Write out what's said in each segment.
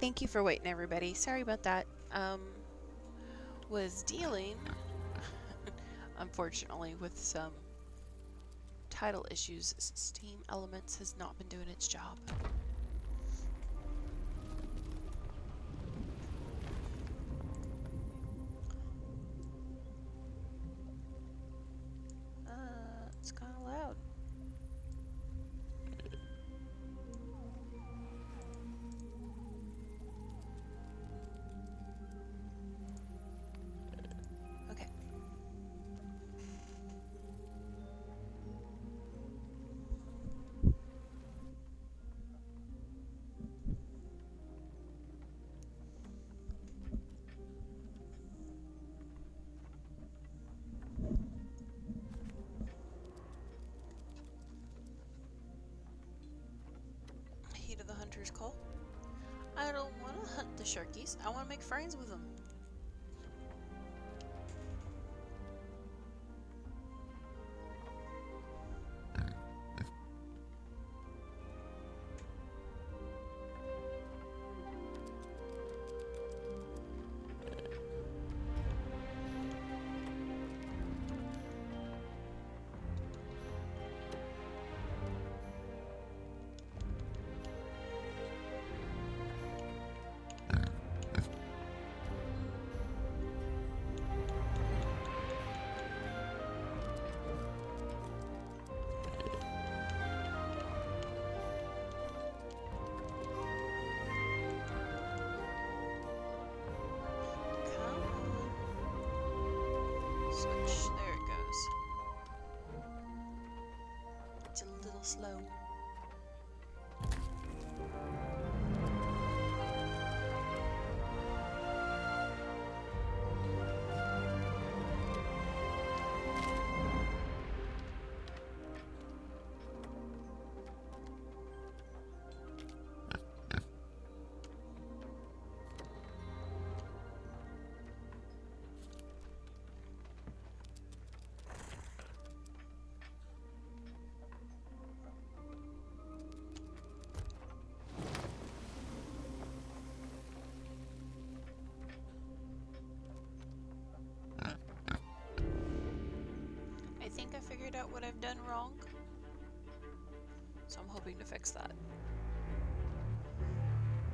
Thank you for waiting, everybody. Sorry about that. Was dealing, unfortunately, with some title issues. Steam Elements has not been doing its job. It's kind of loud. Okay. Heat of the Hunter's Call. I don't want to hunt the sharkies. I want to make friends with them. Switch. There it goes. It's a little slow. I think I figured out what I've done wrong, so I'm hoping to fix that.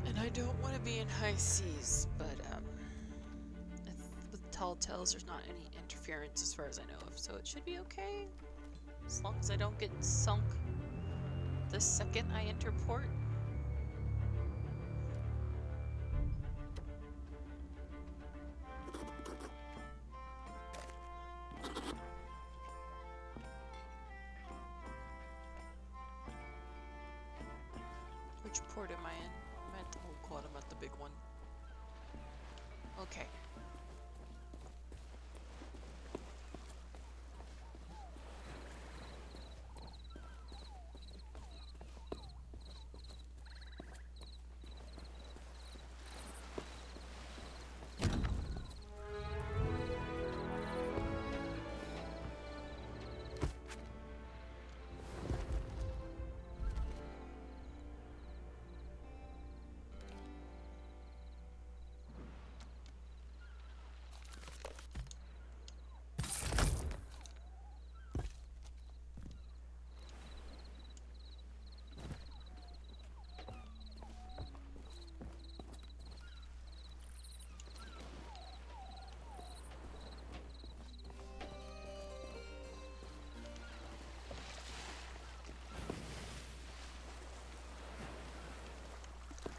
And I don't want to be in high seas, but with tall tales, there's not any interference as far as I know of, so it should be okay. As long as I don't get sunk the second I enter port. Which port am I in? I'm at the whole quad, I'm at the big one. Okay.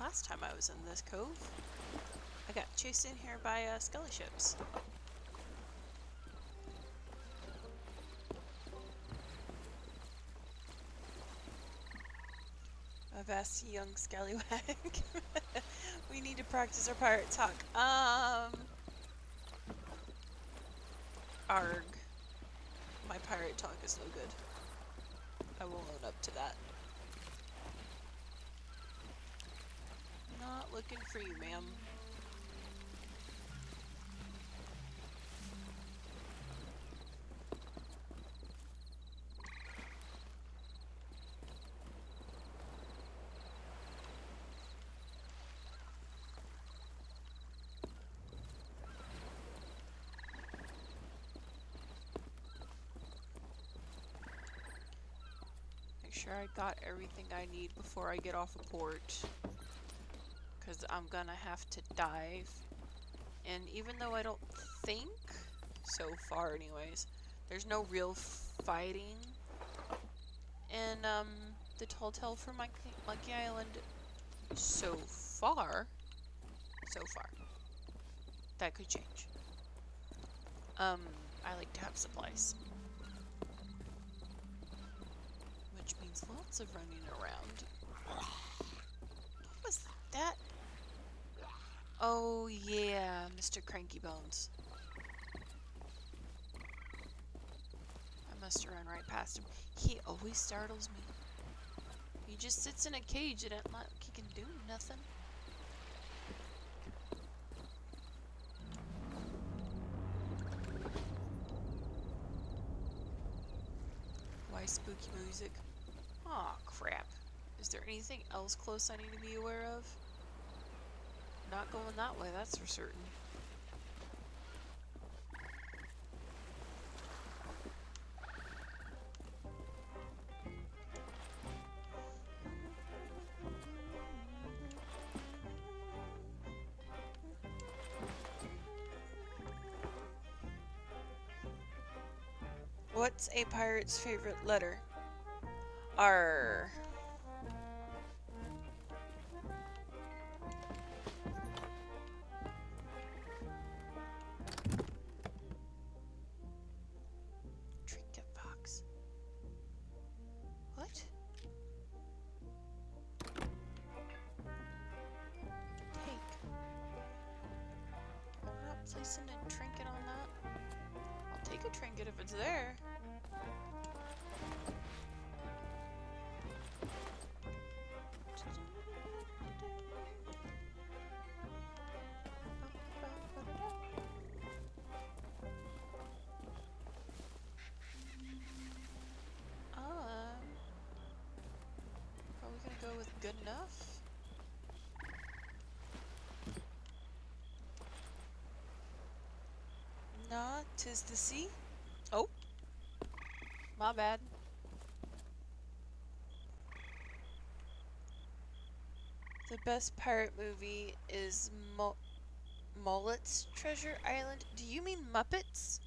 Last time I was in this cove, I got chased in here by skelly ships. I've asked young scallywag. We need to practice our pirate talk. Arg. My pirate talk is no good. I will own up to that. Not looking for you, ma'am. Make sure I got everything I need before I get off a port. Because I'm gonna have to dive. And even though I don't think, so far anyways, there's no real fighting in the Tall Tale for Monkey Island so far. That could change. I like to have supplies. Which means lots of running around. What was that? Oh yeah, Mr. Cranky Bones. I must have run right past him. He always startles me. He just sits in a cage and it's not like he can do nothing. Why spooky music? Aw, crap. Is there anything else close I need to be aware of? Not going that way, that's for certain. What's a pirate's favorite letter? R. Trinket box. What? Take. I'm not placing a trinket on that. I'll take a trinket if it's there. Are we gonna go with good enough? Nah, 'tis the sea. Oh, my bad. The best pirate movie is Mullet's Treasure Island. Do you mean Muppets?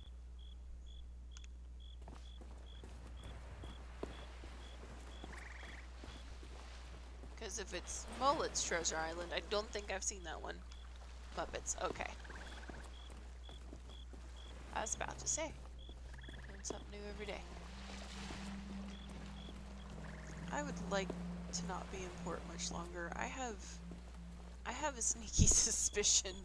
Because if it's Mullet's Treasure Island, I don't think I've seen that one. Muppets, okay. I was about to say. Learn something new every day. I would like to not be in port much longer. I have a sneaky suspicion.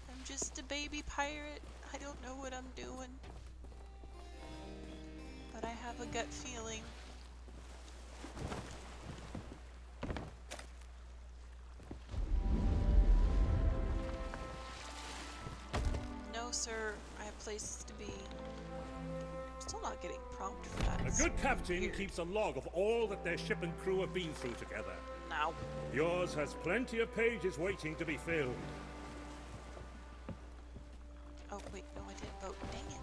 I'm just a baby pirate. I don't know what I'm doing. But I have a gut feeling. No, sir. I have places to be. I'm still not getting prompted for that. A good captain keeps a log of all that their ship and crew have been through together. No. Yours has plenty of pages waiting to be filled. Oh, wait. No, I didn't vote. Dang it.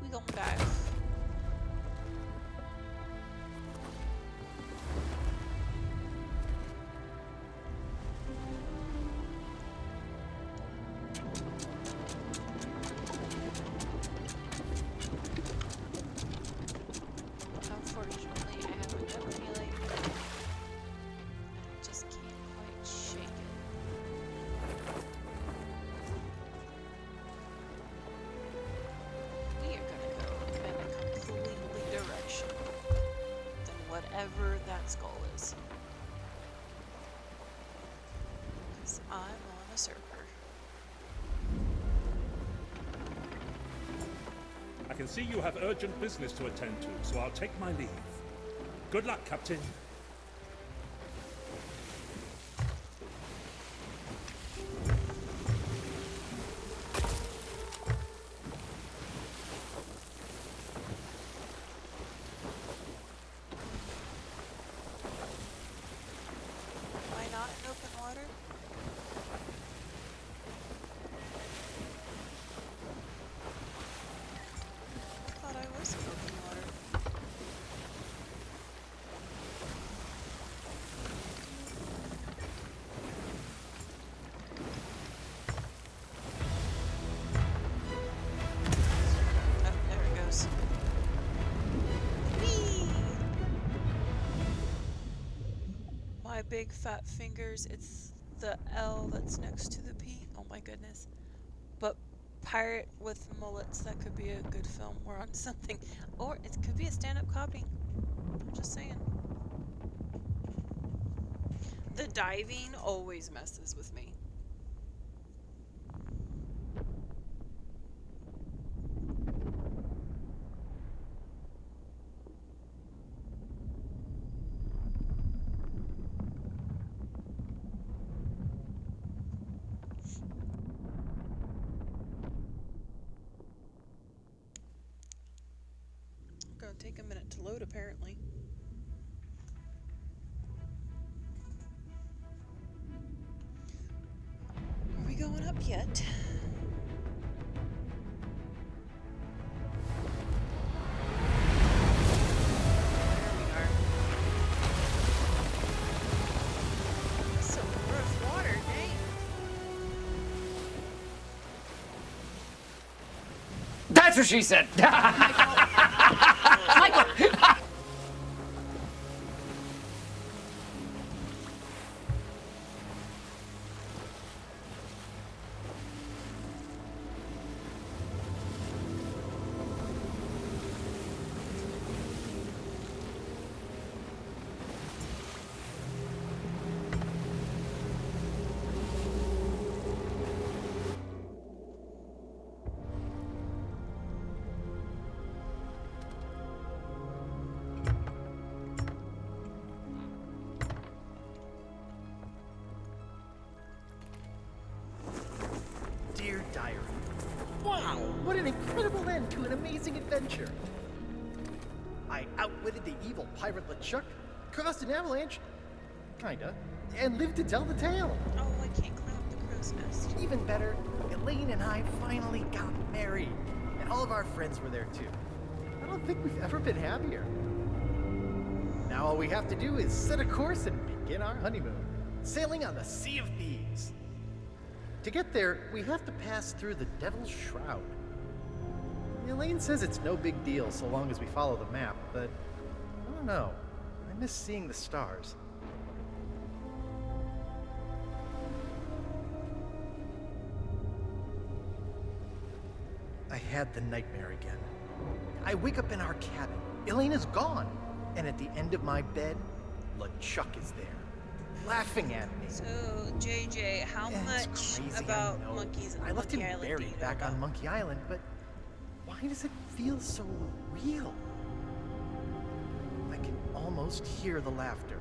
We gonna dive. Unfortunately, I have a gut feeling. I just can't quite shake it. We are gonna go in a completely direction than whatever that skull is. Because I'm on a surfer. I can see you have urgent business to attend to, so I'll take my leave. Good luck, Captain. big fat fingers. It's the L that's next to the P. Oh my goodness. But pirate with mullets, that could be a good film. We're on something. Or it could be a stand-up comedy. I'm just saying. The diving always messes with me. Gonna take a minute to load apparently. Are we going up yet? There we are. Some rough water, dang. That's what she said. Dear Diary. Wow, what an incredible end to an amazing adventure. I outwitted the evil pirate LeChuck, caused an avalanche, kinda, and lived to tell the tale. Oh, I can't climb up the crow's nest. Even better, Elaine and I finally got married, and all of our friends were there too. I don't think we've ever been happier. Now all we have to do is set a course and begin our honeymoon, sailing on the Sea of Thieves. To get there, we have to pass through the Devil's Shroud. Elaine says it's no big deal so long as we follow the map, but I don't know. I miss seeing the stars. I had the nightmare again. I wake up in our cabin. Elaine is gone. And at the end of my bed, LeChuck is there, laughing at me. So, JJ, how Yeah, much it's crazy, about I know. monkeys and I left Monkey him Island do you buried know back about? on Monkey Island, but why does it feel so real? I can almost hear the laughter.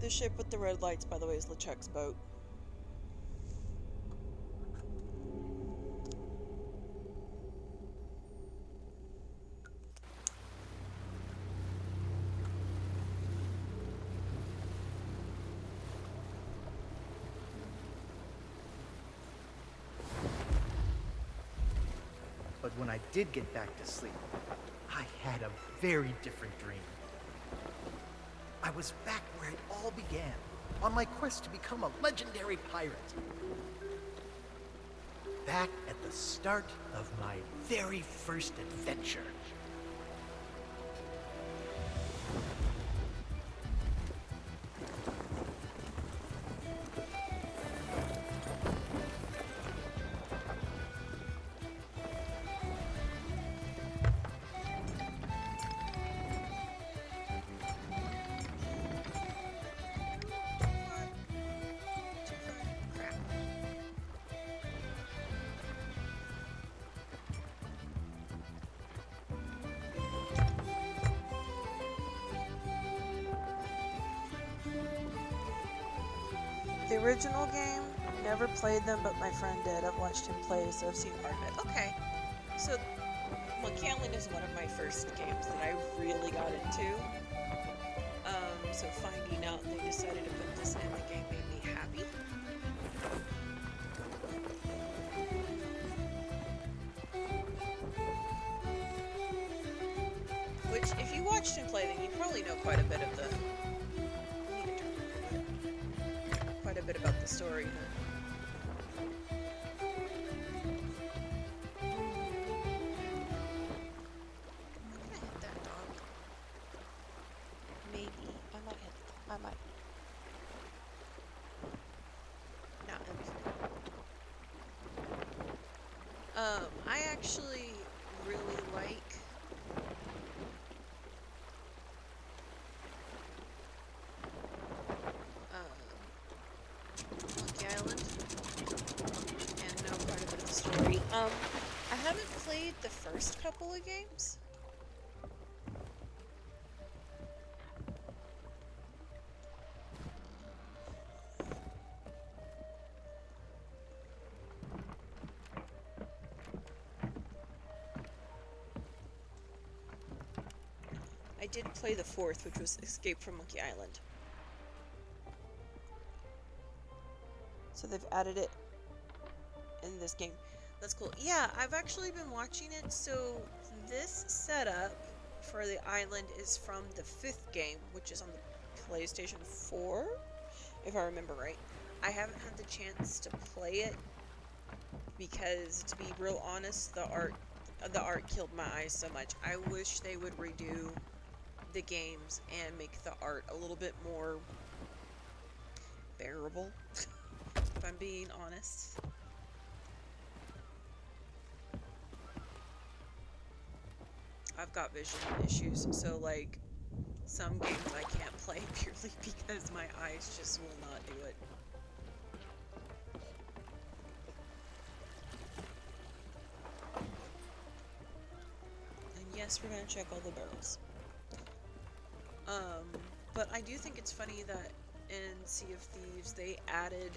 The ship with the red lights, by the way, is LeChuck's boat. But when I did get back to sleep, I had a very different dream. I was back where it all began, on my quest to become a legendary pirate. Back at the start of my very first adventure. Crap. The original game, never played them, but my friend did. I've watched him play, so I've seen part of it. Okay, so Monkey Island is one of my first games that I really got into. So finding out they decided to put this in the game made me happy. Which, if you watched him play, then you probably know quite a bit of the... quite a bit about the story. played the first couple of games. I did play the fourth, which was Escape from Monkey Island. So they've added it in this game. That's cool. Yeah, I've actually been watching it. So this setup for the island is from the fifth game, which is on the PlayStation 4, if I remember right. I haven't had the chance to play it because, to be real honest, the art killed my eyes so much. I wish they would redo the games and make the art a little bit more bearable, if I'm being honest. I've got vision issues, so like some games I can't play purely because my eyes just will not do it. And yes, we're gonna check all the barrels. But I do think it's funny that in Sea of Thieves they added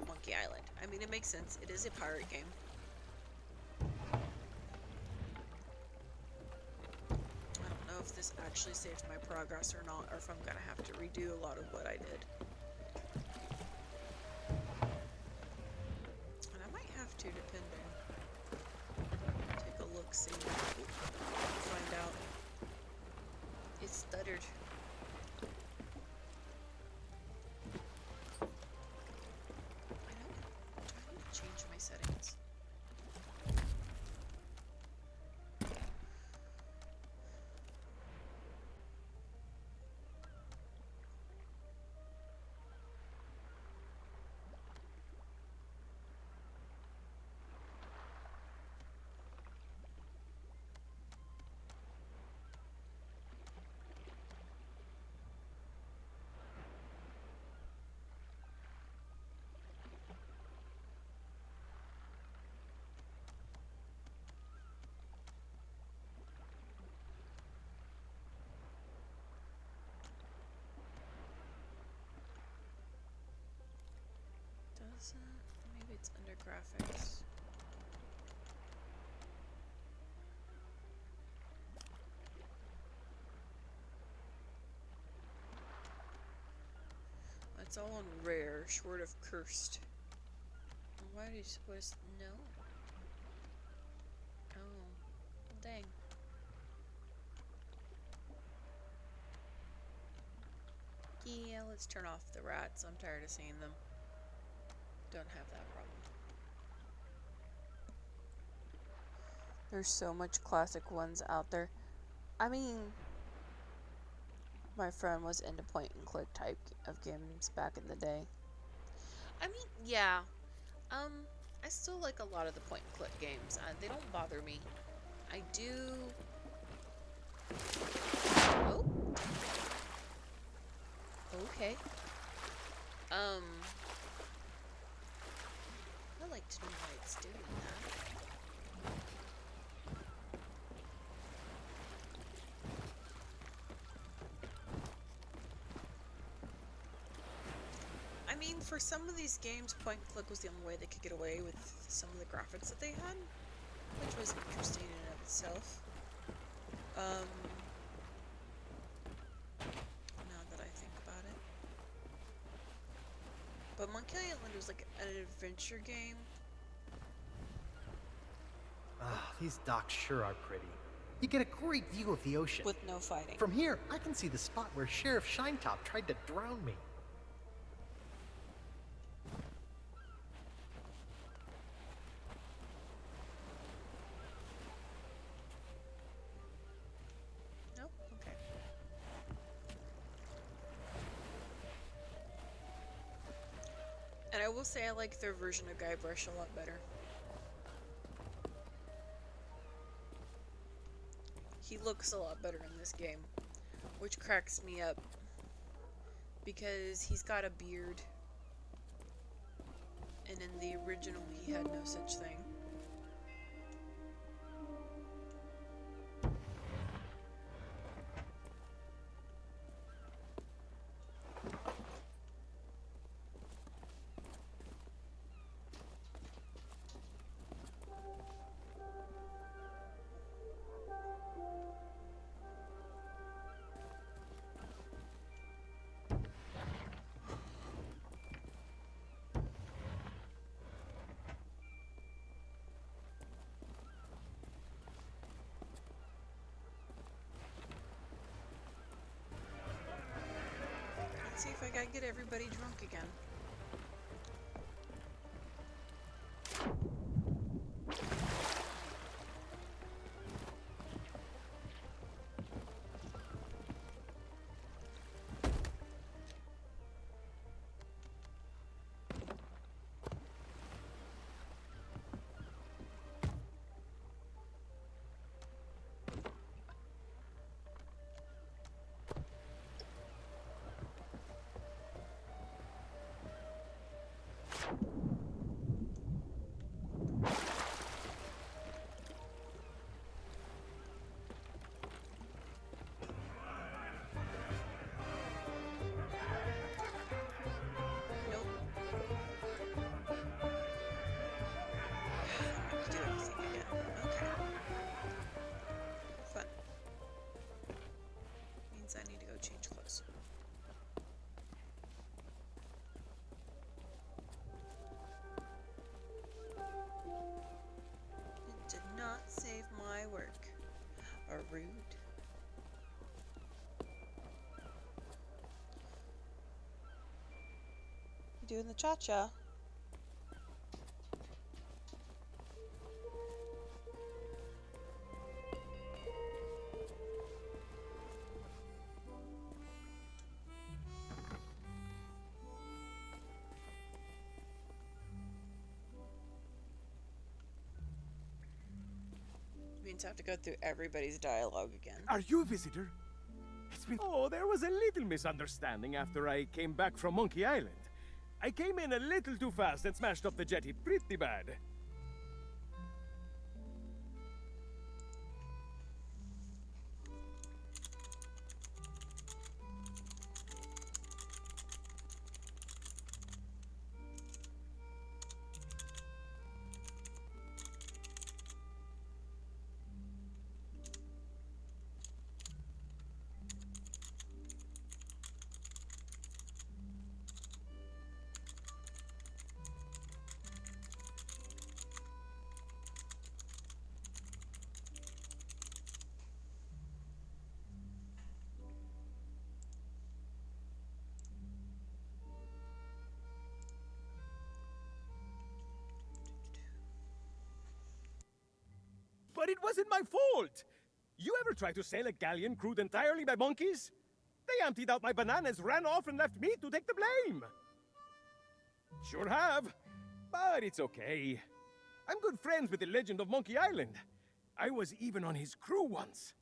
Monkey Island. I mean, it makes sense. It is a pirate game. I don't know if this actually saved my progress or not, or if I'm gonna have to redo a lot of what I did. And I might have to, depending. Take a look, see. Find out. It stuttered. I need to change my settings. Doesn't. Maybe it's under graphics. It's all on rare, short of cursed. Why are you supposed to no? Oh, dang. Yeah, let's turn off the rats. I'm tired of seeing them. Don't have that problem. There's so much classic ones out there. I mean, my friend was into point and click type of games back in the day. I mean, yeah. I still like a lot of the point and click games. They don't bother me. I do. Oh. Okay. I like to know why it's doing that. I mean, for some of these games, point and click was the only way they could get away with some of the graphics that they had, which was interesting in and of itself. Now that I think about it. But Monkey Island was like an adventure game. Ah, these docks sure are pretty. You get a great view of the ocean. With no fighting. From here, I can see the spot where Sheriff Shinetop tried to drown me. Nope, okay. And I will say I like their version of Guybrush a lot better. He looks a lot better in this game, which cracks me up because he's got a beard, and in the original he had no such thing. gotta get everybody drunk again. Nope. I have to do everything again. Okay. Fun. Means I need to go change clothes. It did not save my work. Or rude. You doing the cha-cha? Means I have to go through everybody's dialogue again. Are you a visitor? It's been. Oh, there was a little misunderstanding after I came back from Monkey Island. I came in a little too fast and smashed up the jetty pretty bad. But it wasn't my fault! You ever try to sail a galleon crewed entirely by monkeys? They emptied out my bananas, ran off, and left me to take the blame! Sure have. But it's okay. I'm good friends with the legend of Monkey Island. I was even on his crew once.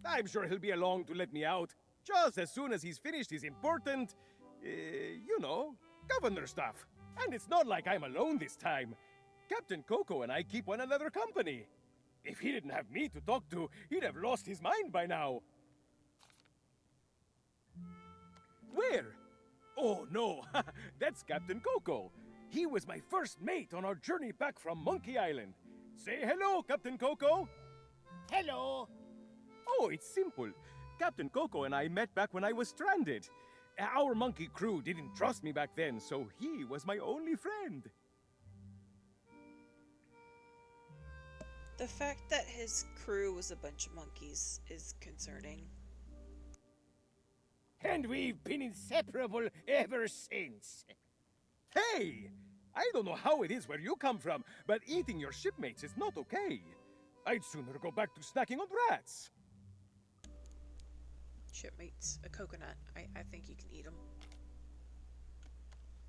I'm sure he'll be along to let me out, just as soon as he's finished his important, you know, governor stuff. And it's not like I'm alone this time. Captain Coco and I keep one another company. If he didn't have me to talk to, he'd have lost his mind by now. Where? Oh, no. That's Captain Coco. He was my first mate on our journey back from Monkey Island. Say hello, Captain Coco. Hello. Oh, it's simple. Captain Coco and I met back when I was stranded. Our monkey crew didn't trust me back then, so he was my only friend. The fact that his crew was a bunch of monkeys is concerning. And we've been inseparable ever since. Hey! I don't know how it is where you come from, but eating your shipmates is not okay. I'd sooner go back to snacking on rats. Shipmates, a coconut. I think you can eat them.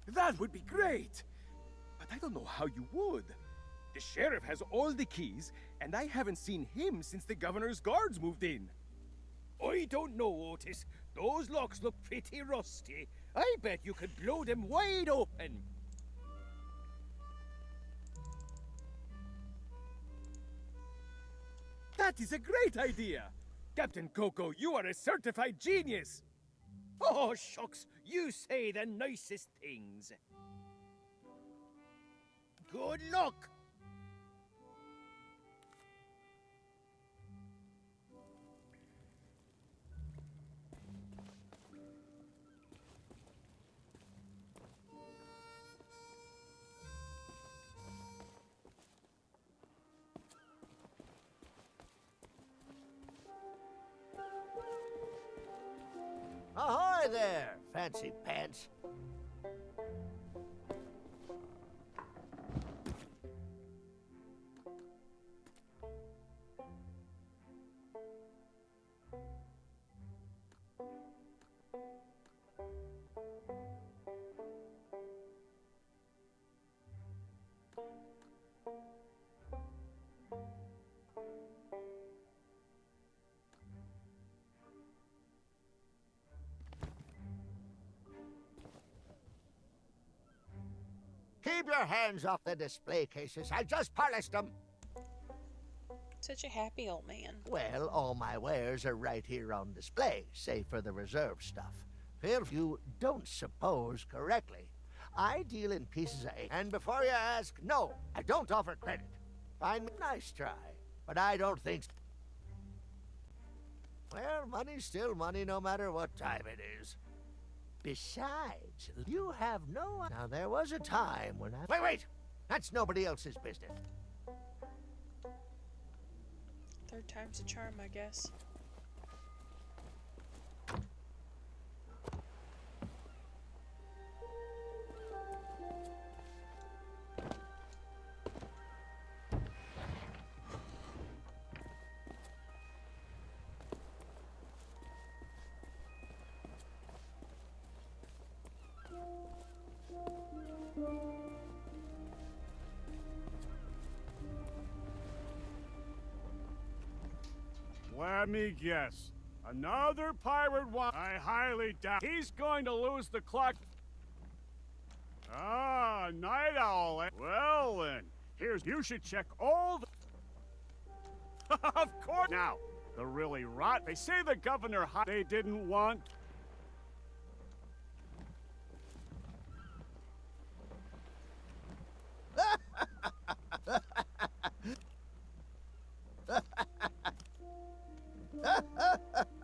That would be great! But I don't know how you would. The sheriff has all the keys, and I haven't seen him since the governor's guards moved in. I don't know, Otis. Those locks look pretty rusty. I bet you could blow them wide open. That is a great idea! Captain Coco, you are a certified genius! Oh, shucks, you say the nicest things. Good luck! Ahoy there! fancy pants. Keep your hands off the display cases. I just polished them. Such a happy old man. Well, all my wares are right here on display, save for the reserve stuff. If you don't suppose correctly, I deal in pieces of eight. And before you ask, no, I don't offer credit. Find me nice try, but I don't think so. Well, money's still money no matter what time it is. Besides, you have no... Now, there was a time when I... Wait! That's nobody else's business. Third time's a charm, I guess. Let me guess. Another pirate I highly doubt he's going to lose the clock. Ah, night owl. Well then, you should check all the... Of course. Now, the really they say the governor they didn't want...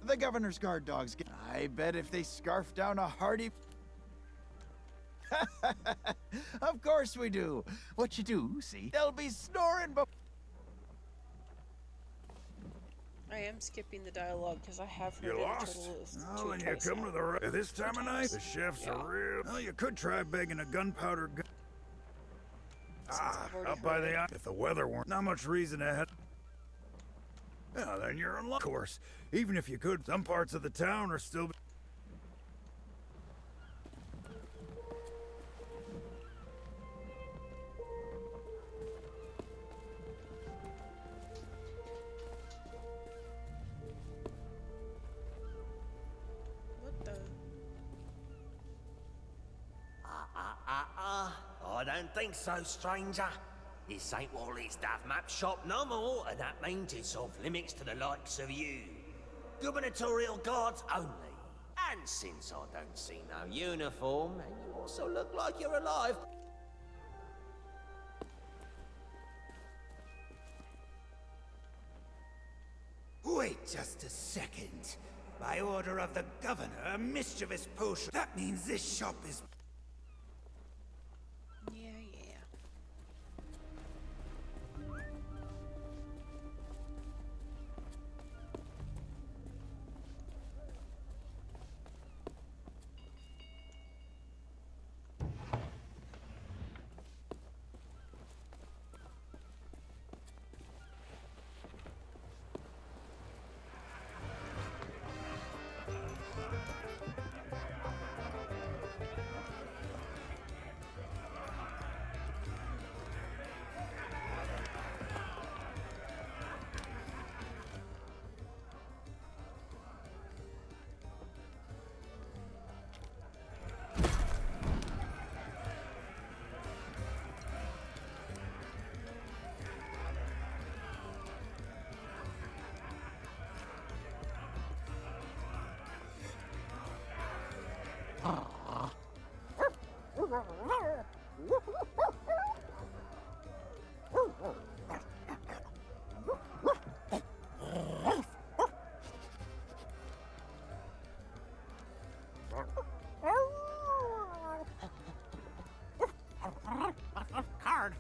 The governor's guard dogs. I bet if they scarf down a hearty... Of course we do. What you do, see? They'll be snoring I am skipping the dialogue because I have heard You it a lost? total of Oh, two then you twice come now. to the right. This time of night, the chef's Yeah. a real... Well, you could try begging a gunpowder gun. Since I've already Up by heard the... it. If the weather weren't... Not much reason to head... Yeah, then you're in luck. Of course, even if you could, some parts of the town are still... What the? I don't think so, stranger. This ain't Wally's Duff Map shop no more, and that means it's off limits to the likes of you. Gubernatorial guards only. And since I don't see no uniform, and you also look like you're alive... Wait just a second. By order of the governor, a mischievous potion. That means this shop is... Yeah. Card.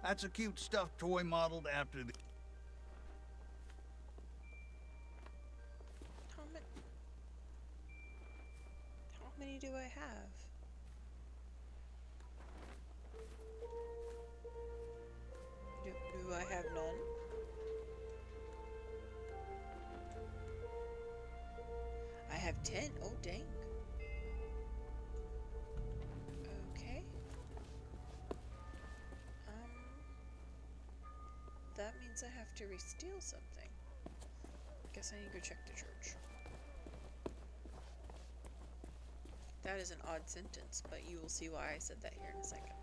That's a cute stuffed toy modeled after the... How many? How many do I have? Do I have none? I have 10. Oh, dang. Okay. That means I have to re-steal something. Guess I need to go check the church. That is an odd sentence, but you will see why I said that here in a second.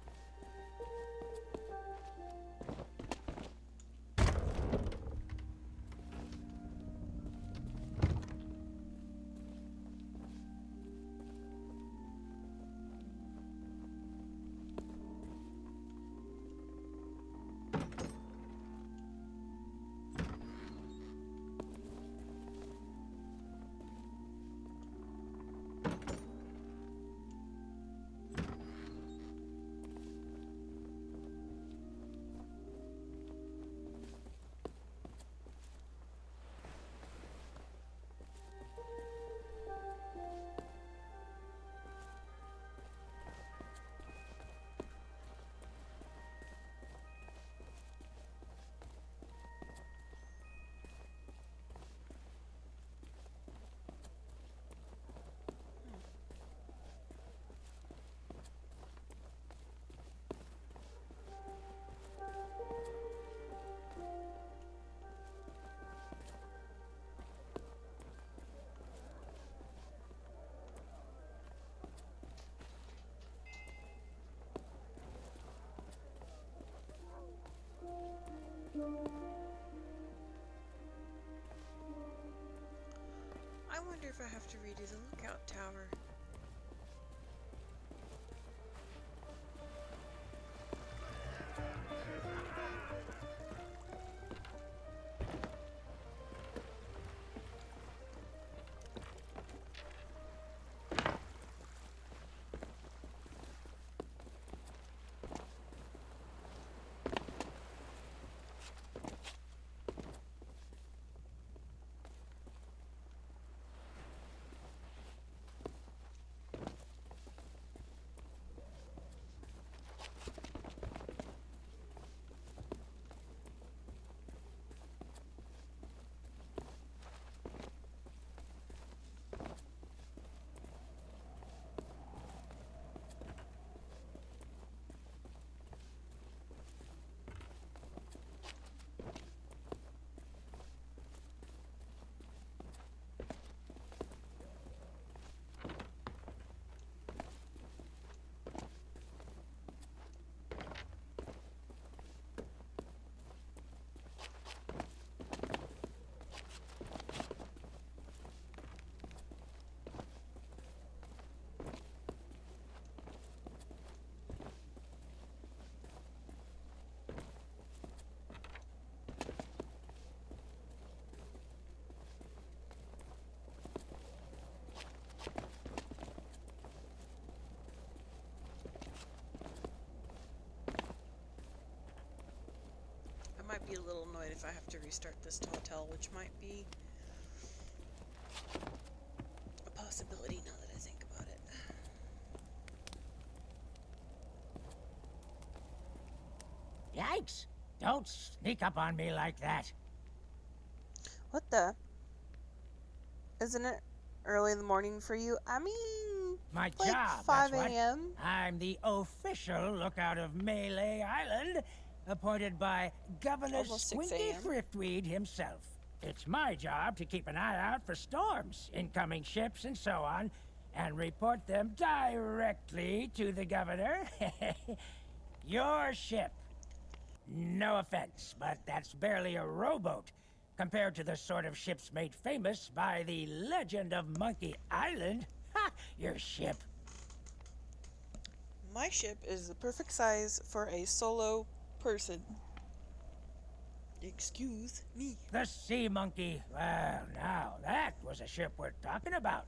I wonder if I have to redo the lookout tower. I might be a little annoyed if I have to restart this hotel, which might be a possibility now that I think about it. Yikes! Don't sneak up on me like that. What the? Isn't it early in the morning for you? I mean, My like job, 5 that's what. a.m. I'm the official lookout of Melee Island, appointed by Governor Almost 6 Squinty a.m. Thriftweed himself. It's my job to keep an eye out for storms, incoming ships, and so on, and report them directly to the governor. Your ship. No offense, but that's barely a rowboat compared to the sort of ships made famous by the legend of Monkey Island. Ha! Your ship. My ship is the perfect size for a solo person. Excuse me. The Sea Monkey. Well, now, that was a ship worth talking about.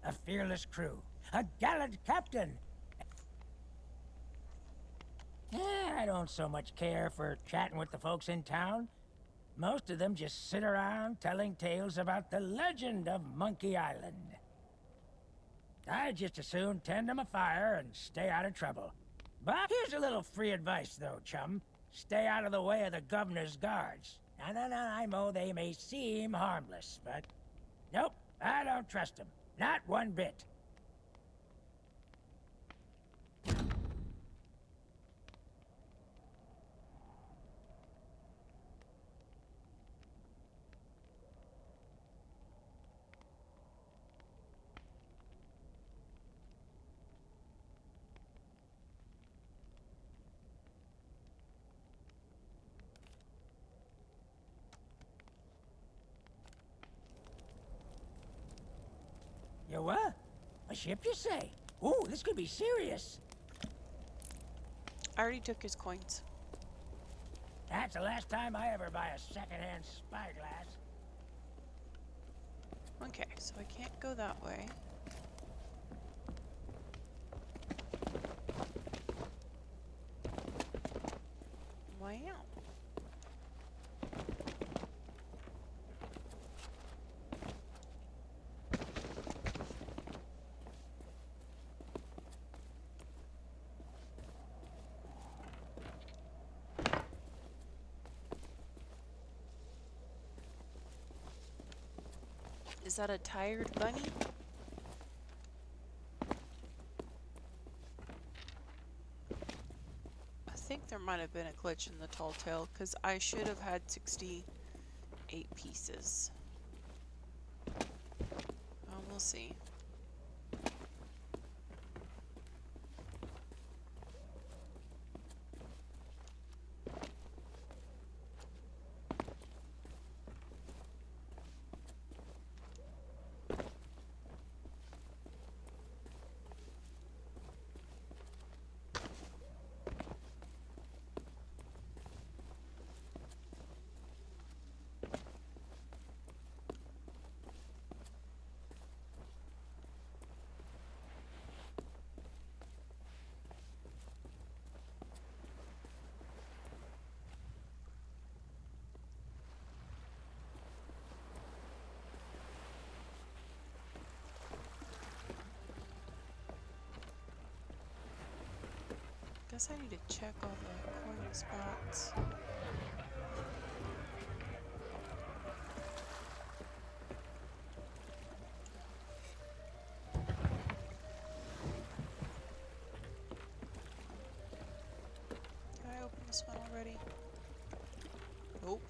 A fearless crew. A gallant captain. I don't so much care for chatting with the folks in town. Most of them just sit around telling tales about the legend of Monkey Island. I'd just as soon tend them a fire and stay out of trouble. But here's a little free advice, though, chum. Stay out of the way of the governor's guards. No, I know they may seem harmless, but... Nope, I don't trust them. Not one bit. You what? A ship, you say? Ooh, this could be serious. I already took his coins. That's the last time I ever buy a secondhand spyglass. Okay, so I can't go that way. Wow. Is that a tired bunny? I think there might have been a glitch in the tall tale, because I should have had 68 pieces. Well, we'll see. Guess I need to check all the coin spots. Did I open this one already? Nope.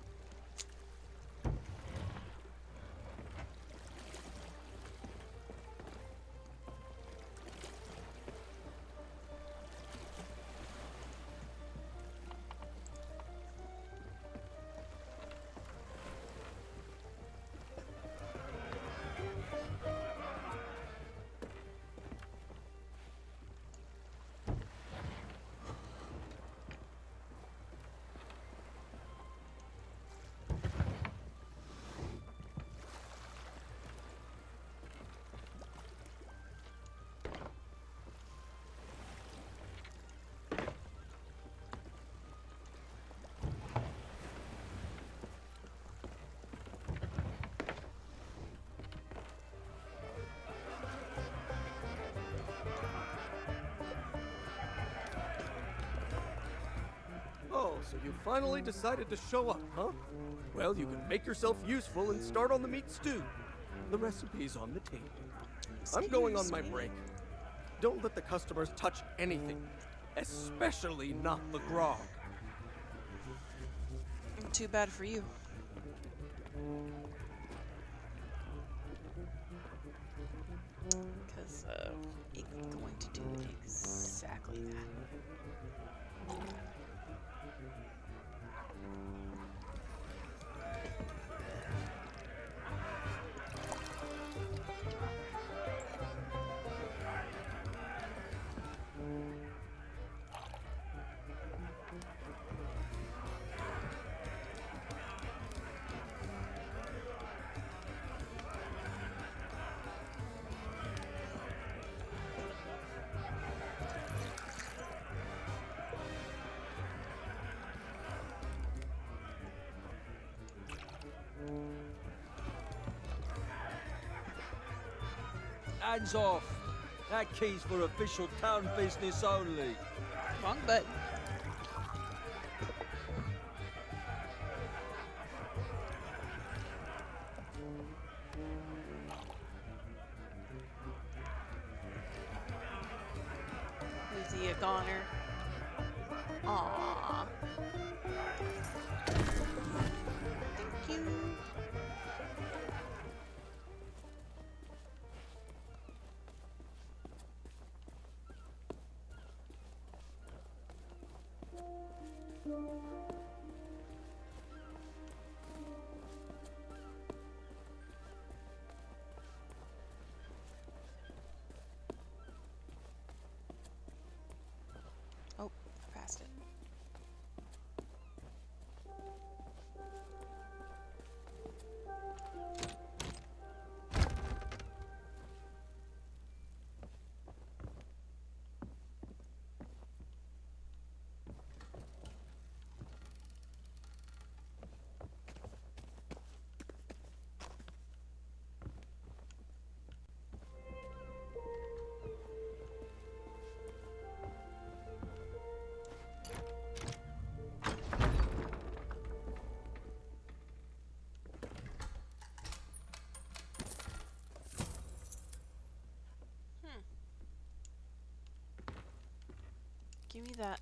Oh, so you finally decided to show up, huh? Well, you can make yourself useful and start on the meat stew. The recipe's on the table. I'm going on my break. Don't let the customers touch anything, especially not the grog. Too bad for you. Because it's going to do exactly that. Hands off. That key's for official town business only. Wrong button. Is he a goner? Aww. Thank you. Oh, I passed it. Give me that.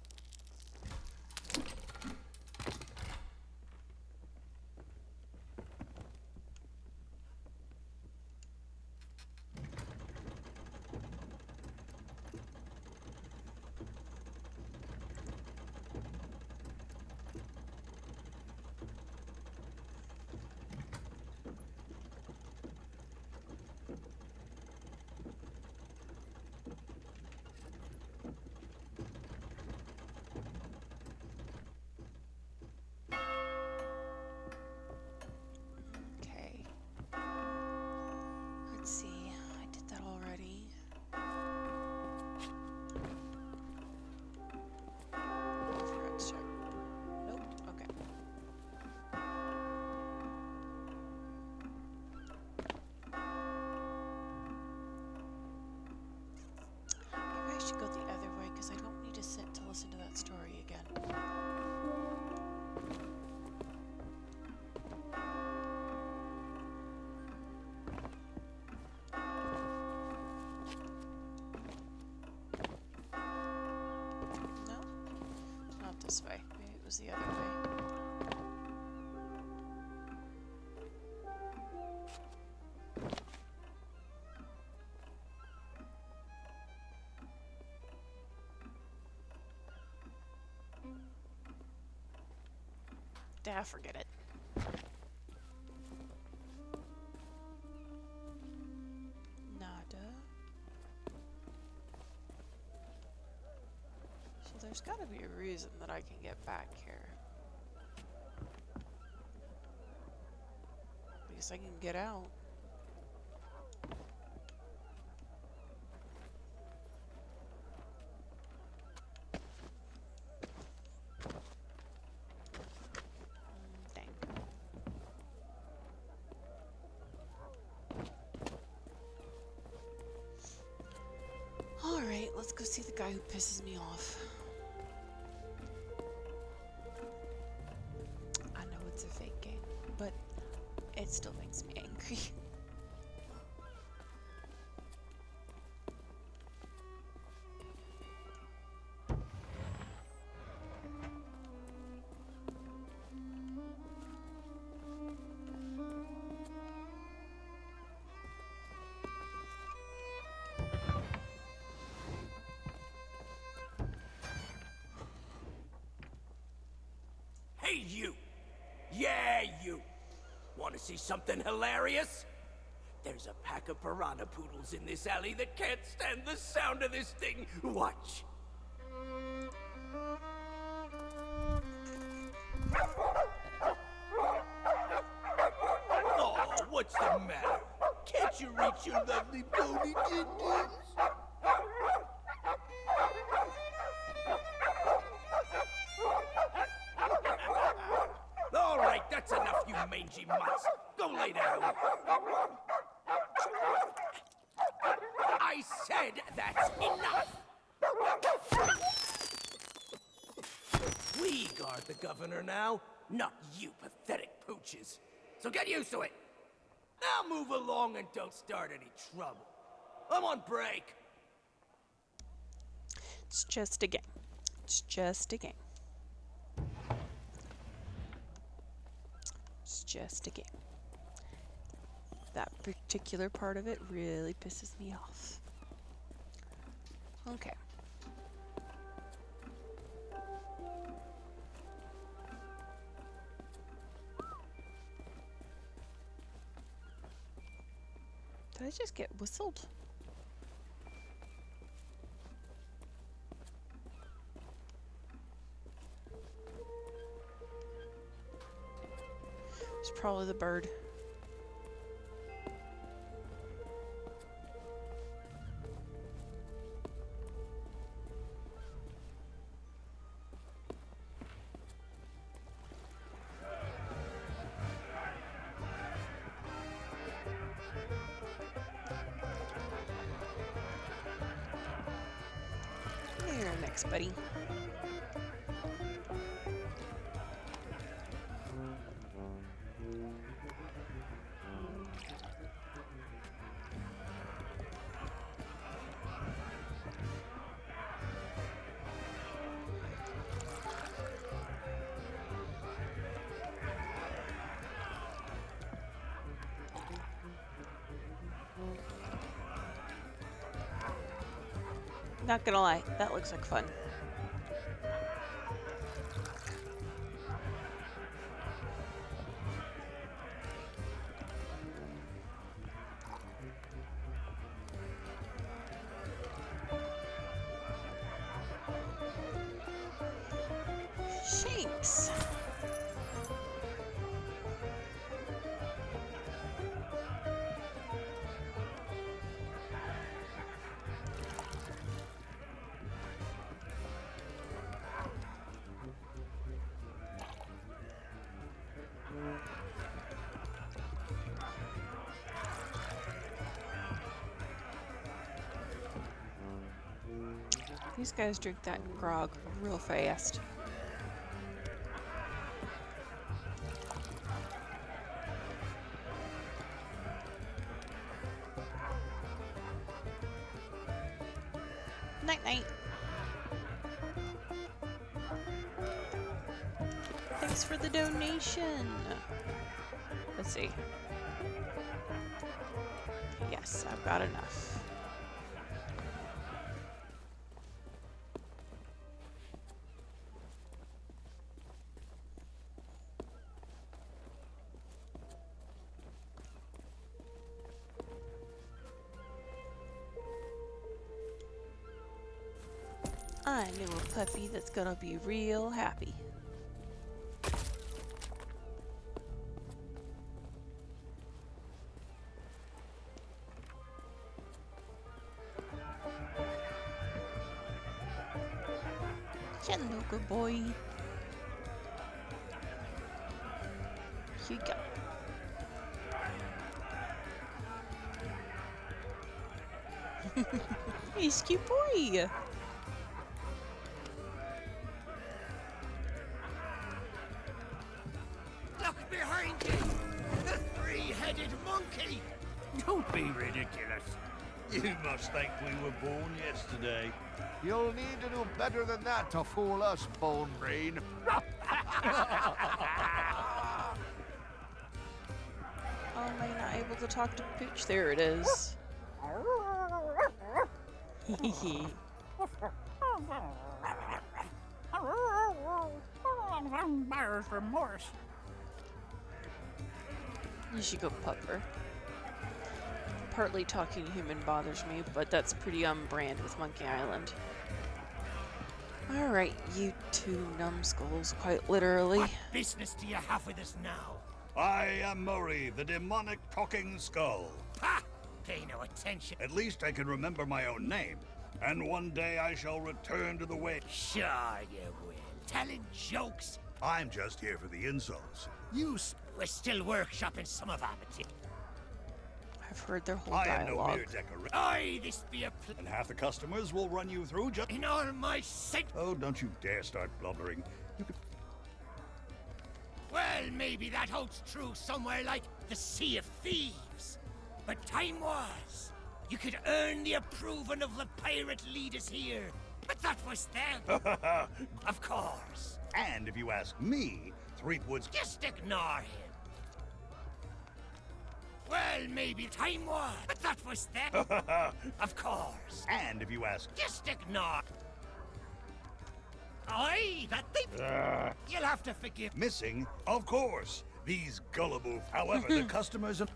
Okay. Let's see. I did that already. I forgot to check. Nope. Okay. Maybe I should go the other way because I don't need to sit to listen to that story again. No? Not this way. Maybe it was the other way. Ah, forget it. Nada. So there's gotta be a reason that I can get back here. Because I can get out. Dang. Alright, let's go see the guy who pisses me off. I know it's a fake game, but it still makes me angry. Hey, you! Yeah, you! Want to see something hilarious? There's a pack of piranha poodles in this alley that can't stand the sound of this thing. Watch. Oh, what's the matter? Can't you reach your lovely bony din-dins? All right, that's enough, you mangy mutts. Go lay down. I said that's enough! We guard the governor now, not you pathetic pooches. So get used to it. Now move along and don't start any trouble. I'm on break. It's just a game. It's just a game. It's just a game. That particular part of it really pisses me off. Okay. Did I just get whistled? It's probably the bird. You're next, buddy. Not gonna lie, that looks like fun. Shanks. These guys drink that grog real fast. Night night. Thanks for the donation. Let's see. Yes, I've got enough. I knew a puppy that's gonna be real happy. Hello, good boy. Here you go. He's cute boy. Look behind you! The three-headed monkey! Don't be ridiculous. You must think we were born yesterday. You'll need to do better than that to fool us, Bone Brain. Oh, am I not able to talk to Pooch? There it is. Buyer's remorse. You should go pup her. Partly talking human bothers me, but that's pretty on brand with Monkey Island. Alright, you two numbskulls, quite literally. What business do you have with us now? I am Murray, the demonic talking skull. Ha! Pay no attention. At least I can remember my own name. And one day I shall return to the way. Sure you will. Telling jokes. I'm just here for the insults. We're still workshopping some of our material. I I've heard their whole I am no dialogue. mere decorator. Aye, this be a And half the customers will run you through just... in all my sense. Oh, don't you dare start blubbering. You could... Well, maybe that holds true somewhere like the Sea of Thieves. But time was. You could earn the approval of the pirate leaders here. But that was then. Of course. And if you ask me, Threepwood's... Just ignore him. Well, maybe time was. But that was then. Of course. And if you ask... Just ignore. Aye, that they... You'll have to forgive. Missing? Of course. These gullible... However, the customers are...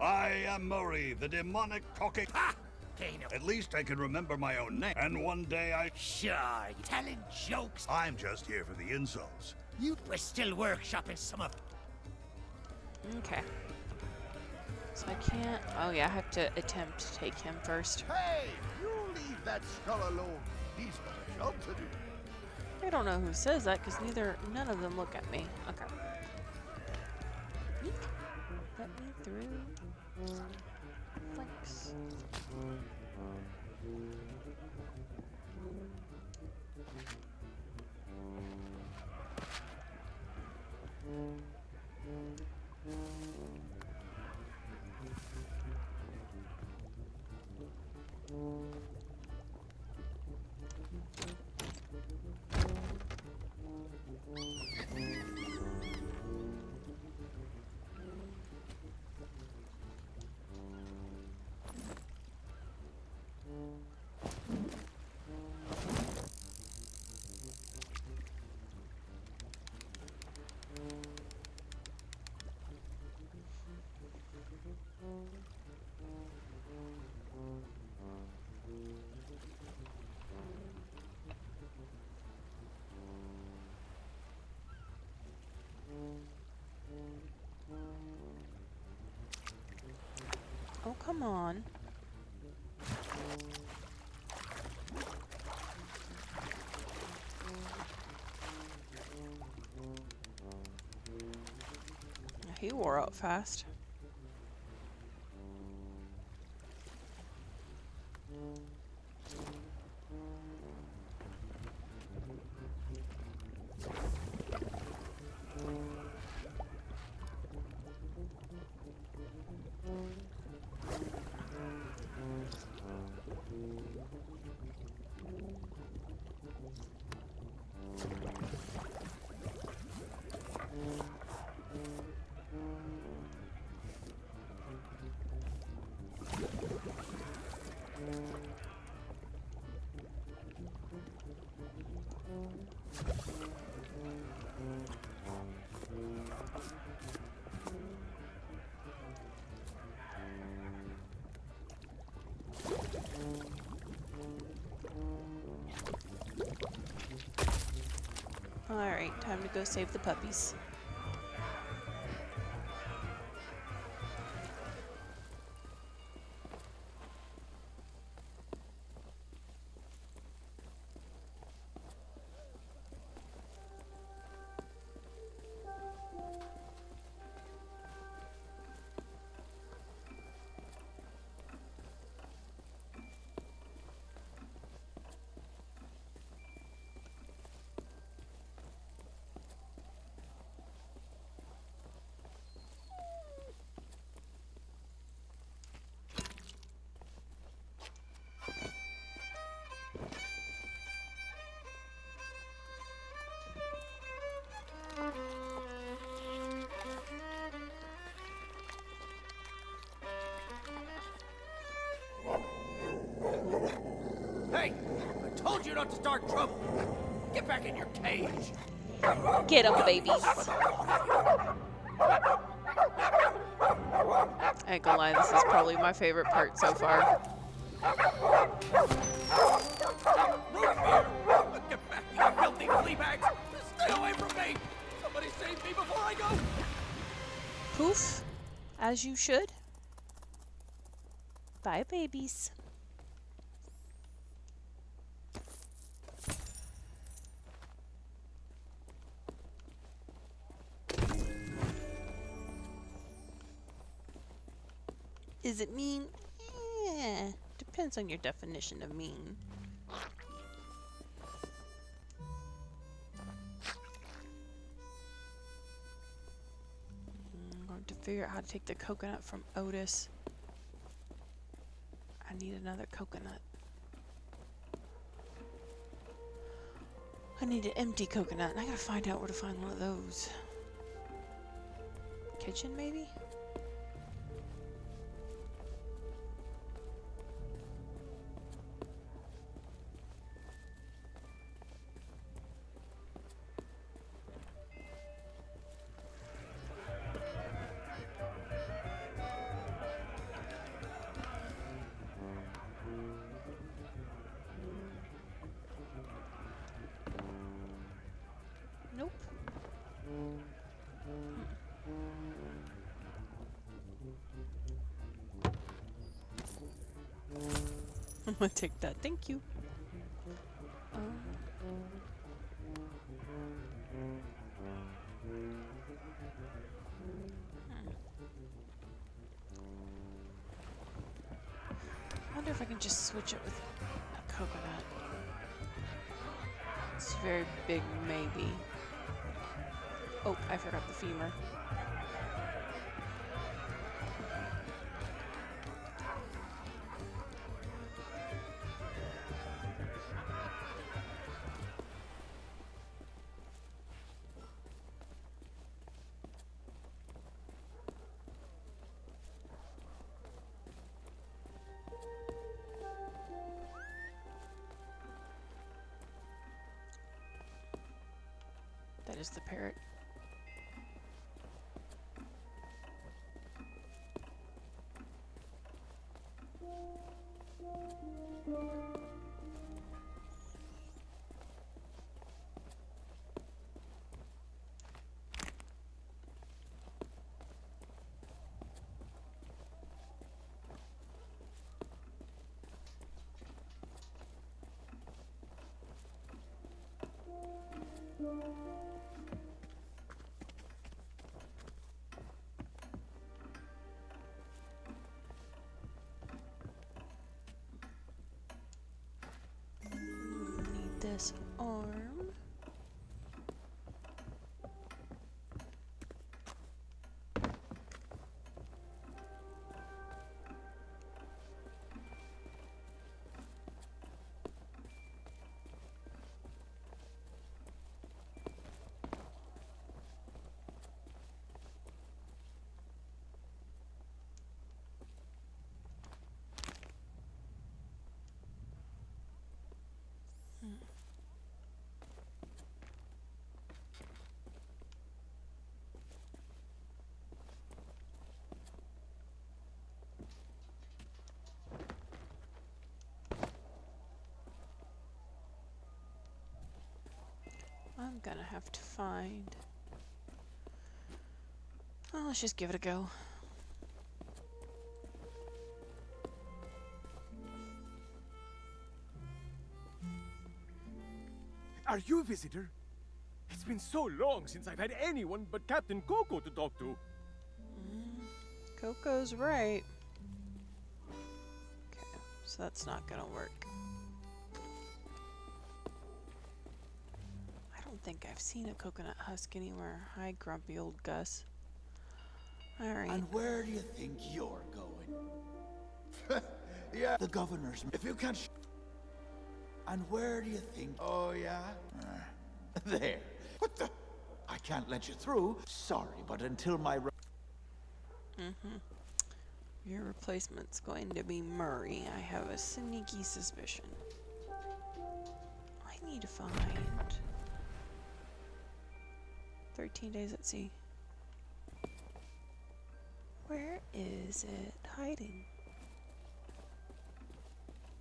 I am Murray, the demonic talking... Ha! They know. At least I can remember my own name. And one day I... Sure, telling jokes. I'm just here for the insults. We're still workshopping some of... Okay. So I can't... Oh yeah, I have to attempt to take him first. Hey, you leave that skull alone. He's got a job to do. I don't know who says that because none of them look at me. Okay. Eek. Let me through. Thanks. Oh, come on. He wore out fast. Alright, time to go save the puppies. Hey! I told you not to start trouble! Get back in your cage! Get 'em, babies! I ain't gonna lie, this is probably my favorite part so far. Root beer! Get back, you filthy flea bags! Stay away from me! Somebody save me before I go! Poof, as you should. Bye, babies. Is it mean? Depends on your definition of mean. I'm going to figure out how to take the coconut from Otis. I need another coconut. I need an empty coconut, and I gotta find out where to find one of those. Kitchen, maybe? Nope. I'm gonna take that. Thank you. I wonder if I can just switch it with a coconut. It's a very big maybe. Oh, I forgot the femur. That is the parrot. Need this arm. I'm gonna have to find... Oh, let's just give it a go. Are you a visitor? It's been so long since I've had anyone but Captain Coco to talk to. Coco's right. Okay, so that's not gonna work. I don't think I've seen a coconut husk anywhere. Hi, grumpy old Gus. Alright. And where do you think you're going? Yeah, the governor's. If you can't. And where do you think? Oh, yeah? There. What the? I can't let you through. Sorry, but until my. Your replacement's going to be Murray. I have a sneaky suspicion. I need to find 13 Days at Sea. Where is it hiding?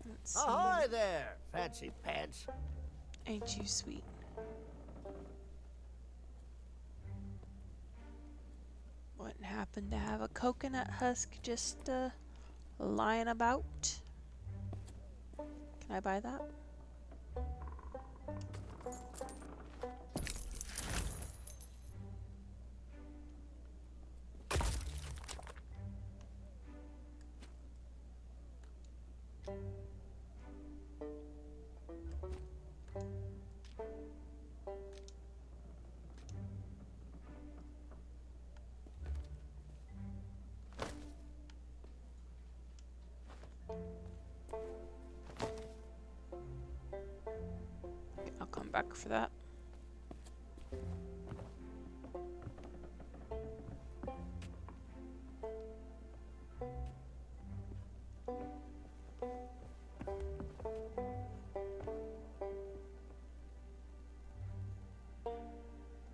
Let's see. Ahoy there, fancy pants. Ain't you sweet? Wouldn't happen to have a coconut husk just lying about? Can I buy that? back for that.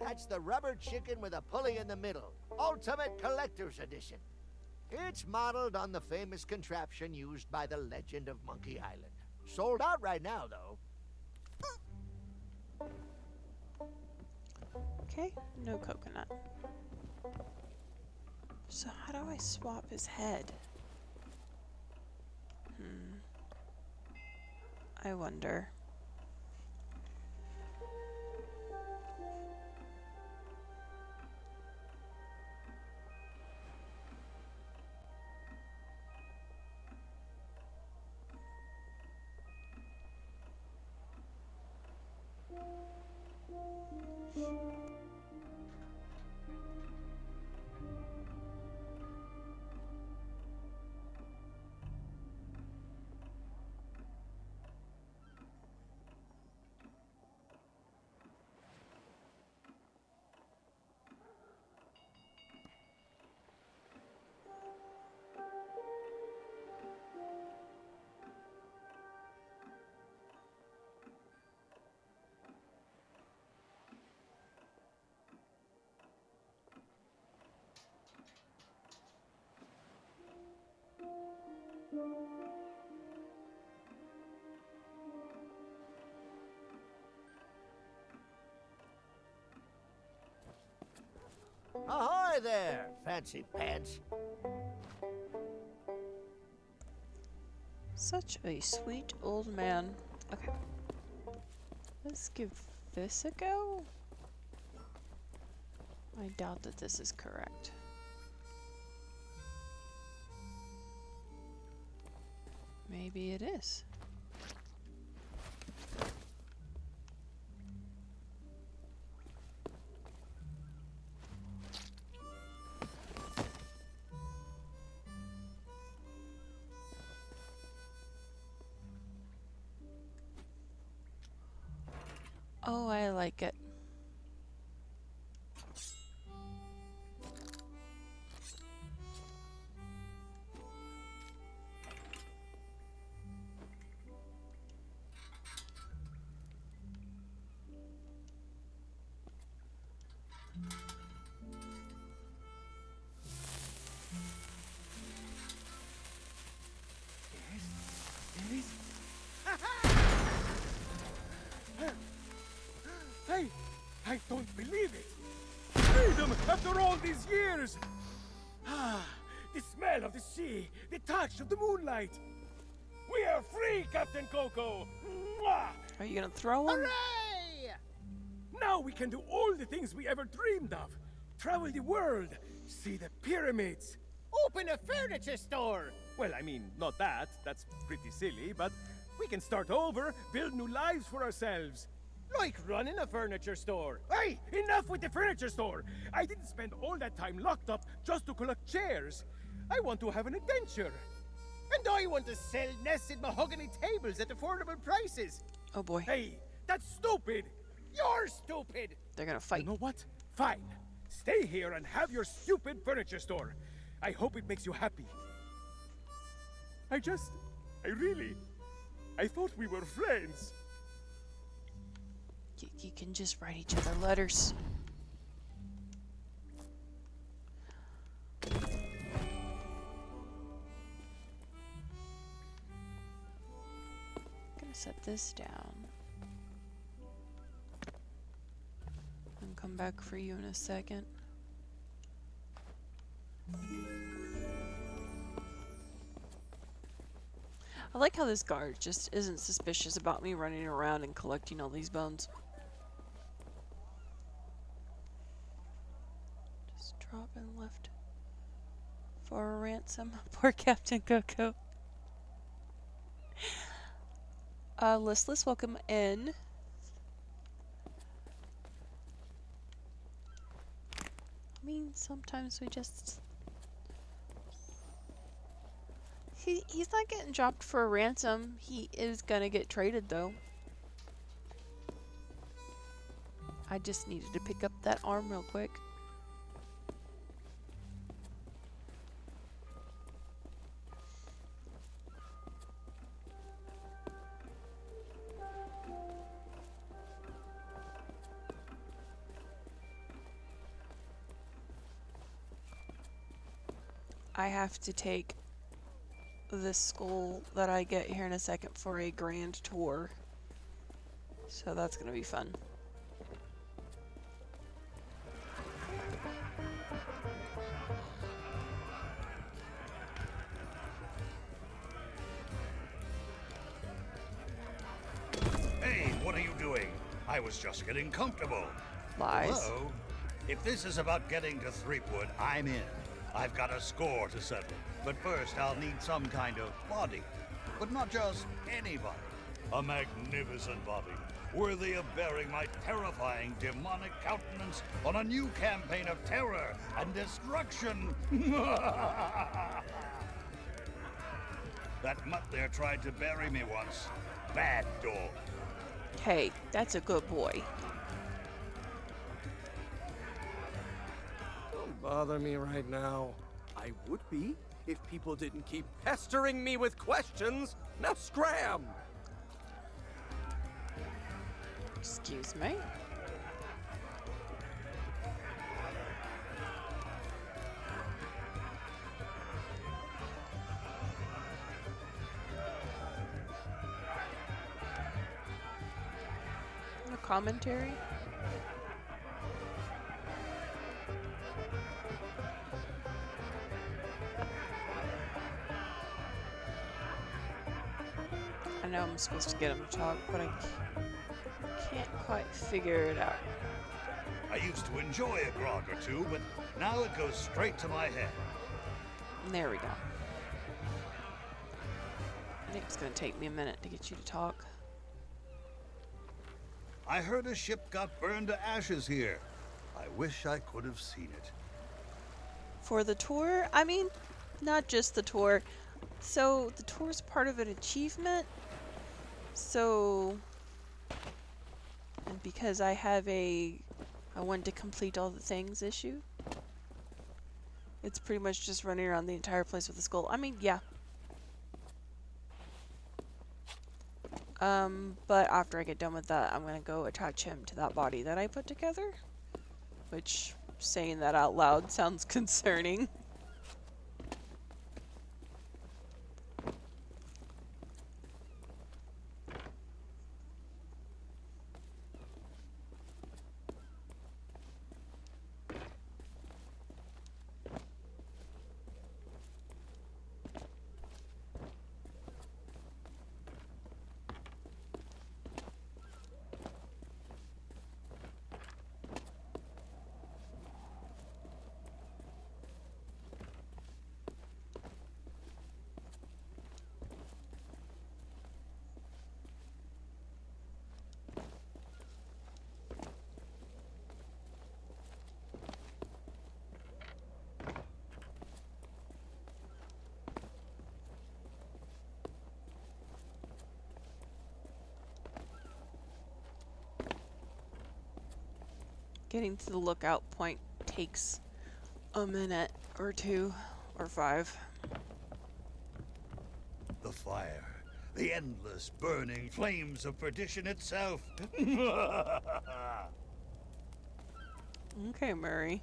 That's the rubber chicken with a pulley in the middle. Ultimate Collector's Edition. It's modeled on the famous contraption used by the Legend of Monkey Island. Sold out right now, though. Okay, no coconut. So how do I swap his head? I wonder. Ahoy there, fancy pants. Such a sweet old man. Okay. Let's give this a go. I doubt that this is correct. Maybe it is. Oh, I like it. I don't believe it! Freedom after all these years! Ah, the smell of the sea, the touch of the moonlight! We are free, Captain Coco! Mwah! Are you gonna throw him? Hooray! Now we can do all the things we ever dreamed of. Travel the world, see the pyramids. Open a furniture store! Well, I mean, not that. That's pretty silly, but we can start over, build new lives for ourselves. Like running a furniture store. Hey, enough with the furniture store! I didn't spend all that time locked up just to collect chairs. I want to have an adventure. And I want to sell nested mahogany tables at affordable prices. Oh boy. Hey, that's stupid! You're stupid! They're gonna fight. You know what? Fine. Stay here and have your stupid furniture store. I hope it makes you happy. I thought we were friends. You can just write each other letters. Gonna set this down and come back for you in a second. I like how this guard just isn't suspicious about me running around and collecting all these bones. Just dropping left for a ransom. Poor Captain Coco. Listless, welcome in. I mean, sometimes we just... He's not getting dropped for a ransom. He is gonna get traded, though. I just needed to pick up that arm real quick. I have to take this school that I get here in a second for a grand tour. So that's gonna be fun. Hey, what are you doing? I was just getting comfortable. Lies. Hello? If this is about getting to Threepwood, I'm in. I've got a score to settle. But first, I'll need some kind of body. But not just any body. A magnificent body, worthy of bearing my terrifying demonic countenance on a new campaign of terror and destruction. That mutt there tried to bury me once. Bad dog. Hey, that's a good boy. Don't bother me right now. I would be if people didn't keep pestering me with questions. Now scram! Excuse me? No commentary? I know I'm supposed to get him to talk, but I can't quite figure it out. I used to enjoy a grog or two, but now it goes straight to my head. There we go. I think it's gonna take me a minute to get you to talk. I heard a ship got burned to ashes here. I wish I could have seen it. For the tour, I mean, not just the tour. So the tour's part of an achievement. So, and because I have I want to complete all the things issue. It's pretty much just running around the entire place with a skull. I mean, yeah. But after I get done with that, I'm gonna go attach him to that body that I put together. Which, saying that out loud sounds concerning. Getting to the lookout point takes a minute or two or 5. The fire. The endless burning flames of perdition itself. Okay, Murray.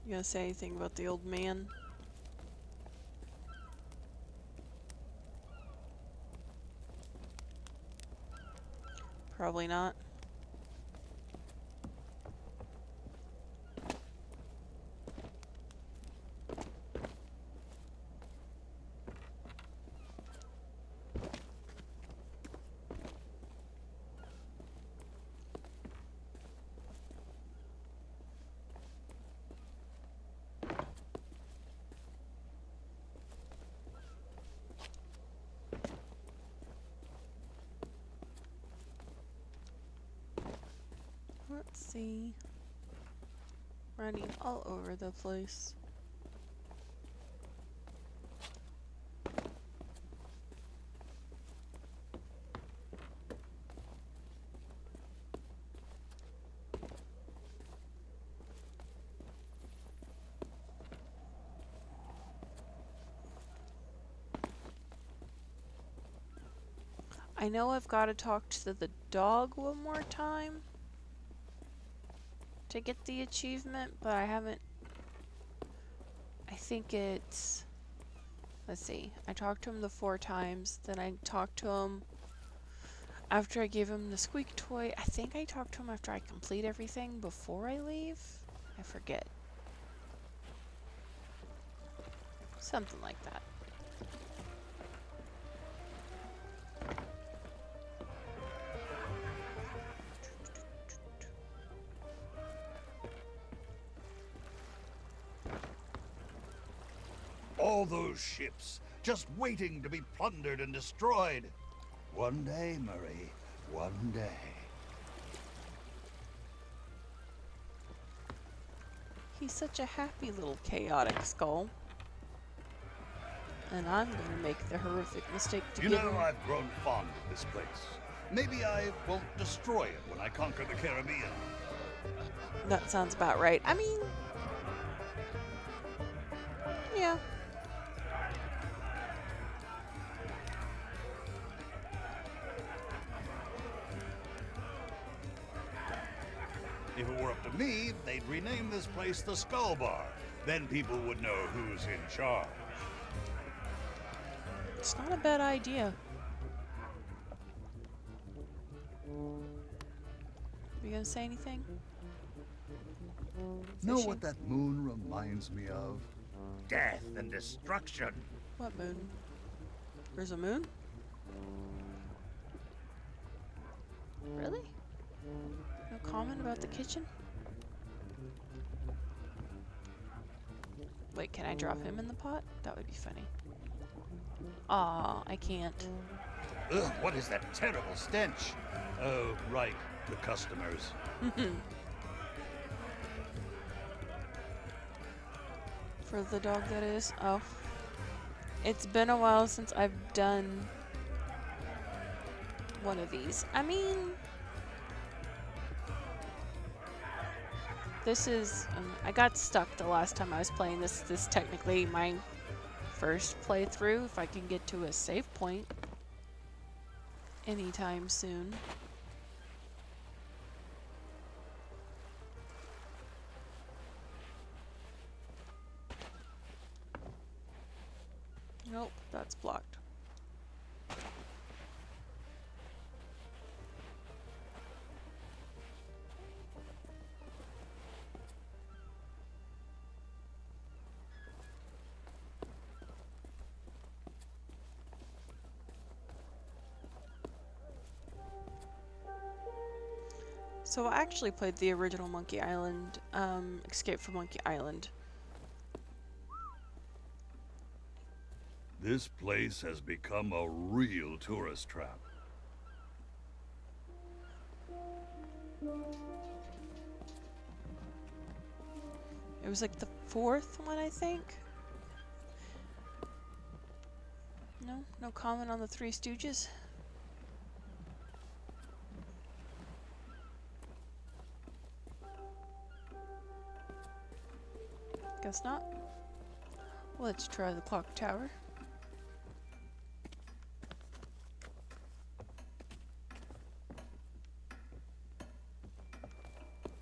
You gonna say anything about the old man? Probably not. Let's see. Running all over the place. I know I've got to talk to the dog one more time to get the achievement, but I haven't. I think it's. Let's see. I talked to him the 4 times, then I talked to him after I gave him the squeak toy. I think I talked to him after I complete everything before I leave. I forget. Something like that. All those ships, just waiting to be plundered and destroyed. One day, Murray, one day. He's such a happy little chaotic skull. And I'm gonna make the horrific mistake to You give know, him... I've grown fond of this place. Maybe I won't destroy it when I conquer the Caribbean. That sounds about right. I mean... yeah. If it were up to me, they'd rename this place the Skull Bar. Then people would know who's in charge. It's not a bad idea. You gonna say anything? Know what that moon reminds me of? Death and destruction. What moon? There's a moon? Really? No comment about the kitchen? Wait, can I drop him in the pot? That would be funny. Aw, I can't. Ugh, what is that terrible stench? Oh, right, the customers. For the dog, that is. Oh. It's been a while since I've done one of these. I mean... this is... I got stuck the last time I was playing this. This is technically my first playthrough, if I can get to a save point anytime soon. Nope, that's blocked. So I actually played the original Monkey Island, Escape from Monkey Island. This place has become a real tourist trap. It was like the 4th one, I think. No comment on the Three Stooges. Guess not. Let's try the clock tower.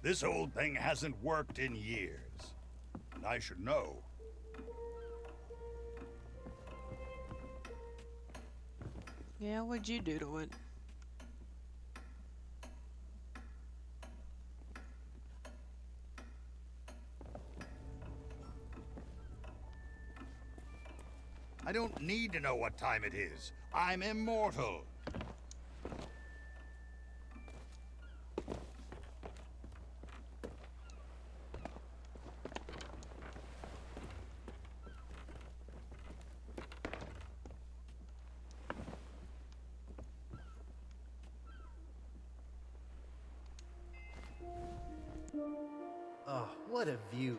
This old thing hasn't worked in years. And I should know. Yeah, what'd you do to it? I don't need to know what time it is. I'm immortal. Oh, what a view.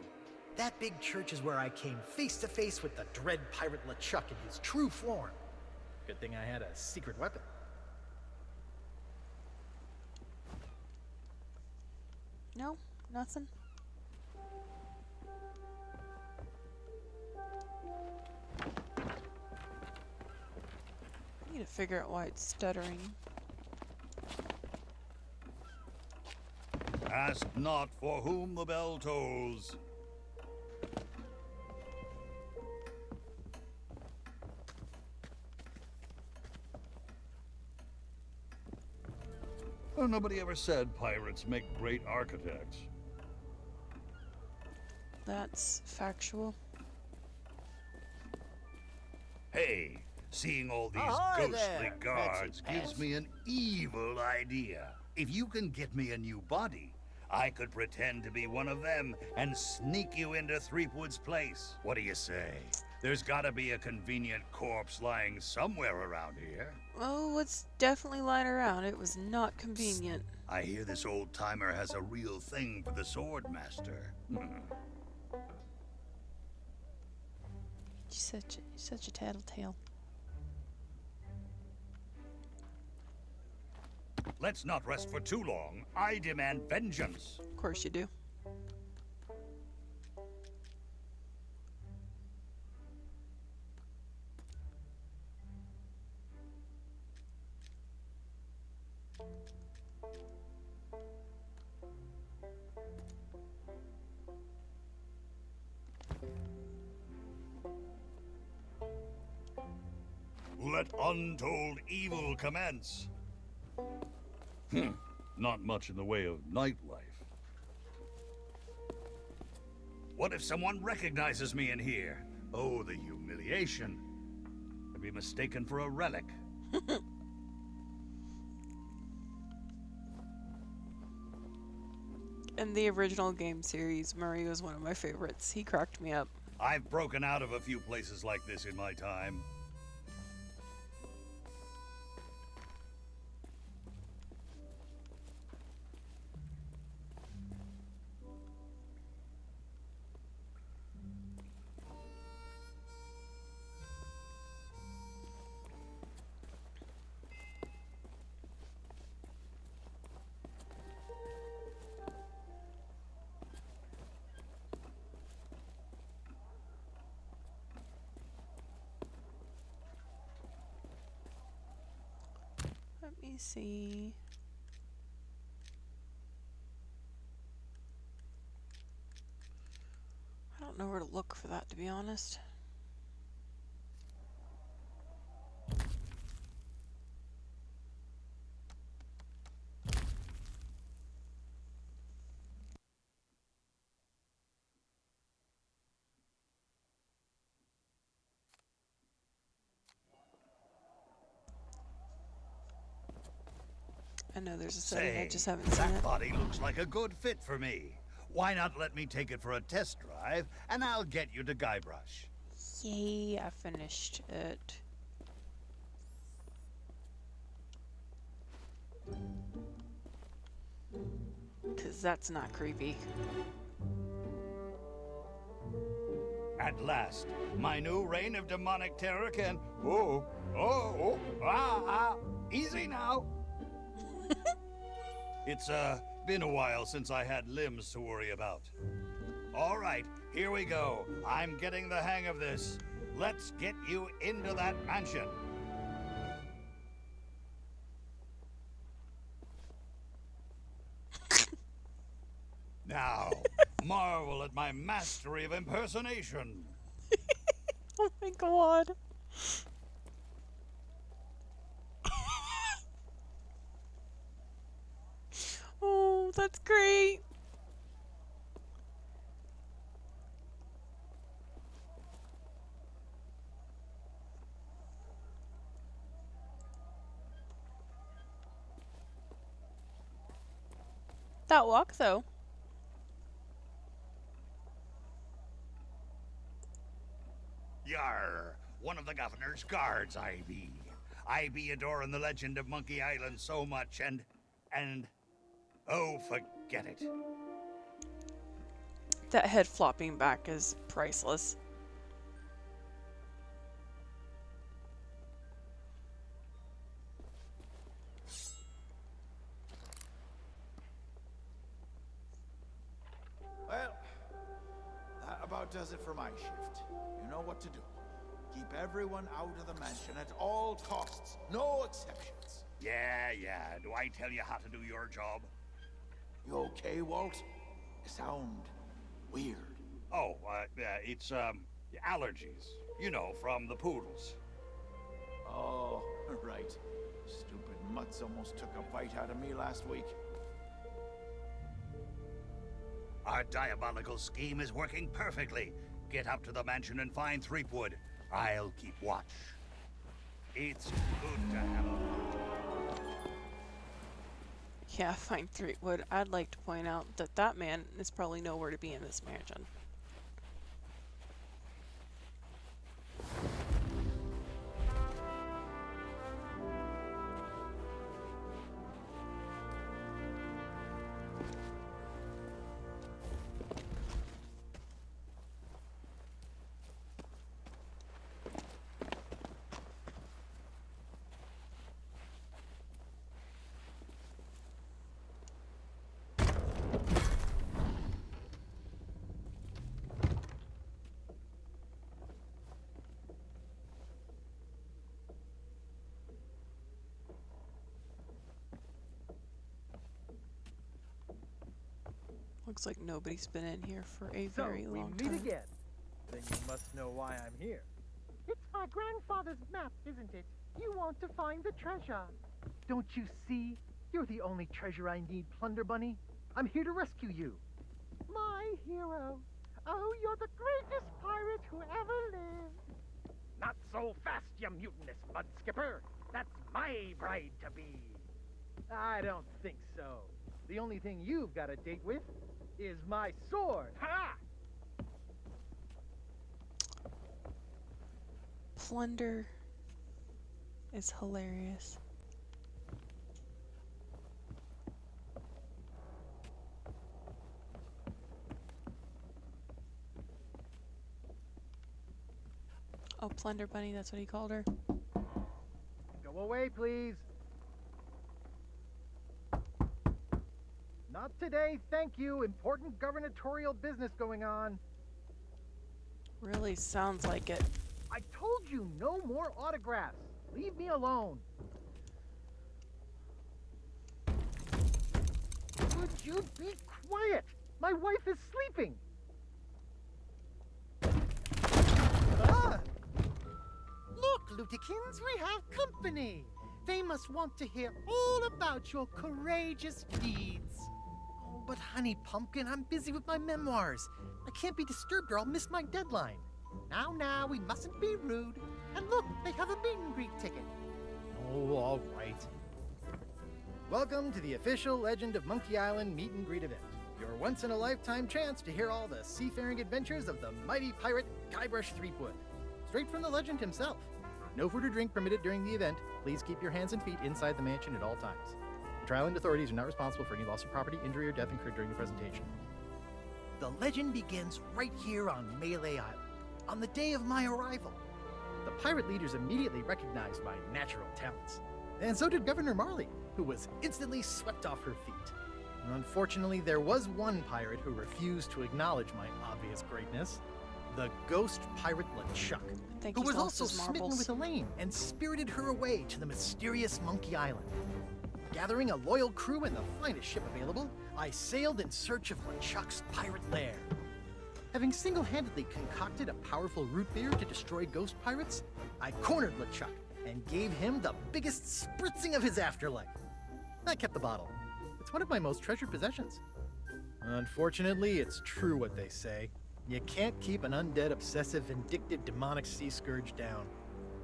That big church is where I came face to face with the dread pirate LeChuck in his true form. Good thing I had a secret weapon. No, nothing. need to figure out why it's stuttering. Ask not for whom the bell tolls. Well, nobody ever said pirates make great architects. That's factual. Hey, seeing all these Ahoy ghostly there, guards fancy gives pants. me an evil idea. If you can get me a new body, I could pretend to be one of them and sneak you into Threepwood's place. What do you say? There's gotta be a convenient corpse lying somewhere around here. Oh, it's definitely lying around. It was not convenient. I hear this old-timer has a real thing for the sword master. You're such a tattletale. Let's not rest for too long. I demand vengeance. Of course you do. Let untold evil commence. Not much in the way of nightlife. What if someone recognizes me in here? Oh, the humiliation. I'd be mistaken for a relic. In the original game series, Murray was one of my favorites. He cracked me up. I've broken out of a few places like this in my time. Let me see. I don't know where to look for that, to be honest. I know there's a setting, I just haven't seen that it. body looks like a good fit for me. Why not let me take it for a test drive, and I'll get you to Guybrush. Yay, I finished it. Cause that's not creepy. At last, my new reign of demonic terror can... easy now. It's, been a while since I had limbs to worry about. All right, here we go. I'm getting the hang of this. Let's get you into that mansion. Now, marvel at my mastery of impersonation. Oh my god. Oh, that's great. That walk, though. Yar, one of the governor's guards I be. I be adoring the legend of Monkey Island so much, and... Oh, forget it. That head flopping back is priceless. Well, that about does it for my shift. You know what to do. Keep everyone out of the mansion at all costs. No exceptions. Yeah. Do I tell you how to do your job? You okay, Walt? You sound weird. Oh, it's, allergies. You know, from the poodles. Oh, right. Stupid mutts almost took a bite out of me last week. Our diabolical scheme is working perfectly. Get up to the mansion and find Threepwood. I'll keep watch. It's good to have a... Yeah, find Threepwood. I'd like to point out that that man is probably nowhere to be in this mansion. Looks like nobody's been in here for a very long time. So, we meet again. Then you must know why I'm here. It's my grandfather's map, isn't it? You want to find the treasure. Don't you see? You're the only treasure I need, Plunder Bunny. I'm here to rescue you. My hero. Oh, you're the greatest pirate who ever lived. Not so fast, you mutinous mud skipper. That's my bride-to-be. I don't think so. The only thing you've got a date with is my sword. Ha! Plunder is hilarious. Oh, Plunder Bunny, that's what he called her. Go away, please. Not today, thank you. Important gubernatorial business going on. Really sounds like it. I told you no more autographs. Leave me alone. Would you be quiet? My wife is sleeping. Ah! Look, Lutikins, we have company. They must want to hear all about your courageous deeds. Oh, but honey pumpkin, I'm busy with my memoirs. I can't be disturbed or I'll miss my deadline. Now, we mustn't be rude. And look, they have a meet and greet ticket. Oh, all right. Welcome to the official Legend of Monkey Island meet and greet event. Your once-in-a-lifetime chance to hear all the seafaring adventures of the mighty pirate Guybrush Threepwood. Straight from the legend himself. No food or drink permitted during the event. Please keep your hands and feet inside the mansion at all times. The Trial and authorities are not responsible for any loss of property, injury, or death incurred during the presentation. The legend begins right here on Melee Island, on the day of my arrival. The pirate leaders immediately recognized my natural talents. And so did Governor Marley, who was instantly swept off her feet. Unfortunately, there was one pirate who refused to acknowledge my obvious greatness. The ghost pirate LeChuck, who was also smitten with Elaine and spirited her away to the mysterious Monkey Island. Gathering a loyal crew and the finest ship available, I sailed in search of LeChuck's pirate lair. Having single-handedly concocted a powerful root beer to destroy ghost pirates, I cornered LeChuck and gave him the biggest spritzing of his afterlife. I kept the bottle. It's one of my most treasured possessions. Unfortunately, it's true what they say. You can't keep an undead, obsessive, vindictive, demonic sea scourge down.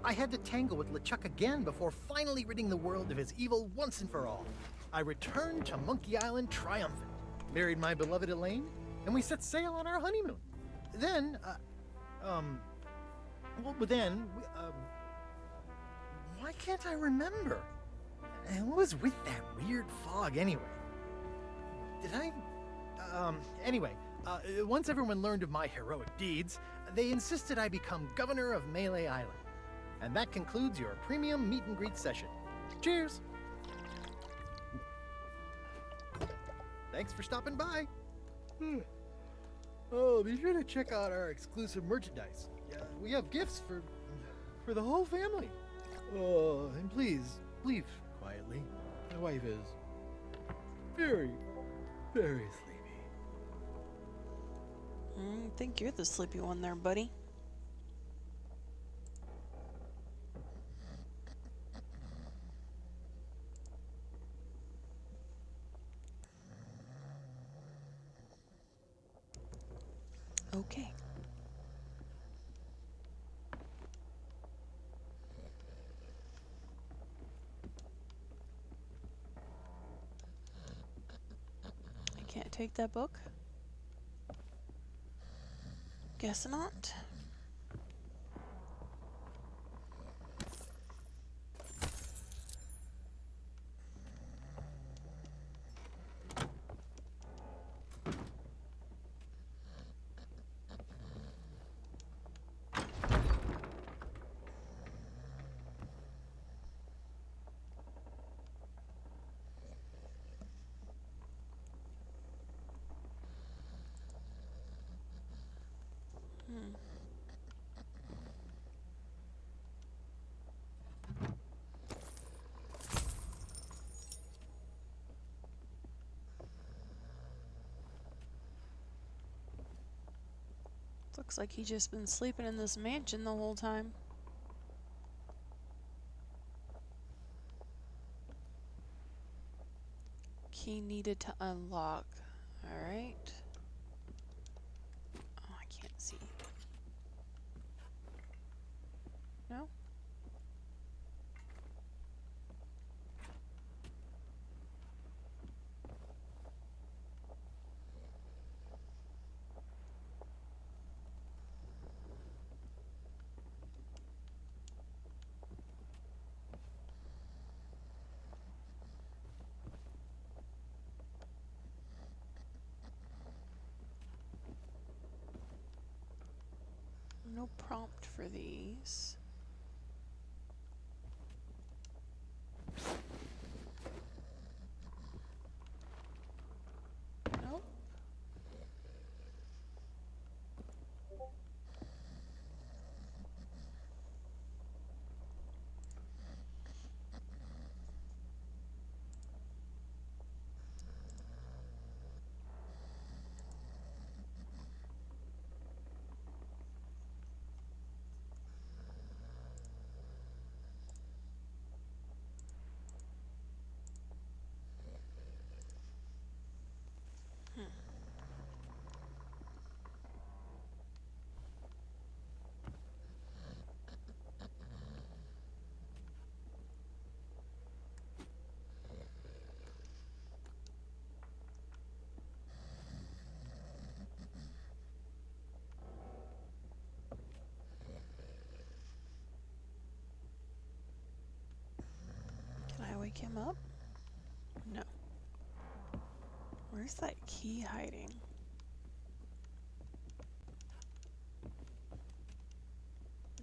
I had to tangle with LeChuck again before finally ridding the world of his evil once and for all. I returned to Monkey Island triumphant, married my beloved Elaine, and we set sail on our honeymoon. Then, why can't I remember? And what was with that weird fog anyway? Once everyone learned of my heroic deeds, they insisted I become governor of Melee Island. And that concludes your premium meet and greet session. Cheers! Thanks for stopping by. Oh, be sure to check out our exclusive merchandise. We have gifts for for the whole family. Oh, and please, leave quietly. My wife is very, very sleepy. I think you're the sleepy one there, buddy. Okay. I can't take that book. Guess not. Looks like he's just been sleeping in this mansion the whole time. Key needed to unlock. Alright. Oh, I can't see. No? No prompt for these. Nope. Can I wake him up? No. Where's that key hiding?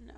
No.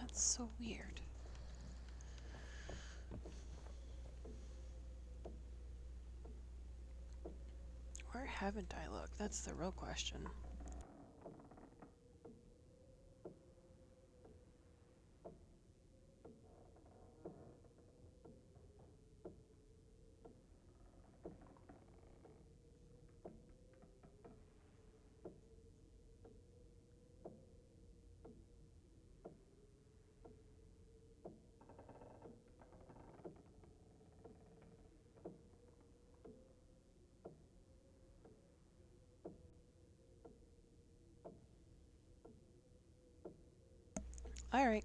That's so weird. Where haven't I looked? That's the real question. Alright.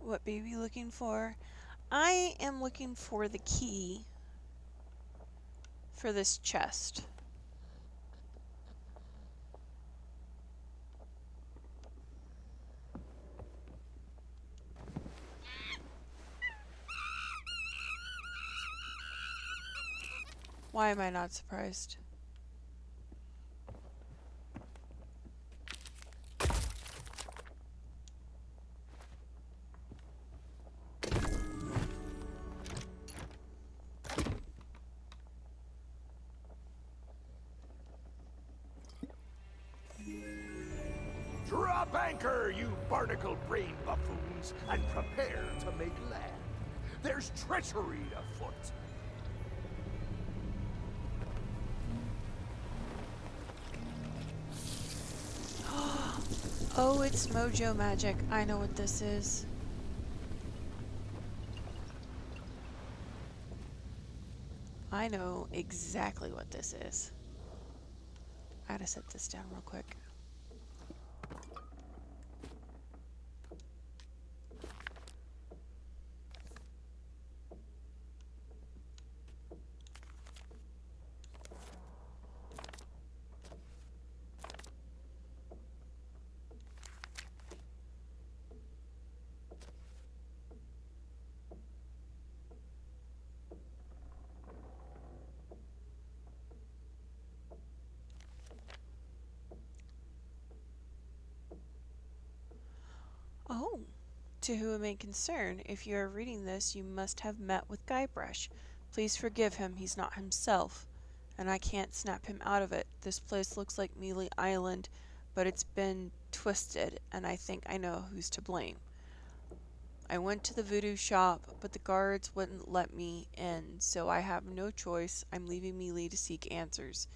What baby looking for? I am looking for the key for this chest. Why am I not surprised? Drop anchor, you barnacle-brained buffoons, and prepare to make land. There's treachery afoot. Oh, it's mojo magic. I know what this is. I know exactly what this is. I gotta set this down real quick. Oh, to whom it may concern, if you are reading this, you must have met with Guybrush. Please forgive him, he's not himself, and I can't snap him out of it. This place looks like Mealy Island, but it's been twisted, and I think I know who's to blame. I went to the voodoo shop, but the guards wouldn't let me in, so I have no choice. I'm leaving Mealy to seek answers.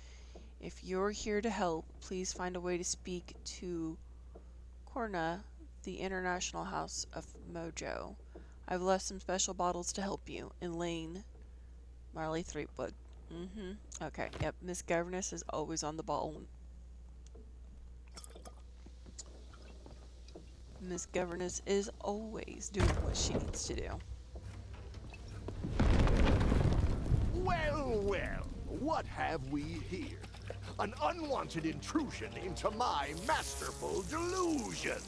If you're here to help, please find a way to speak to Corna, the International House of Mojo. I've left some special bottles to help you. Elaine, Marley Threepwood. Okay, yep, Miss Governess is always on the ball. Miss Governess is always doing what she needs to do. Well, well, what have we here? An unwanted intrusion into my masterful delusion.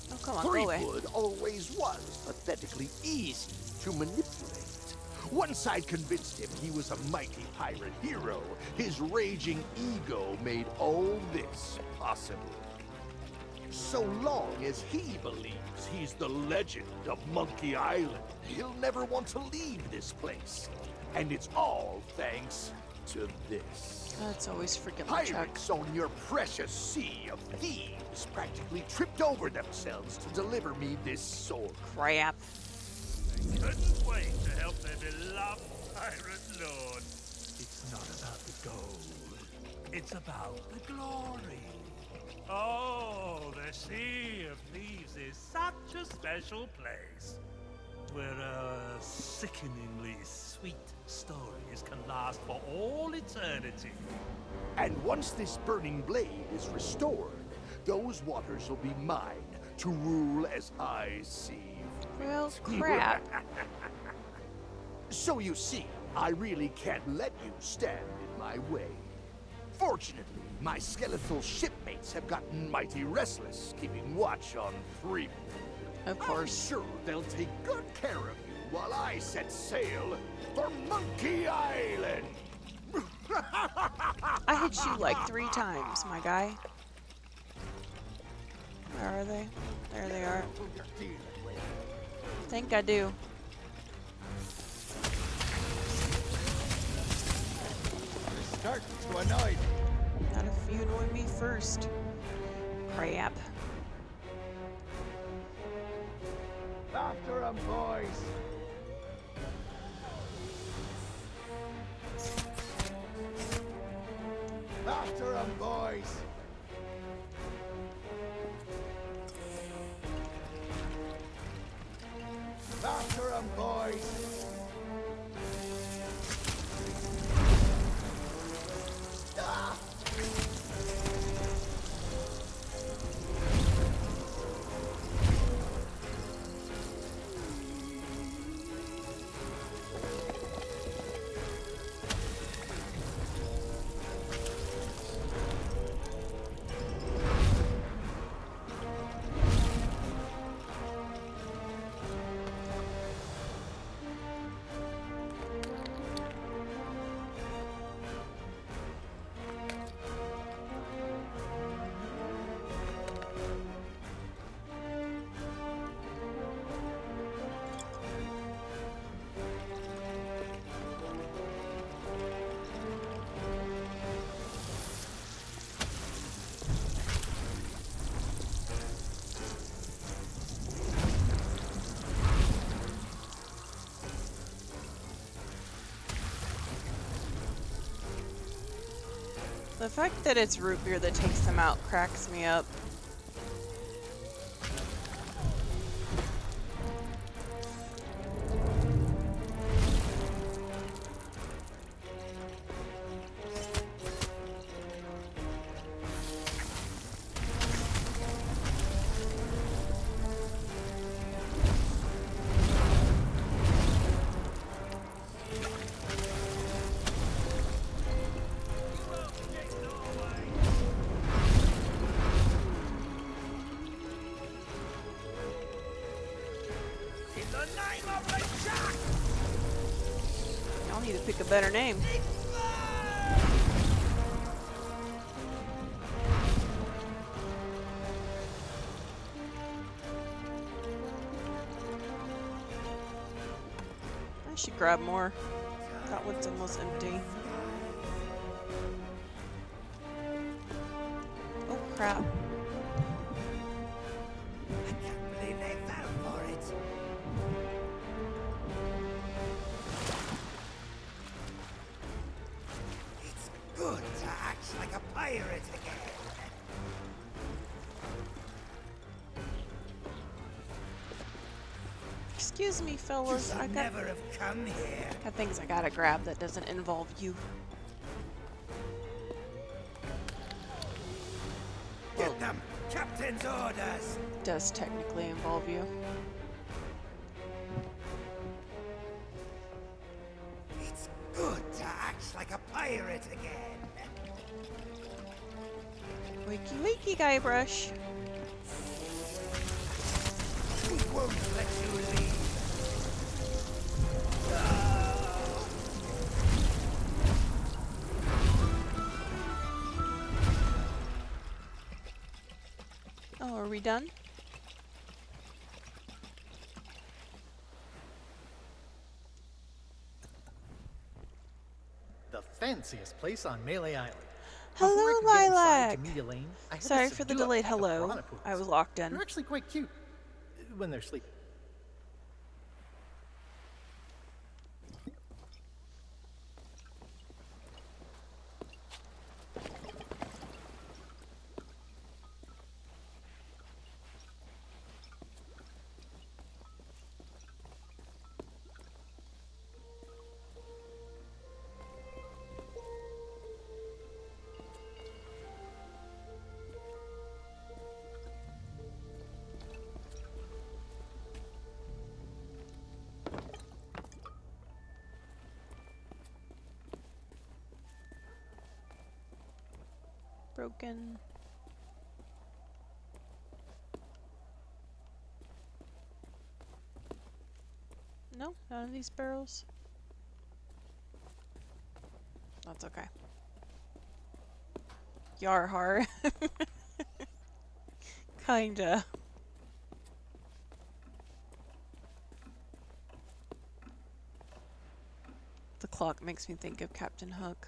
Oh, come on, go away. Threepwood always was pathetically easy to manipulate. Once I'd convinced him he was a mighty pirate hero, his raging ego made all this possible. So long as he believes he's the legend of Monkey Island, he'll never want to leave this place. And it's all thanks to this. That's always freaking Pirates on your precious sea of thieves practically tripped over themselves to deliver me this sword. Crap. couldn't wait to help their beloved pirate lord. It's not about the gold. It's about the glory. Oh, the Sea of Thieves is such a special place, where sickeningly sweet stories can last for all eternity. And once this burning blade is restored, those waters will be mine to rule as I see fit. Well, crap. So you see, I really can't let you stand in my way. Fortunately, my skeletal shipmates have gotten mighty restless, keeping watch on Thieves. Of course. I'm sure they'll take good care of you while I set sail for Monkey Island. I hit you like 3 times, my guy. Where are they? There they are. I think I do. Start to annoy me. Not if you annoy me first. Crap. After 'em, boys. After 'em, boys. After 'em, boys. Ah! The fact that it's root beer that takes them out cracks me up. I'll need to pick a better name. I should grab more. That one's almost empty. Oh crap. Good to act like a pirate again. Excuse me, fellas. I got never have come here. got things I gotta grab that doesn't involve you. Get them. Captain's orders. Does technically involve you. It's good to act like a pirate again. Wakey wakey, Guybrush. We won't let you leave. Oh, are we done? The fanciest place on Melee Island. Hello, Before I could get inside Lilac. to meet Elaine, I had to Sorry for the subdue a delayed pack of hello. piranha poops. I was locked in. They're actually quite cute when they're sleeping. broken. No, none of these barrels. That's okay. Yarhar. Kinda. The clock makes me think of Captain Hook.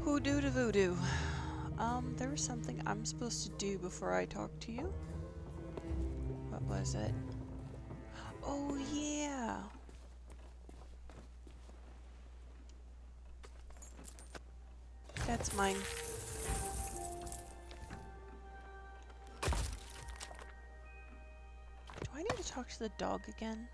Hoodoo to voodoo. There was something I'm supposed to do before I talk to you. What was it? Oh, yeah. That's mine. Do I need to talk to the dog again?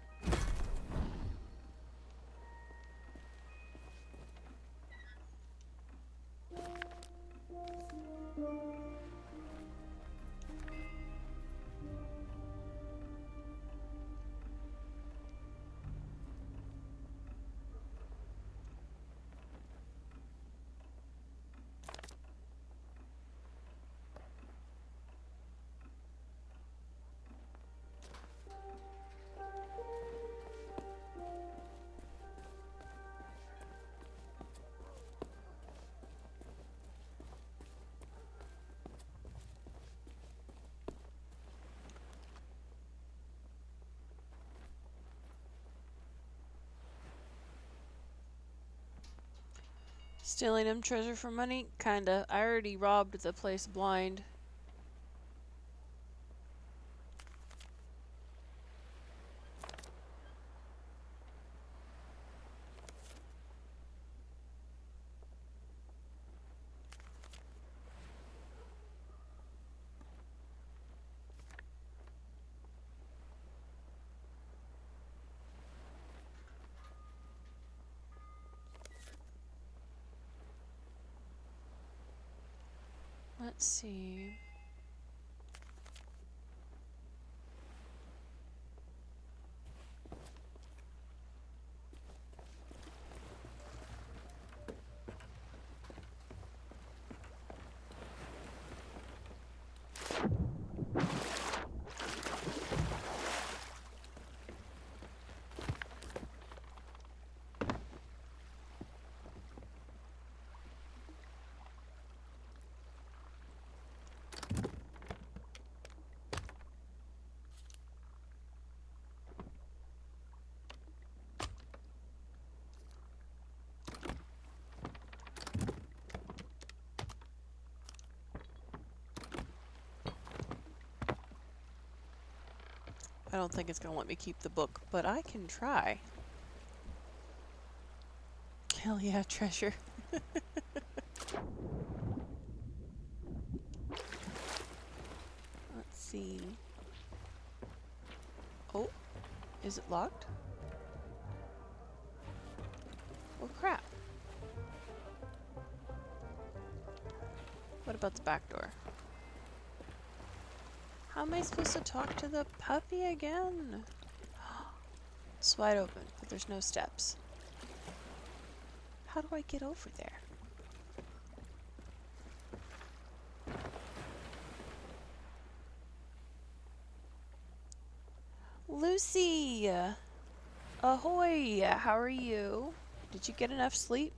Stealing him treasure for money? Kinda. I already robbed the place blind. Let's see. I don't think it's gonna let me keep the book, but I can try. Hell yeah, treasure. Let's see. Oh, is it locked? Oh crap. What about the back door? How am I supposed to talk to the puppy again? It's wide open, but there's no steps. How do I get over there? Lucy! Ahoy! How are you? Did you get enough sleep?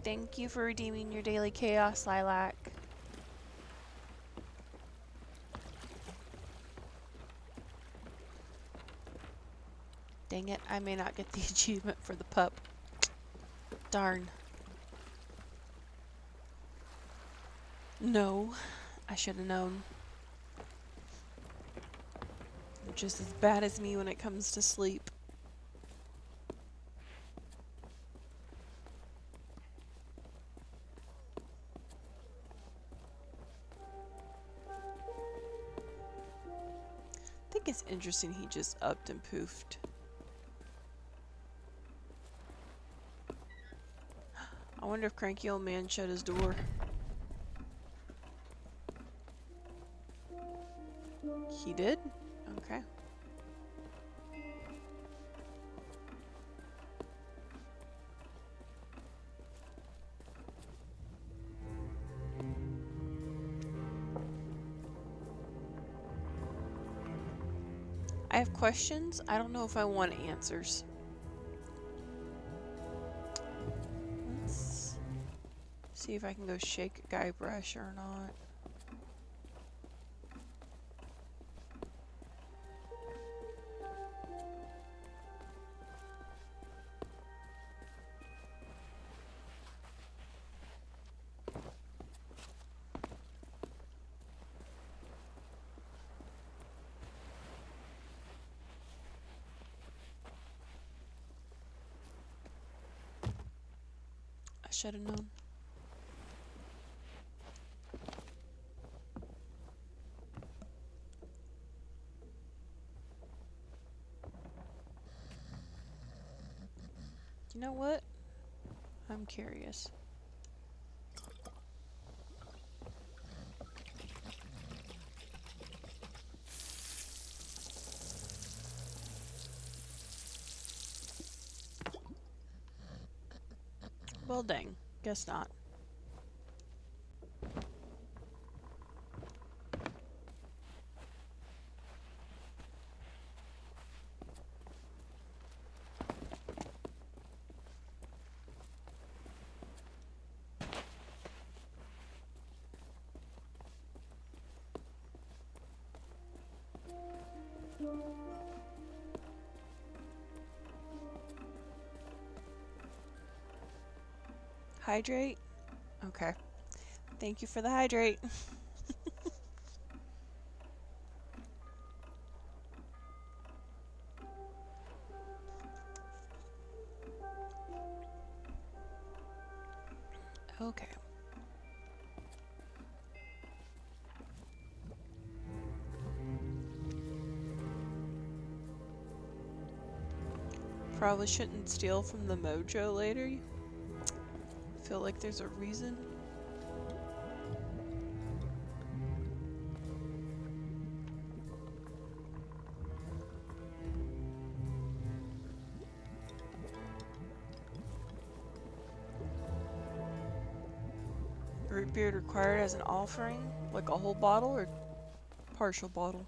Thank you for redeeming your daily chaos, Lilac. Dang it, I may not get the achievement for the pup. Darn. No, I should have known. They're just as bad as me when it comes to sleep. I think it's interesting he just upped and poofed. I wonder if Cranky Old Man shut his door. He did? Okay. I have questions. I don't know if I want answers. Let's see if I can go shake Guybrush or not. I should have known. You know what? I'm curious. Well, dang. Guess not. Hydrate? Okay. Thank you for the hydrate. Okay. Probably shouldn't steal from the mojo later. Feel like there's a reason. Root beer required as an offering? Like a whole bottle or partial bottle?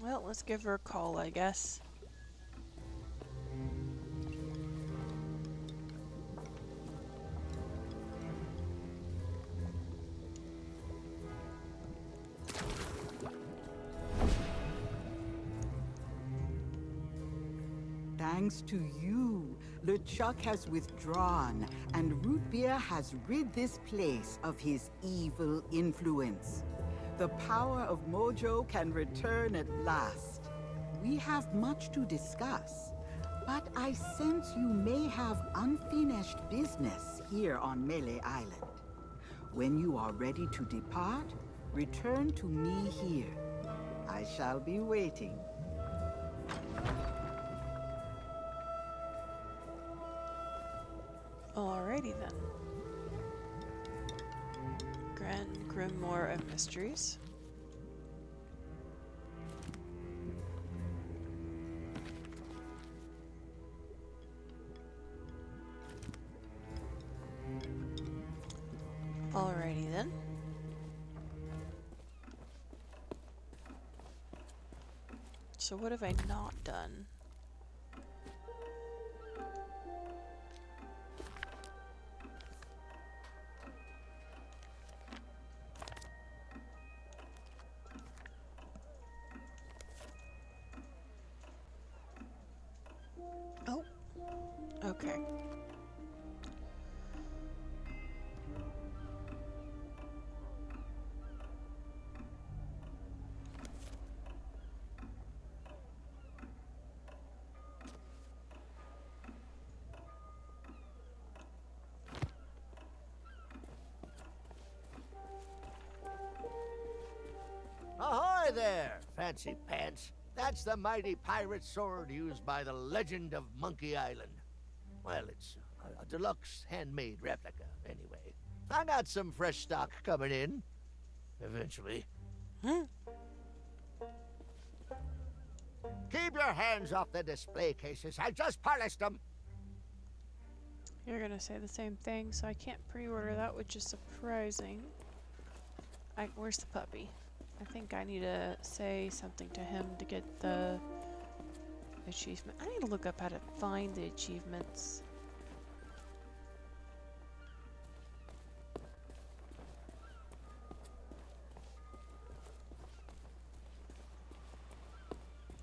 Well, let's give her a call, I guess. Thanks to you, LeChuck has withdrawn, and Root Beer has rid this place of his evil influence. The power of Mojo can return at last. We have much to discuss, but I sense you may have unfinished business here on Melee Island. When you are ready to depart, return to me here. I shall be waiting. Alrighty then. Grand Grimoire of Mysteries. So what have I not done? Oh, okay. Ahoy there, fancy pants. That's the mighty pirate sword used by the legend of Monkey Island. Well, it's a deluxe handmade replica, anyway. I got some fresh stock coming in. Eventually. Keep your hands off the display cases. I just polished them. You're gonna say the same thing, so I can't pre-order that, which is surprising. Where's the puppy? I think I need to say something to him to get the achievement. I need to look up how to find the achievements.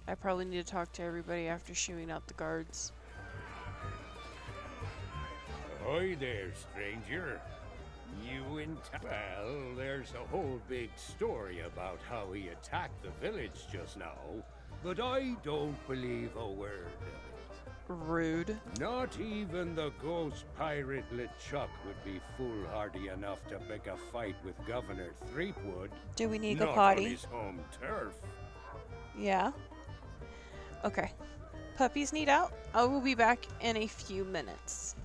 I probably need to talk to everybody after shooting out the guards. Ahoy there, stranger. You in town? Well, there's a whole big story about how he attacked the village just now, but I don't believe a word of it. Rude. Not even the ghost pirate LeChuck would be foolhardy enough to pick a fight with Governor Threepwood. Do we need to go not potty? on his home turf. Yeah. Okay. Puppies need out. I will be back in a few minutes.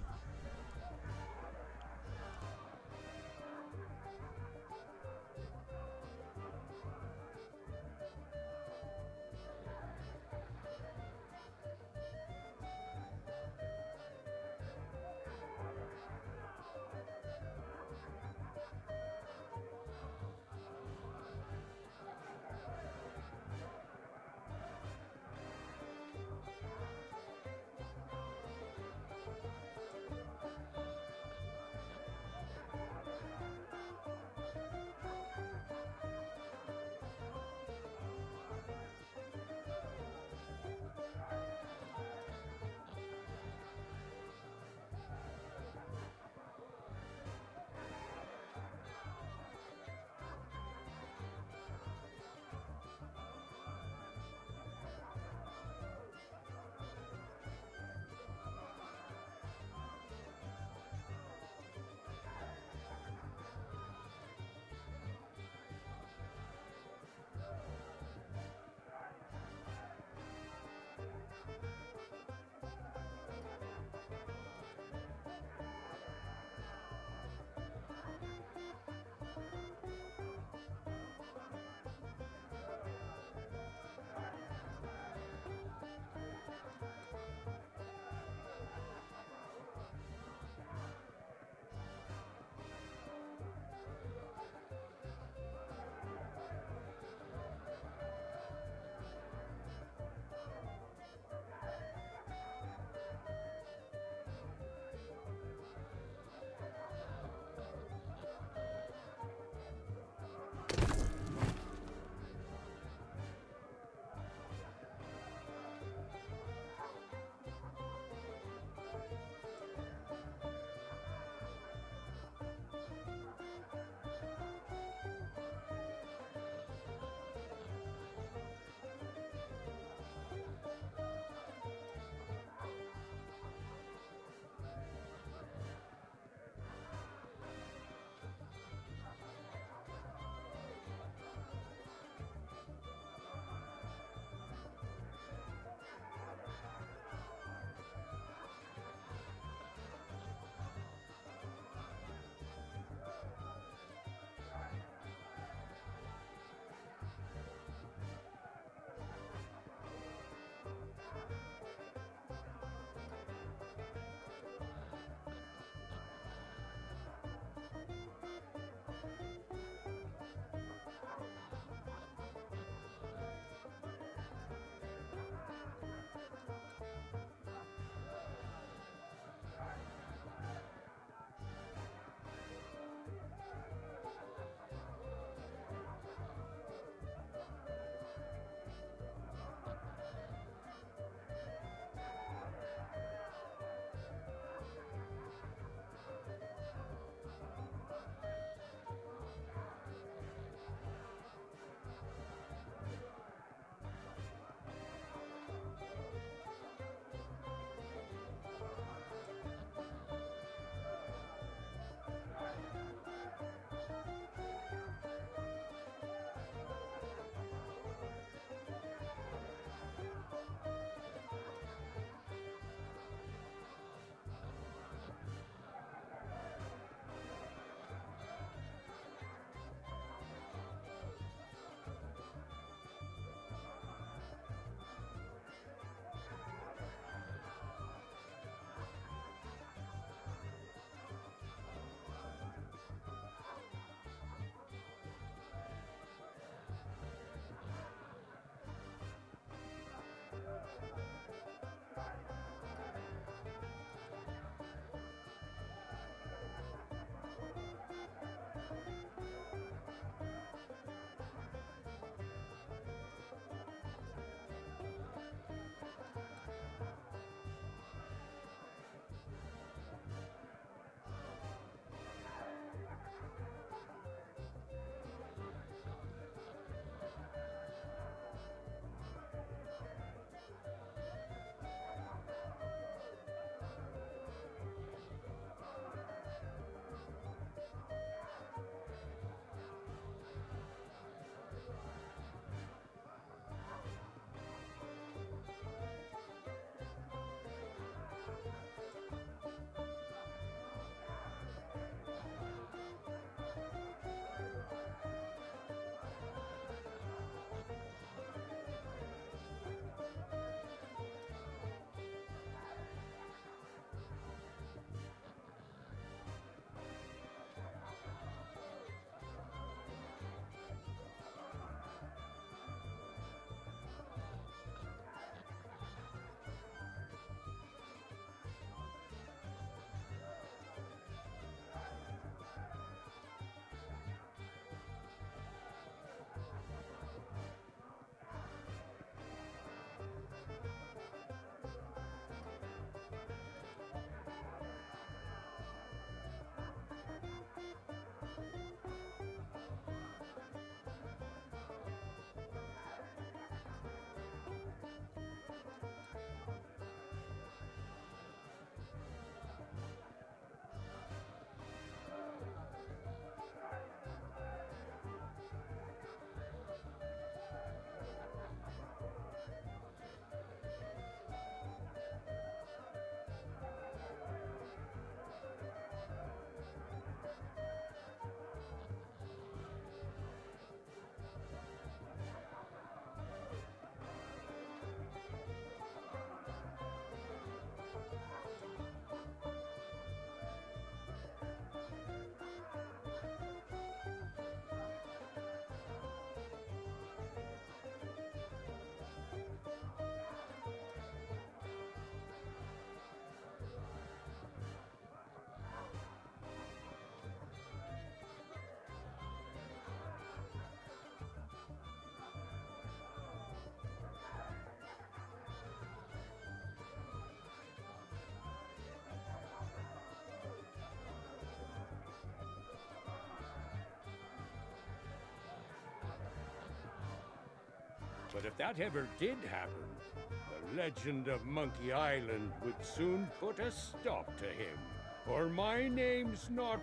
But if that ever did happen, the legend of Monkey Island would soon put a stop to him. Or my name's not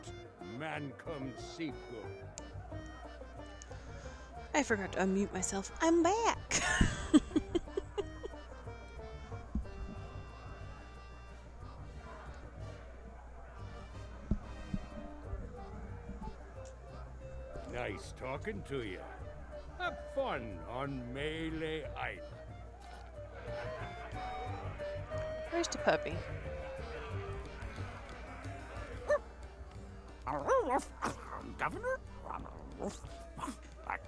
Mancom Sequel. I forgot to unmute myself. I'm back. Nice talking to you. Have fun on Melee Island. Where's the puppy? Governor?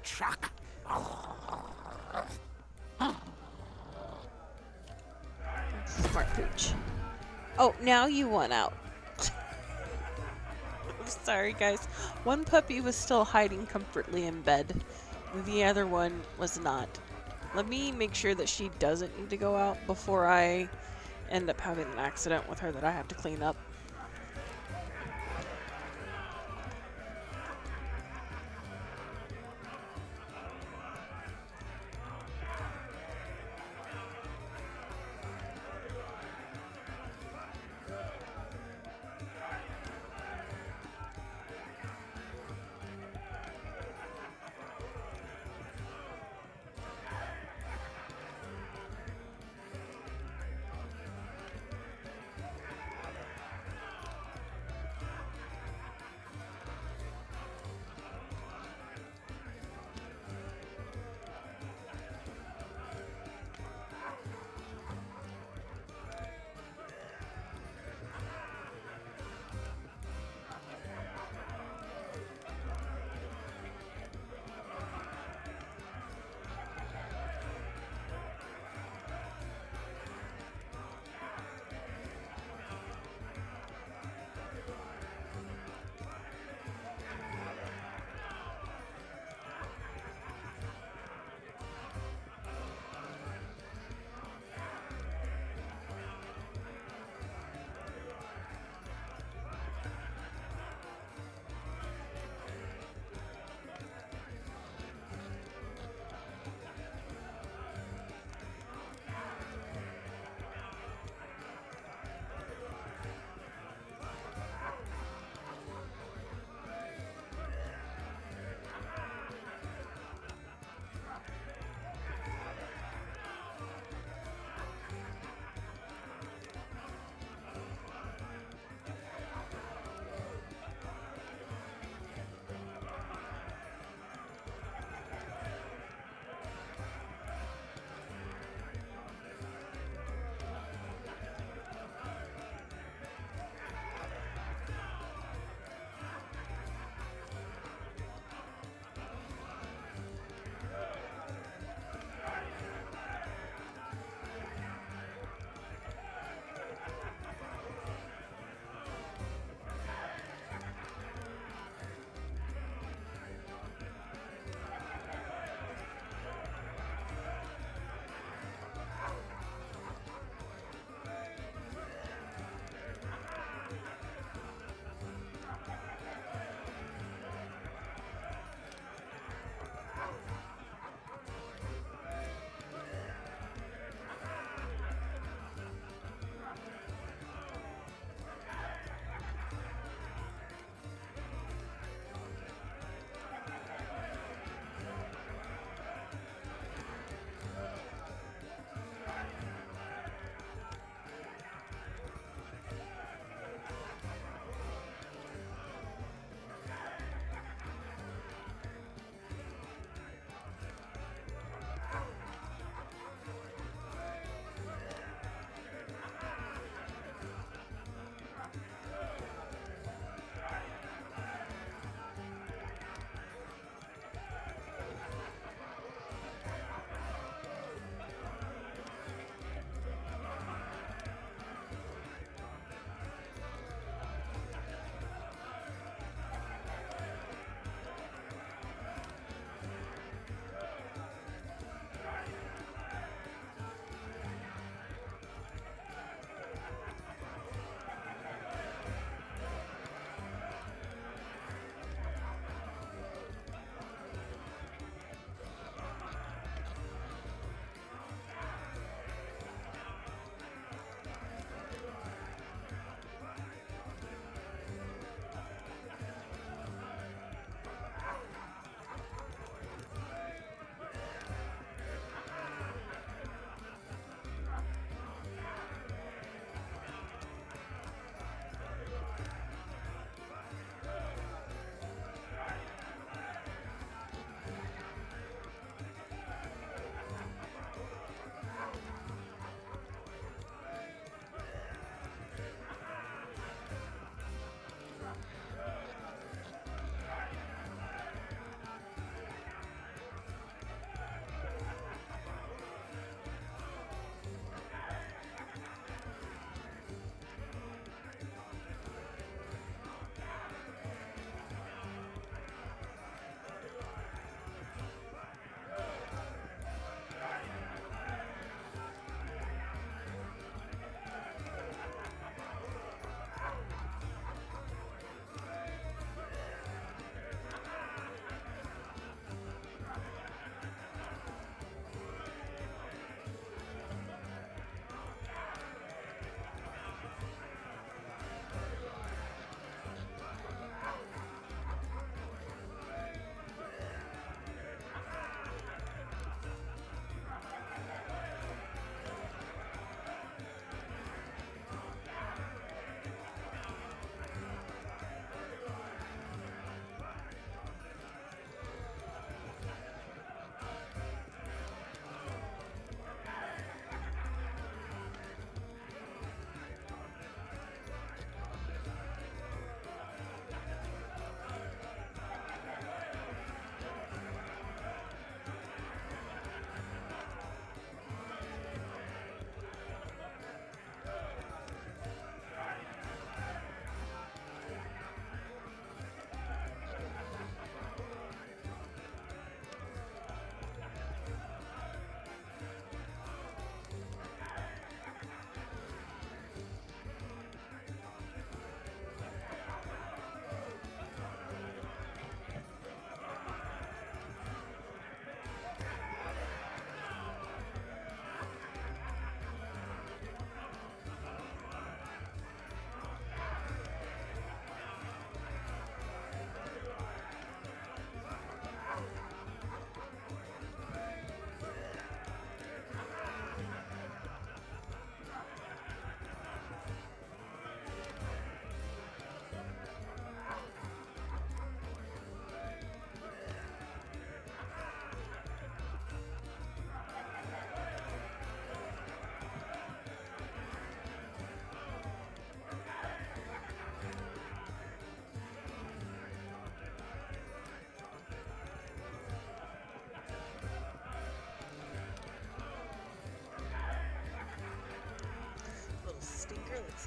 Chuck. Smart pooch. Oh, now you want out. I'm sorry, guys. One puppy was still hiding comfortably in bed. The other one was not. Let me make sure that she doesn't need to go out before I end up having an accident with her that I have to clean up.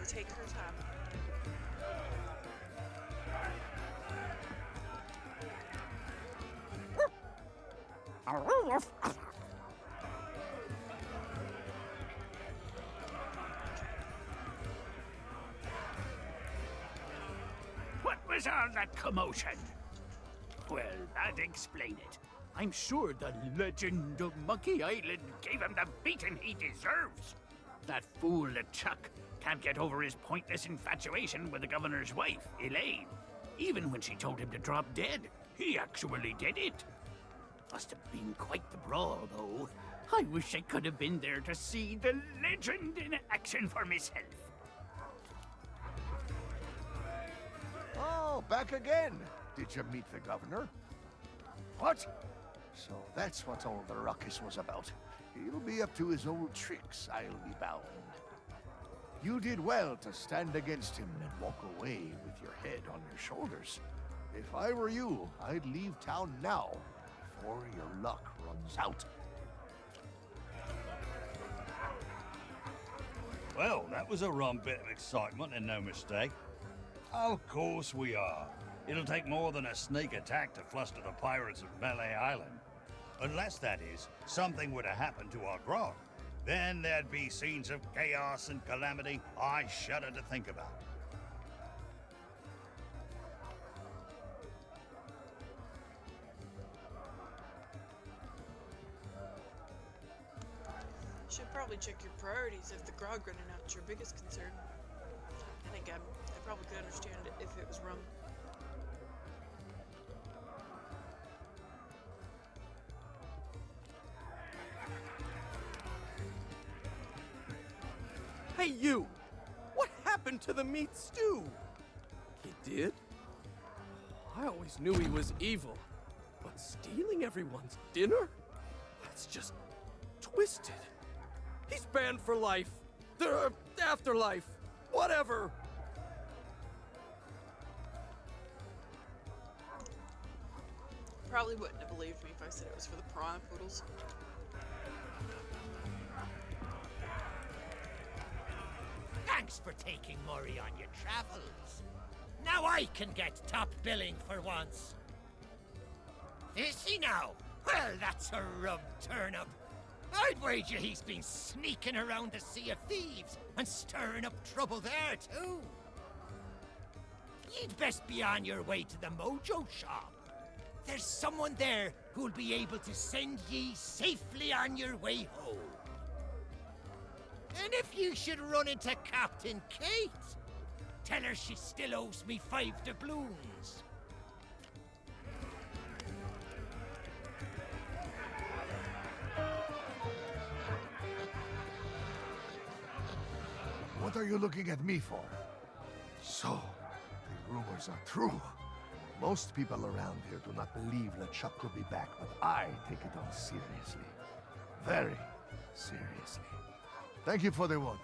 Take her time. What was all that commotion? Well, that explain it. I'm sure the legend of Monkey Island gave him the beating he deserves. That fool LeChuck can't get over his pointless infatuation with the governor's wife, Elaine. Even when she told him to drop dead, he actually did it. Must have been quite the brawl, though. I wish I could have been there to see the legend in action for myself. Oh, back again. Did you meet the governor? What? So that's what all the ruckus was about. He'll be up to his old tricks, I'll be bound. You did well to stand against him and walk away with your head on your shoulders. If I were you, I'd leave town now, before your luck runs out. Well, that was a rum bit of excitement and no mistake. Of course we are. It'll take more than a sneak attack to fluster the pirates of Melee Island. Unless, that is, something were to happen to our grog. Then there'd be scenes of chaos and calamity I shudder to think about. Should probably check your priorities if the grog running out's your biggest concern. And again, I probably could understand it if it was rum. Hey, you! What happened to the meat stew? He did? I always knew he was evil, but stealing everyone's dinner? That's just twisted. He's banned for life. The afterlife. Whatever. Probably wouldn't have believed me if I said it was for the piranha poodles. Thanks for taking Murray on your travels. Now I can get top billing for once. Is he now? Well, that's a rub turnip. I'd wager he's been sneaking around the Sea of Thieves and stirring up trouble there, too. You'd best be on your way to the Mojo shop. There's someone there who'll be able to send ye safely on your way home. And if you should run into Captain Kate, tell her she still owes me 5 doubloons. What are you looking at me for? So, the rumors are true. Most people around here do not believe LeChuck will be back, but I take it all seriously. Very seriously. Thank you for the warning.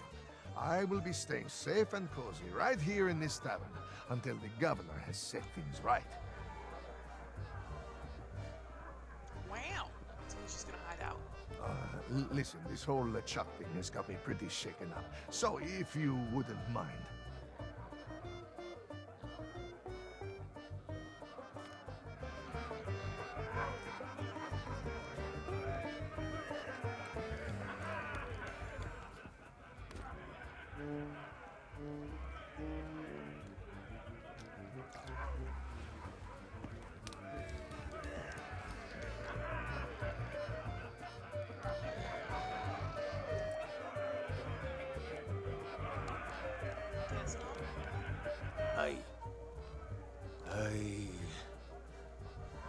I will be staying safe and cozy right here in this tavern until the governor has set things right. Wow. So he's just gonna hide out. Listen, this whole LeChuck thing has got me pretty shaken up. So, if you wouldn't mind.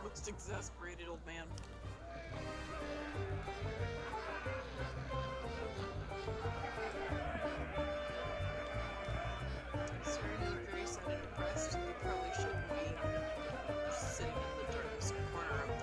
Looks exasperated, old man. He's very sad and depressed. He probably shouldn't be sitting in the darkest corner of the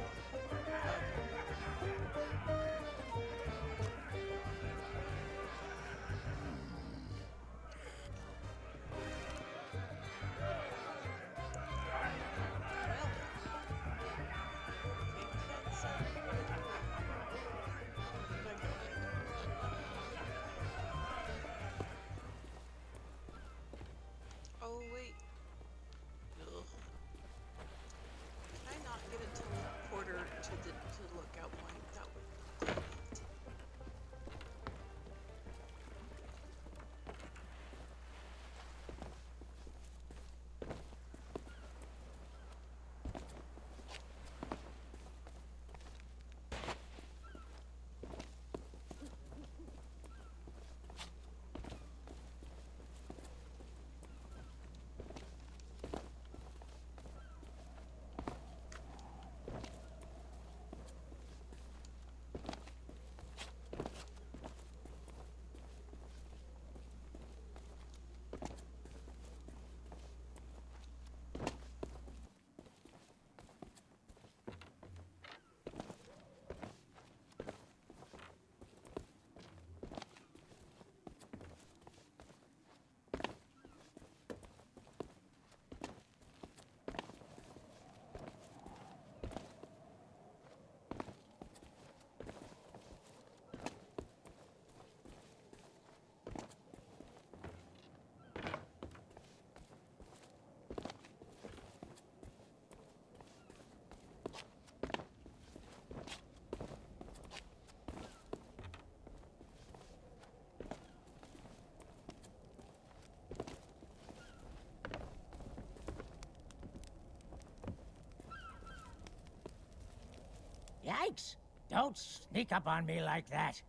Thanks. Don't sneak up on me like that.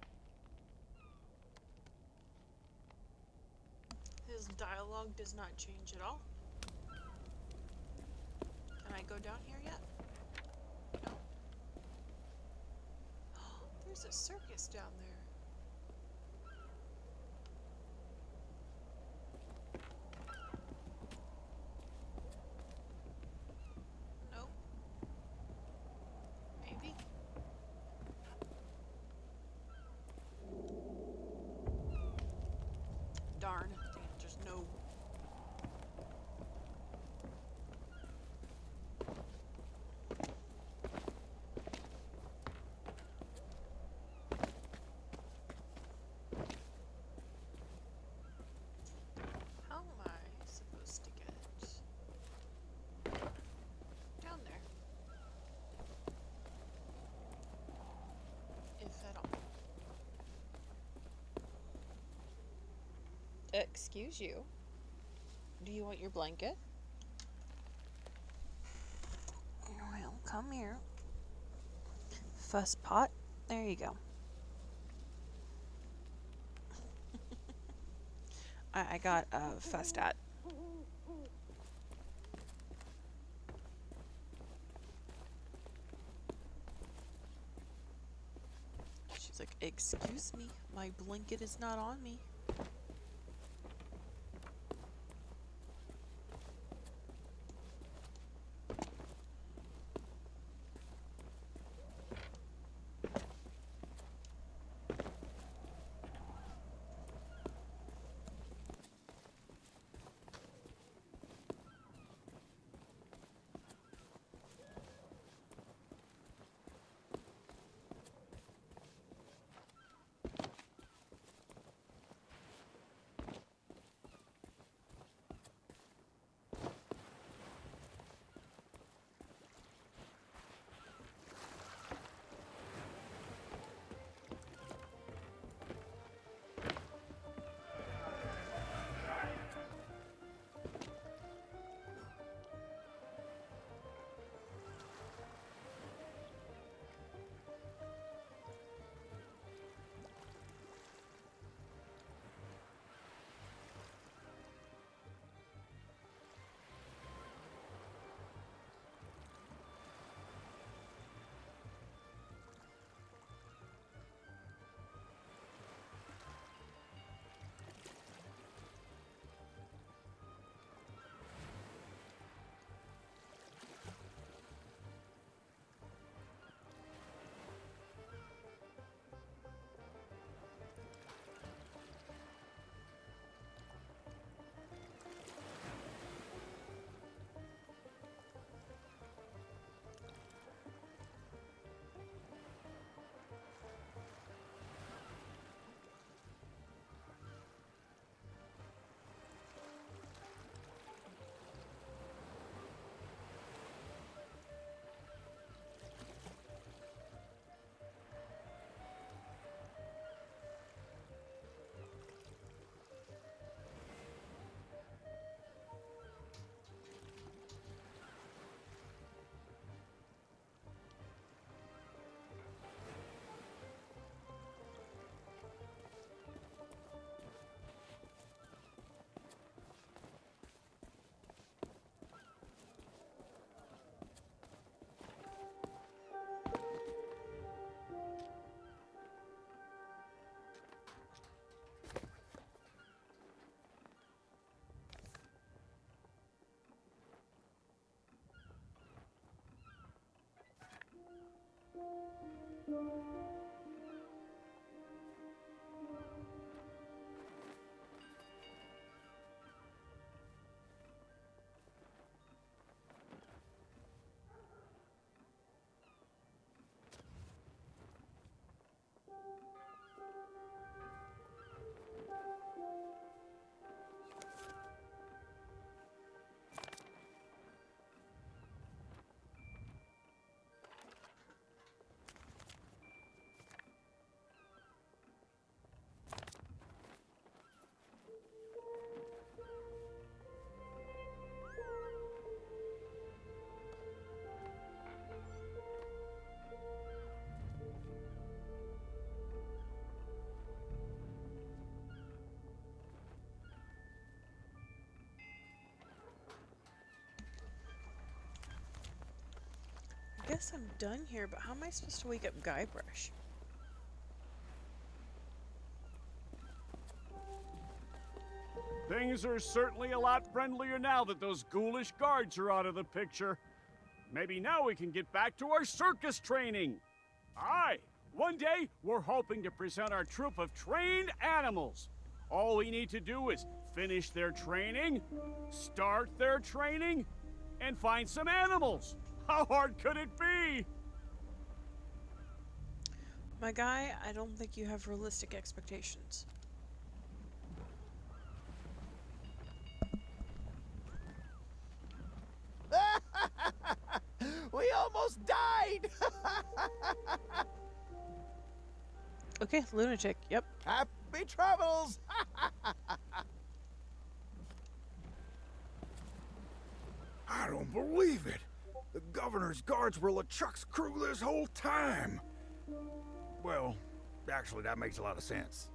His dialogue does not change at all. Can I go down here yet? No. There's a circus down there. Nope. Maybe. Darn. Just no. How am I supposed to get down there? If at all. Excuse you. Do you want your blanket? Well, come here. Fuss pot. There you go. I got fussed at. She's like, excuse me, my blanket is not on me. guess I'm done here, but how am I supposed to wake up Guybrush? Things are certainly a lot friendlier now that those ghoulish guards are out of the picture. Maybe now we can get back to our circus training. Aye, one day we're hoping to present our troupe of trained animals. All we need to do is finish their training, start their training, and find some animals. How hard could it be? My guy, I don't think you have realistic expectations. We almost died! Okay, lunatic, yep. Happy travels! I don't believe it! The governor's guards were LeChuck's crew this whole time! Well, actually, that makes a lot of sense.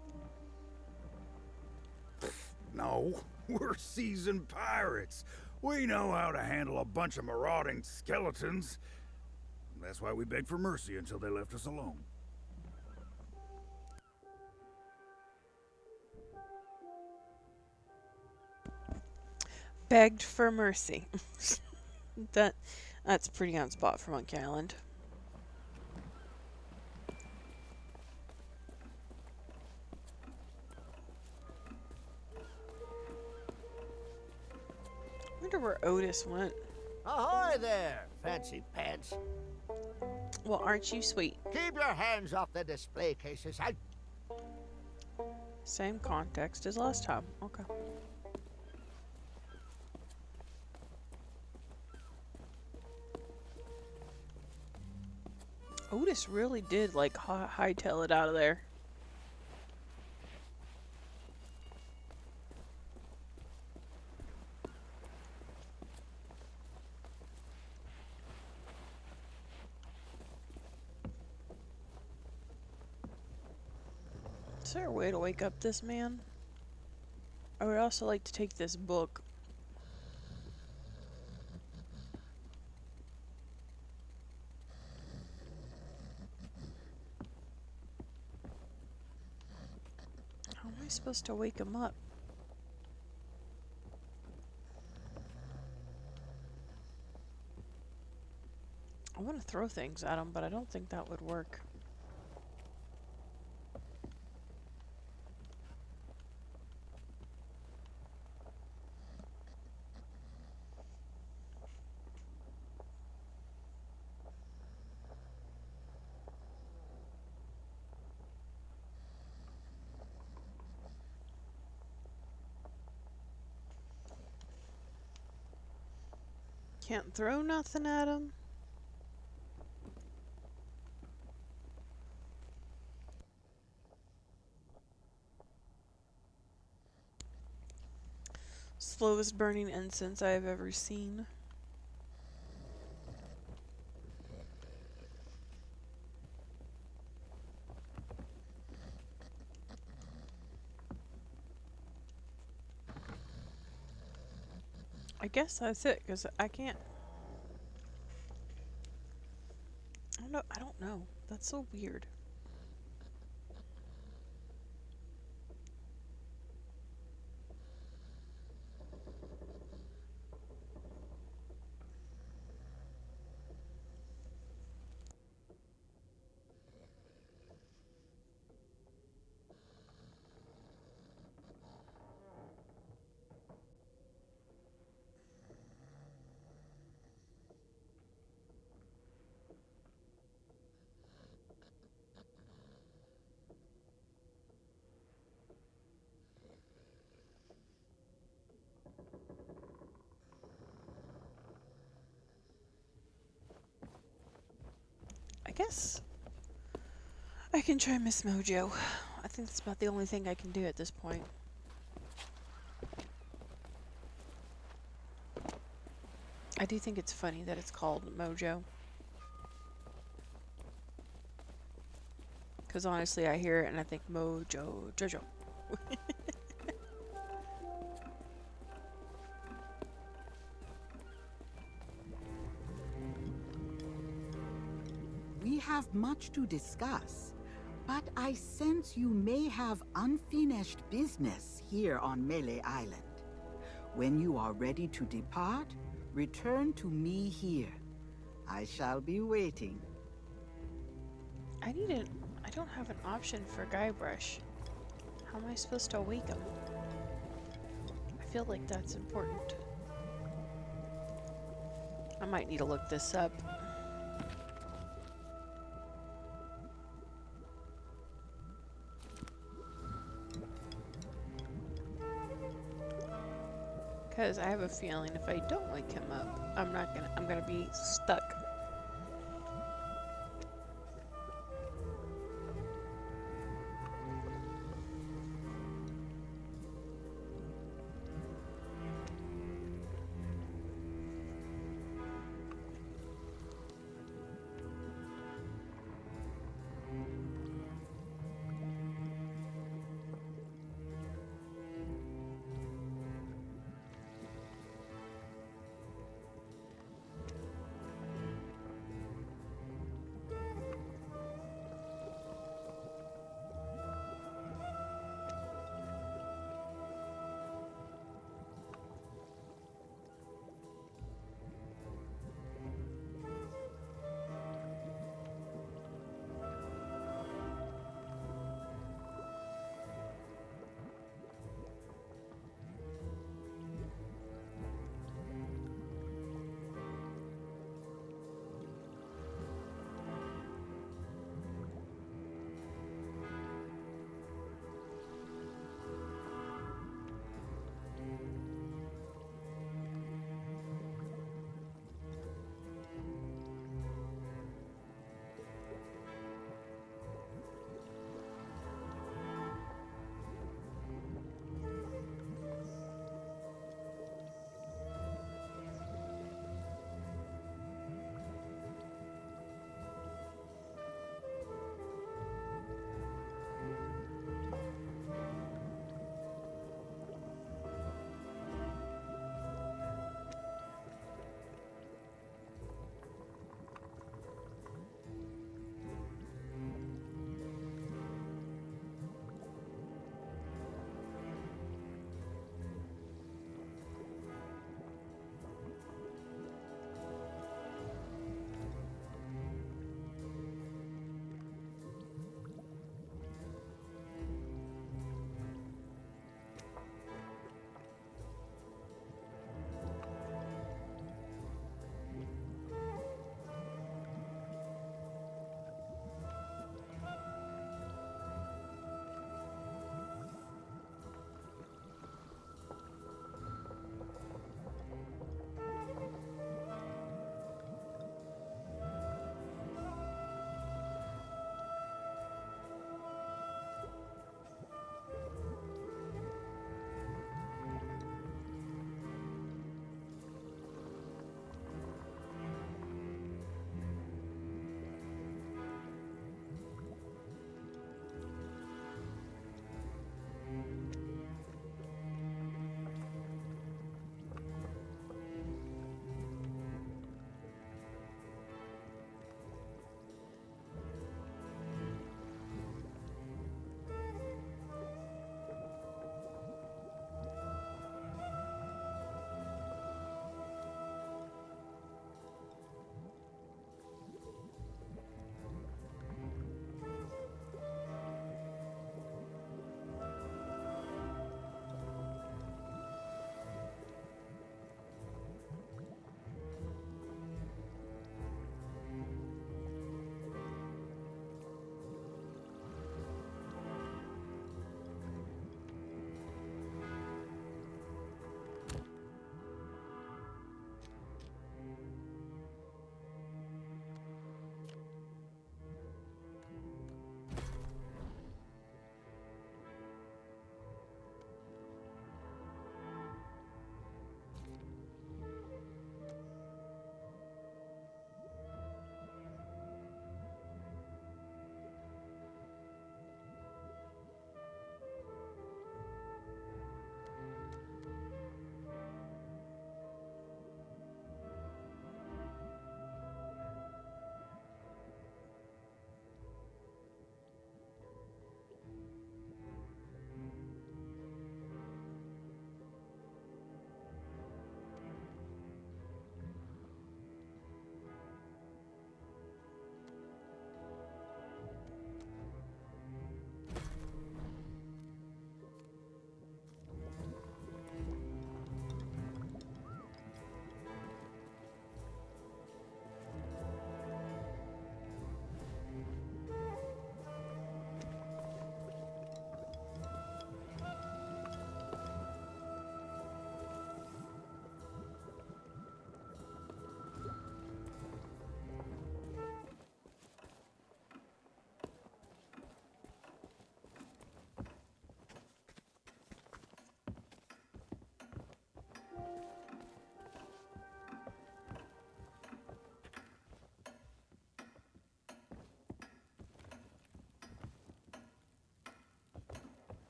No, we're seasoned pirates. We know how to handle a bunch of marauding skeletons. That's why we begged for mercy until they left us alone. Begged for mercy. That's pretty on spot for Monkey Island. I wonder where Otis went. Ahoy there, fancy pants. Well, aren't you sweet? Keep your hands off the display cases. Same context as last time. Okay. Otis really did, like, hightail it out of there. Is there a way to wake up this man? I would also like to take this book. How am I supposed to wake him up? I want to throw things at him, but I don't think that would work. Can't throw nothing at him. Slowest burning incense I have ever seen. I guess that's it, because I can't. I don't know. That's so weird. I guess I can try Miss Mojo. I think that's about the only thing I can do at this point. I do think it's funny that it's called Mojo. Because honestly, I hear it and I think Mojo Jojo. have much to discuss, but I sense you may have unfinished business here on Melee Island. When you are ready to depart, return to me here. I shall be waiting. I don't have an option for Guybrush. How am I supposed to wake him? I feel like that's important. I might need to look this up. Because I have a feeling if I don't wake him up, I'm gonna be stuck.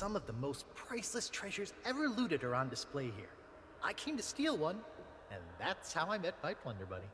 some of the most priceless treasures ever looted are on display here. I came to steal one, and that's how I met my plunder buddy.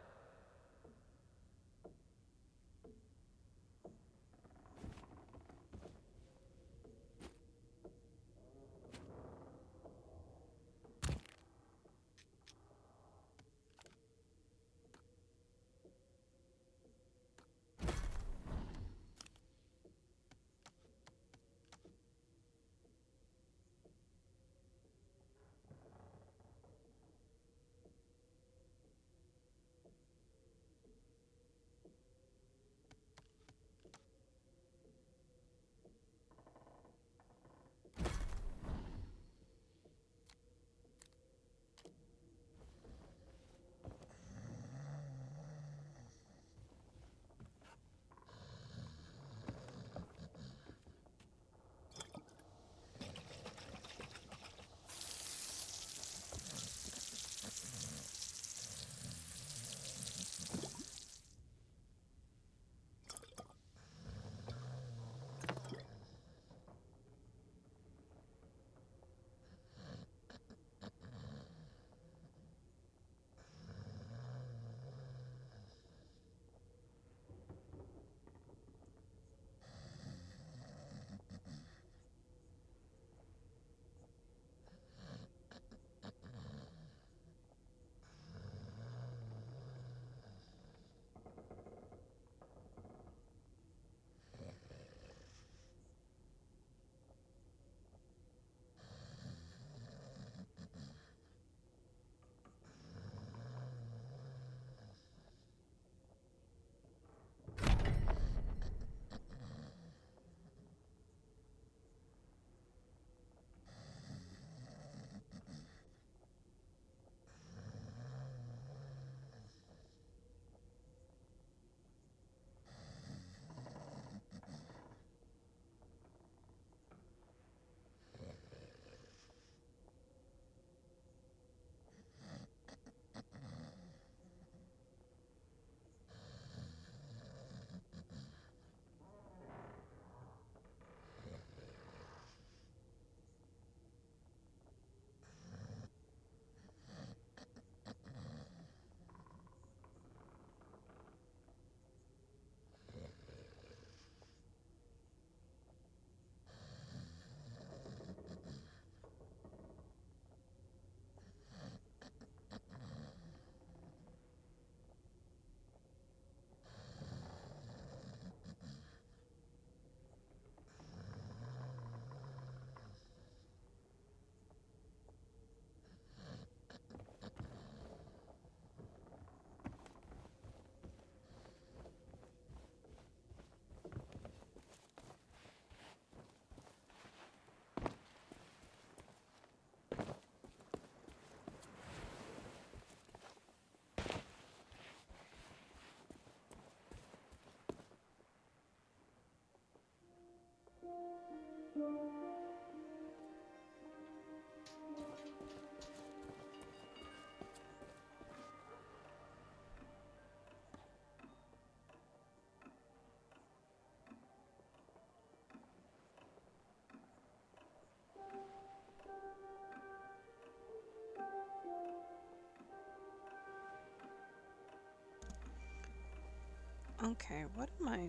Okay, what am I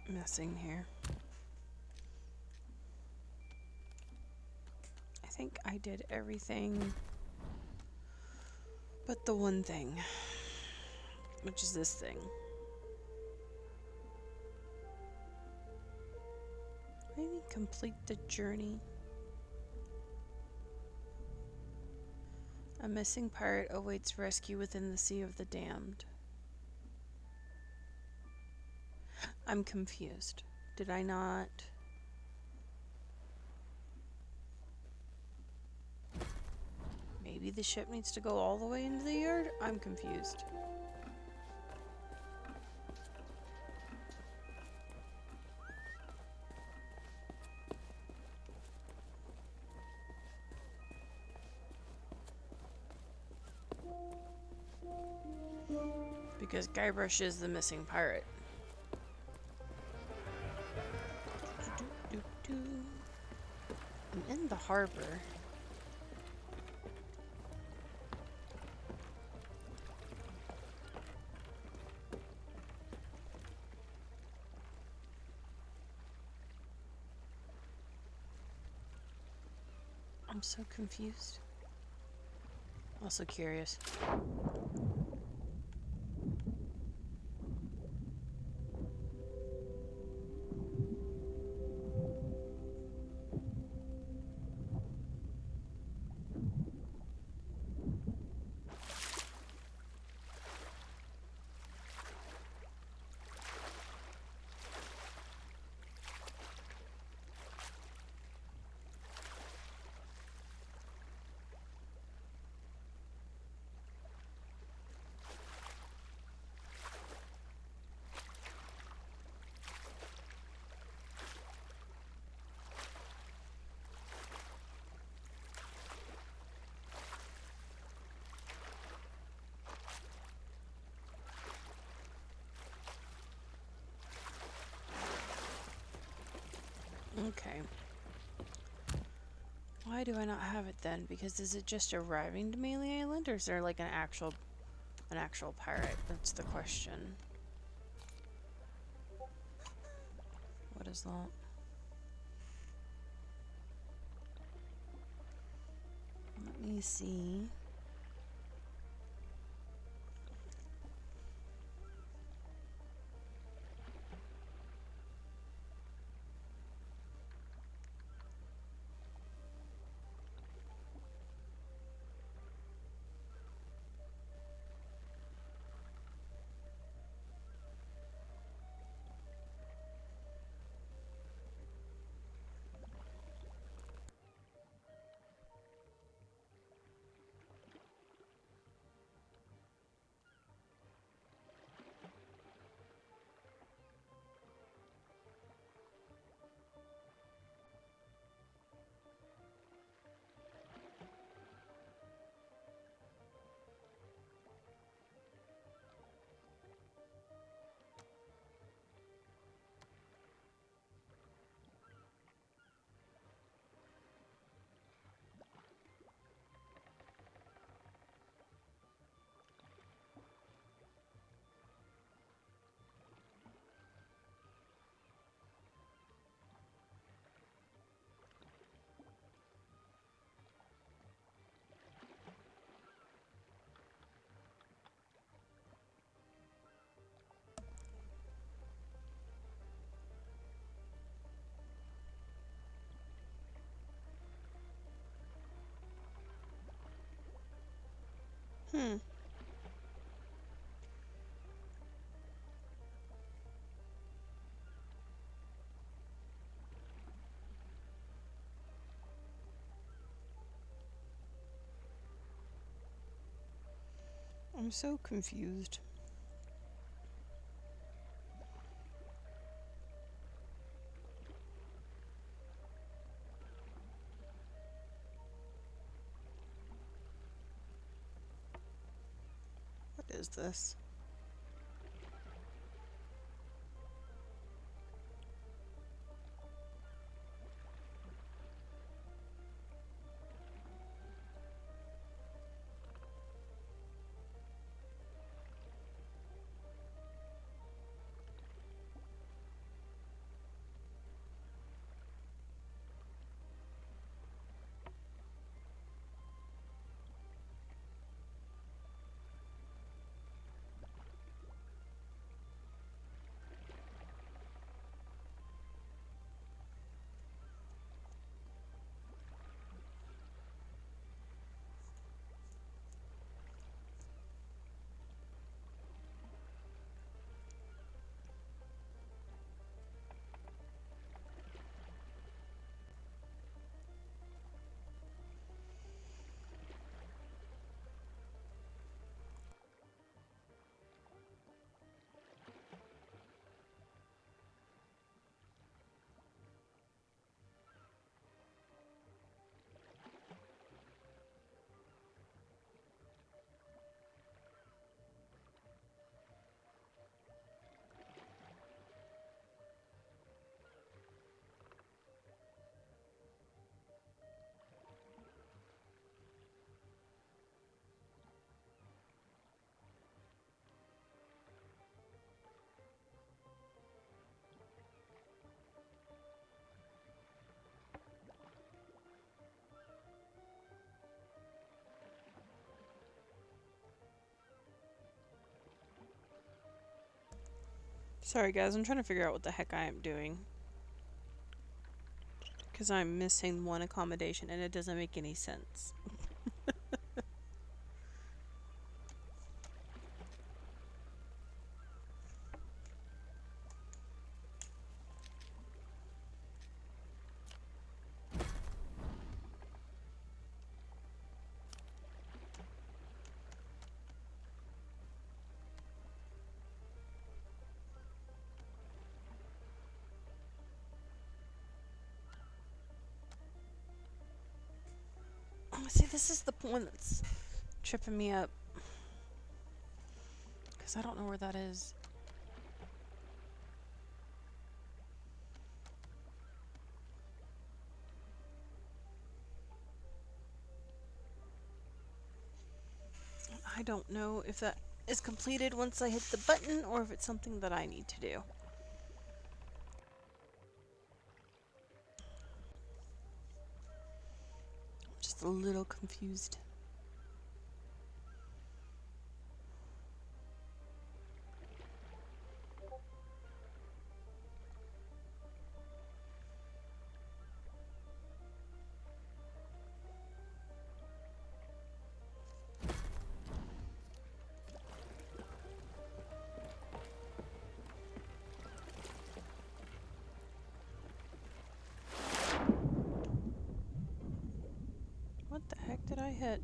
missing here? I think I did everything but the one thing, which is this thing. Maybe complete the journey. A missing pirate awaits rescue within the Sea of the Damned. I'm confused. Did I not? Maybe the ship needs to go all the way into the yard? I'm confused. Because Guybrush is the missing pirate. in the harbor. I'm so confused. Also curious. Okay. Why do I not have it then? Because is it just arriving to Melee Island, or is there like an actual pirate? That's the question. What is that? Let me see. Hmm. I'm so confused. What is this? Sorry guys, I'm trying to figure out what the heck I am doing. Because I'm missing one accommodation and it doesn't make any sense. See, this is the one that's tripping me up. Because I don't know where that is. I don't know if that is completed once I hit the button or if it's something that I need to do. I'm just a little confused. What the heck did I hit?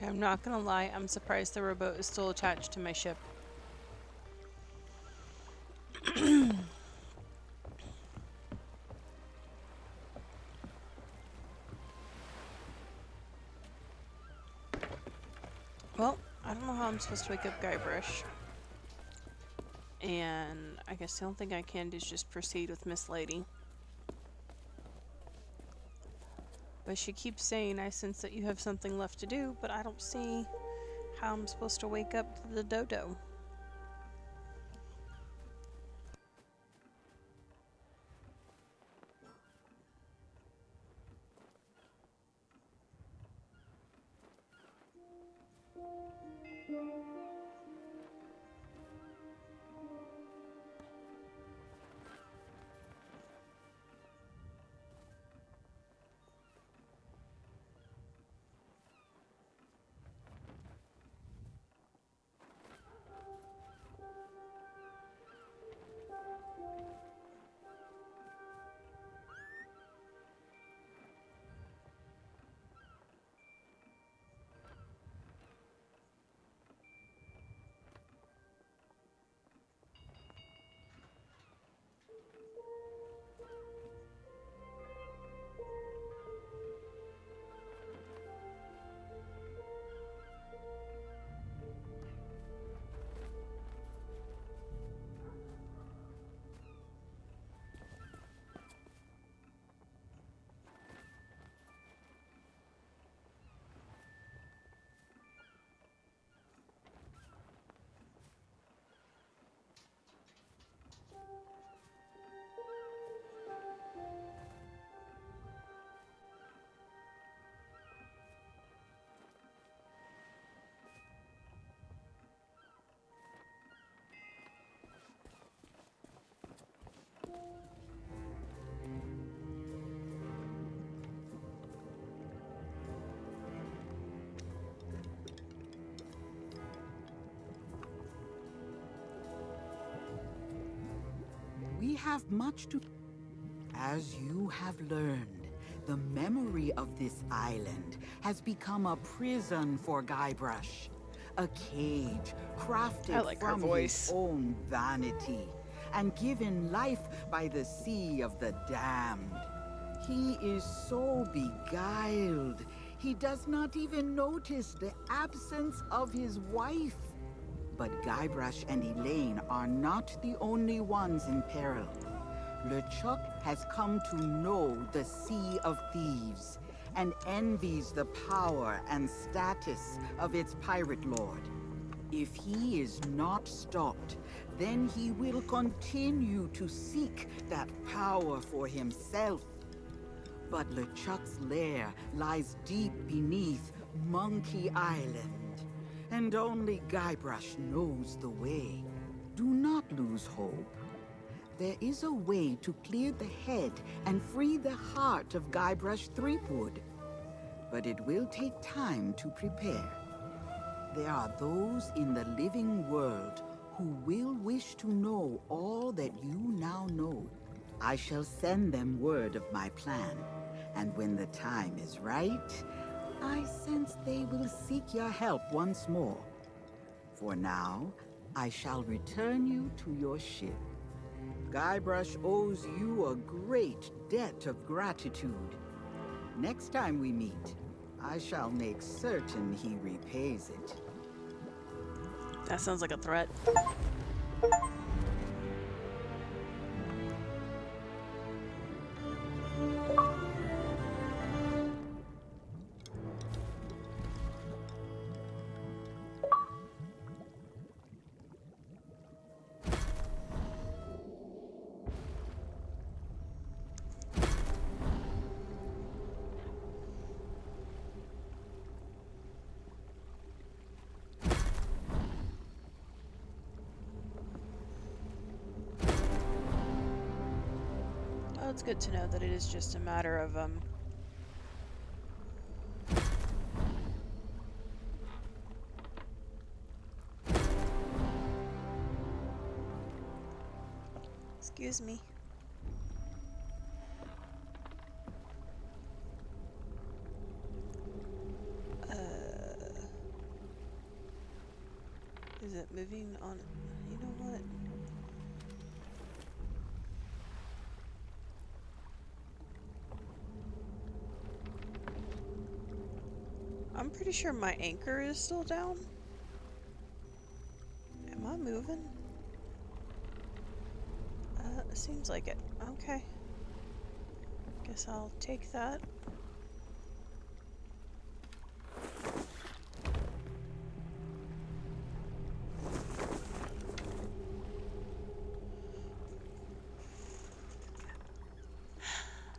Okay, I'm not gonna lie, I'm surprised the rowboat is still attached to my ship. Well, I don't know how I'm supposed to wake up Guybrush. And I guess the only thing I can do is just proceed with Miss Lady. But she keeps saying, I sense that you have something left to do, but I don't see how I'm supposed to wake up the dodo. have much to... As you have learned, the memory of this island has become a prison for Guybrush. A cage crafted from his own vanity and given life by the sea of the damned. He is so beguiled, he does not even notice the absence of his wife. But Guybrush and Elaine are not the only ones in peril. LeChuck has come to know the Sea of Thieves and envies the power and status of its pirate lord. If he is not stopped, then he will continue to seek that power for himself. But LeChuck's lair lies deep beneath Monkey Island, and only Guybrush knows the way. Do not lose hope. There is a way to clear the head and free the heart of Guybrush Threepwood. But it will take time to prepare. There are those in the living world who will wish to know all that you now know. I shall send them word of my plan, and when the time is right, I sense they will seek your help once more. For now, I shall return you to your ship. Guybrush owes you a great debt of gratitude. Next time we meet, I shall make certain he repays it. That sounds like a threat. It's good to know that it is just a matter of excuse me. Is it moving on? You know what? I'm pretty sure my anchor is still down. Am I moving? Seems like it. Okay. Guess I'll take that.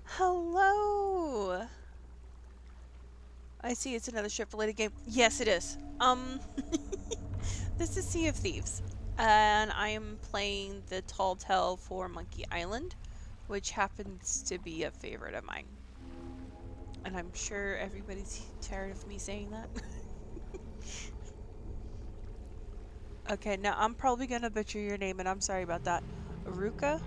Hello! I see it's another ship-related game. Yes, it is. This is Sea of Thieves, and I am playing the Tall Tale for Monkey Island, which happens to be a favorite of mine. And I'm sure everybody's tired of me saying that. Okay, now I'm probably gonna butcher your name, and I'm sorry about that. Aruka?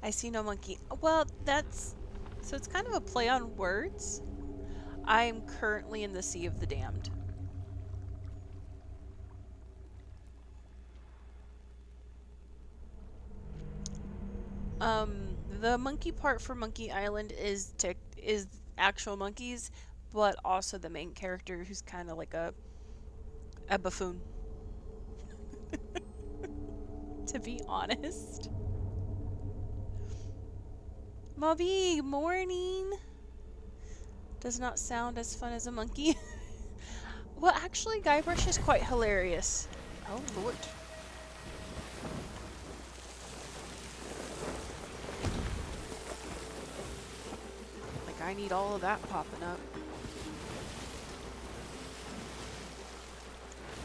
I see no monkey. Well, that's... So it's kind of a play on words. I am currently in the Sea of the Damned. The monkey part for Monkey Island is actual monkeys, but also the main character who's kind of like a buffoon. To be honest. Mobby, morning! Does not sound as fun as a monkey. Well, actually, Guybrush is quite hilarious. Oh, Lord. Like, I need all of that popping up.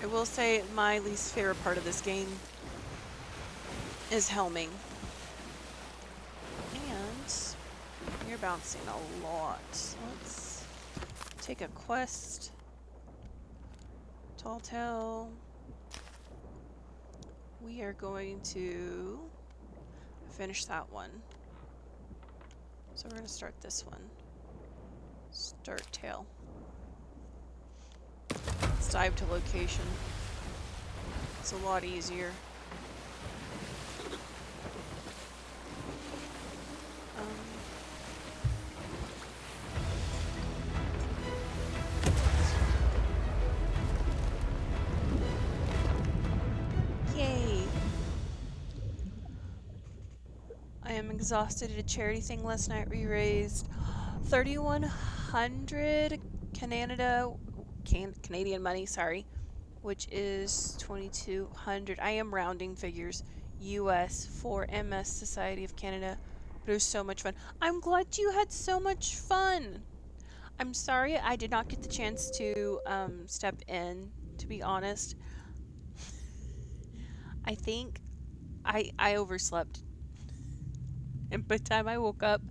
I will say my least favorite part of this game is helming. You're bouncing a lot. Let's take a quest Tall tale. We are going to finish that one. So we're going to start this one. Start tail. Let's dive to location. It's a lot easier. Yay! I am exhausted. At a charity thing last night. We raised 3,100 Canadian money, sorry, which is 2,200. I am rounding figures. US for MS Society of Canada. But it was so much fun. I'm glad you had so much fun. I'm sorry I did not get the chance to step in, to be honest. I think I overslept. And by the time I woke up,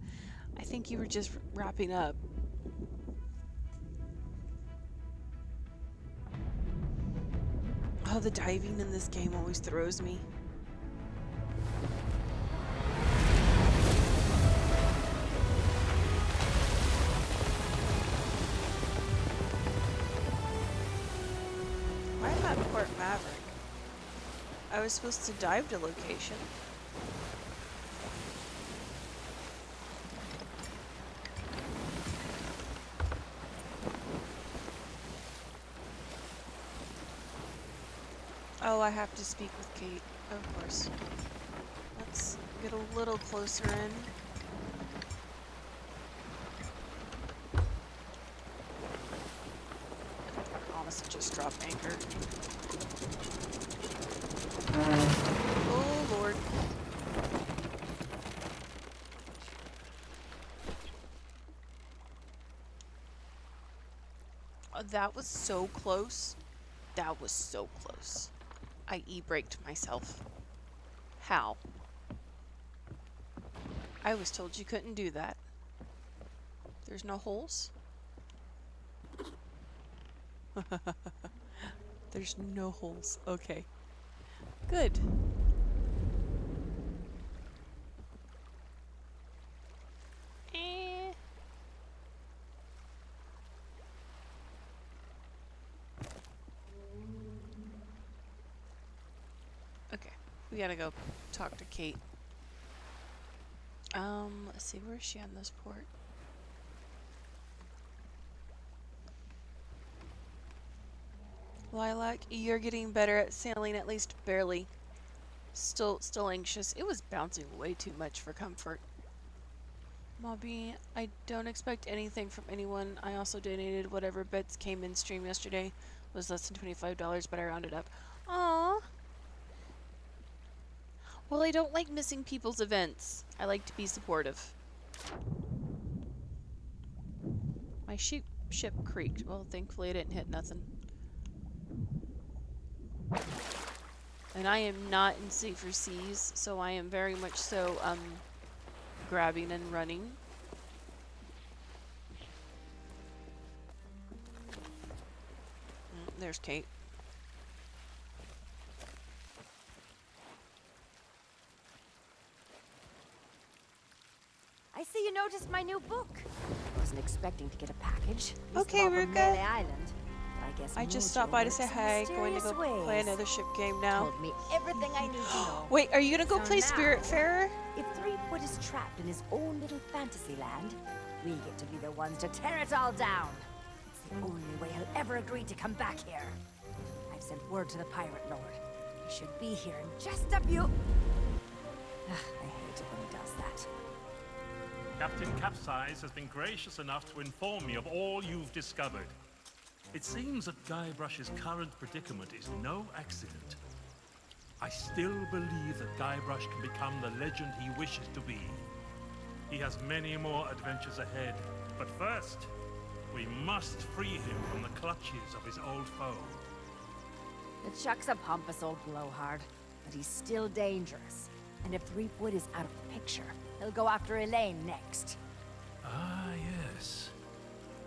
I think you were just wrapping up. Oh, the diving in this game always throws me. Why am I at Port Maverick? I was supposed to dive to location. Oh, I have to speak with Kate, of course. Let's get a little closer in. I honestly just dropped anchor. Oh, Lord. Oh, that was so close. That was so close. I e-braked myself. How? I was told you couldn't do that. There's no holes? There's no holes. Okay. Good. Okay, we gotta go talk to Kate. Let's see, where is she on this port? Lilac, you're getting better at sailing, at least barely. Still anxious. It was bouncing way too much for comfort. Mobby, I don't expect anything from anyone. I also donated whatever bits came in stream yesterday. It was less than $25, but I rounded up. Aww. Well, I don't like missing people's events. I like to be supportive. My ship creaked. Well, thankfully I didn't hit nothing. And I am not in safer seas, so I am very much so, grabbing and running. There's Kate. I see you noticed my new book. Wasn't expecting to get a package. Okay, Ruka. Island. I guess I just stopped by to say hi. Going to go play another ship game now. Told me everything I need to know. Wait, are you gonna go play now, Spiritfarer? If Threepwood is trapped in his own little fantasy land, we get to be the ones to tear it all down. It's the only way he'll ever agree to come back here. I've sent word to the Pirate Lord. He should be here in just a few... I hate it when he does that. Captain Capsize has been gracious enough to inform me of all you've discovered. It seems that Guybrush's current predicament is no accident. I still believe that Guybrush can become the legend he wishes to be. He has many more adventures ahead, but first, we must free him from the clutches of his old foe. The Chuck's a pompous old blowhard, but he's still dangerous. And if Threepwood is out of the picture, he'll go after Elaine next. Ah, yes.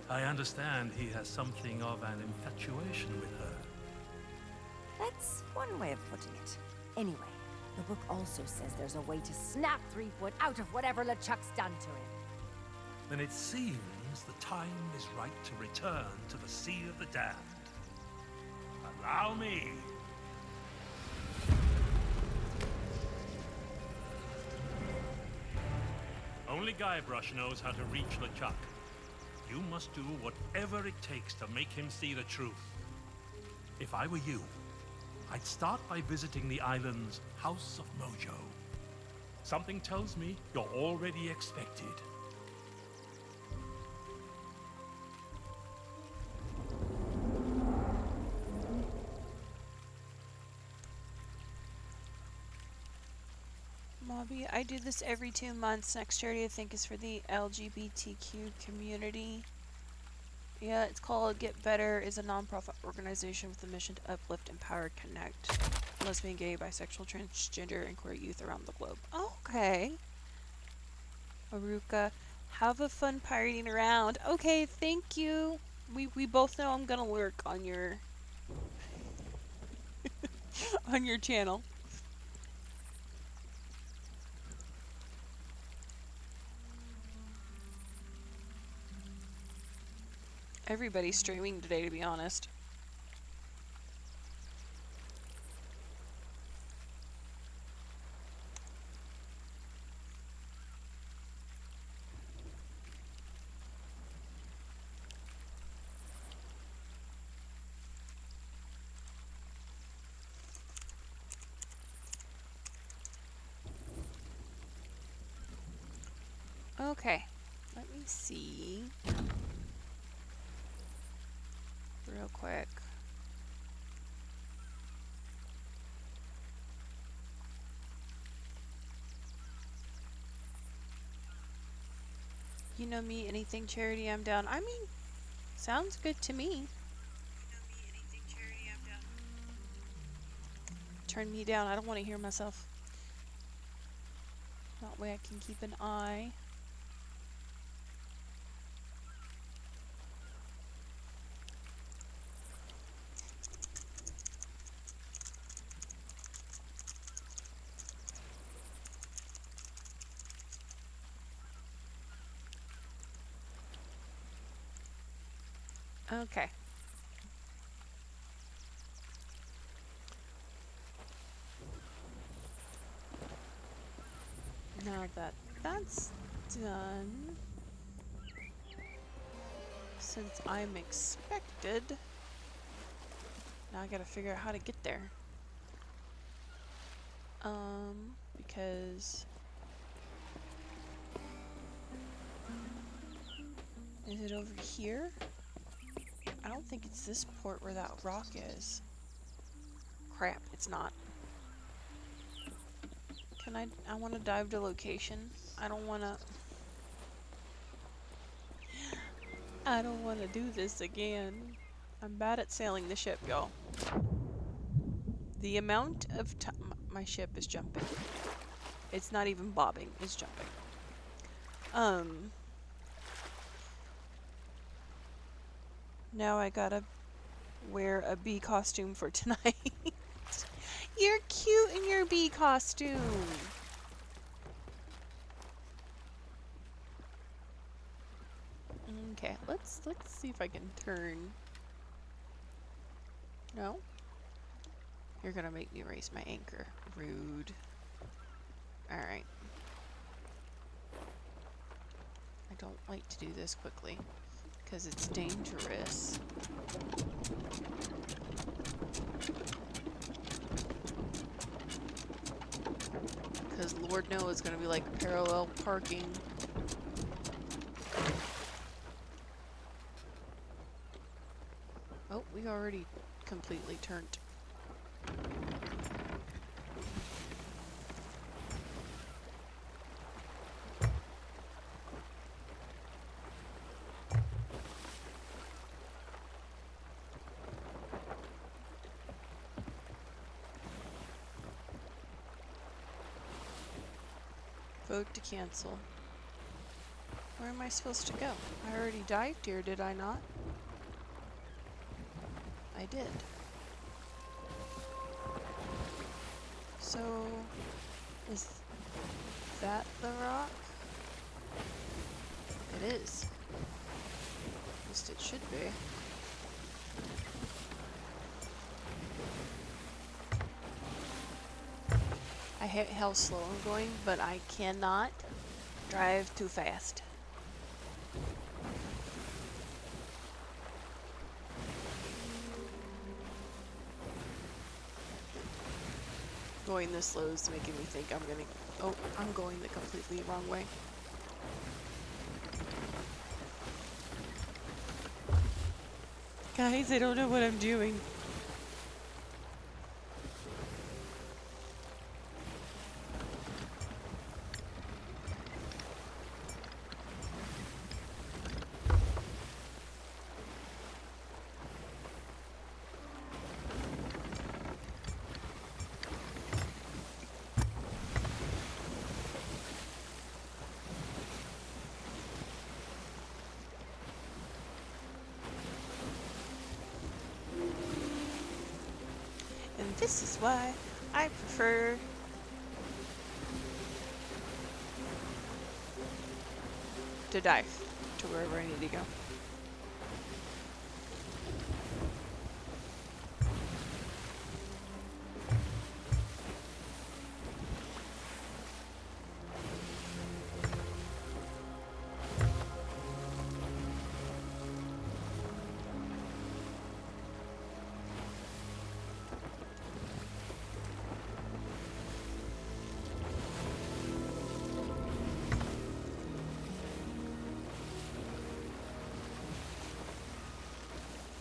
I understand he has something of an infatuation with her. That's one way of putting it. Anyway, the book also says there's a way to snap Threepwood out of whatever LeChuck's done to him. Then it seems the time is right to return to the Sea of the Damned. Allow me. Only Guybrush knows how to reach LeChuck. You must do whatever it takes to make him see the truth. If I were you, I'd start by visiting the island's House of Mojo. Something tells me you're already expected. Mobby, I do this every 2 months. Next charity I think is for the LGBTQ community. Yeah, it's called Get Better, is a non-profit organization with a mission to uplift, empower, connect lesbian, gay, bisexual, transgender, and queer youth around the globe. Okay. Aruka, have a fun pirating around. Okay, thank you. We both know I'm gonna lurk on your on your channel. Everybody's streaming today, to be honest. Okay, let me see. Real quick. You know me, anything charity, I'm down. I mean, sounds good to me. Turn me down, I don't want to hear myself. That way I can keep an eye. Okay. Now that that's done, since I'm expected, now I gotta figure out how to get there. Because is it over here? I don't think it's this port where that rock is. Crap, it's not. Can I want to dive to location. I don't want to do this again. I'm bad at sailing the ship, y'all. The amount of time my ship is jumping. It's not even bobbing, it's jumping. Now I gotta wear a bee costume for tonight. You're cute in your bee costume. Okay, let's see if I can turn. No? You're gonna make me raise my anchor. Rude. Alright. I don't like to do this quickly, because it's dangerous. Because Lord knows it's going to be like parallel parking. Oh, we already completely turned. Vote to cancel. Where am I supposed to go? I already dived here, did I not? I did. So, is that the rock? It is. At least it should be. I hate how slow I'm going, but I cannot drive too fast. Going this slow is making me think I'm gonna... Oh, I'm going the completely wrong way. Guys, I don't know what I'm doing. And this is why I prefer to dive to wherever I need to go.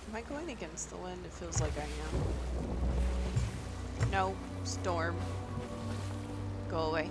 Am I going against the wind? It feels like I am. No, storm. Go away.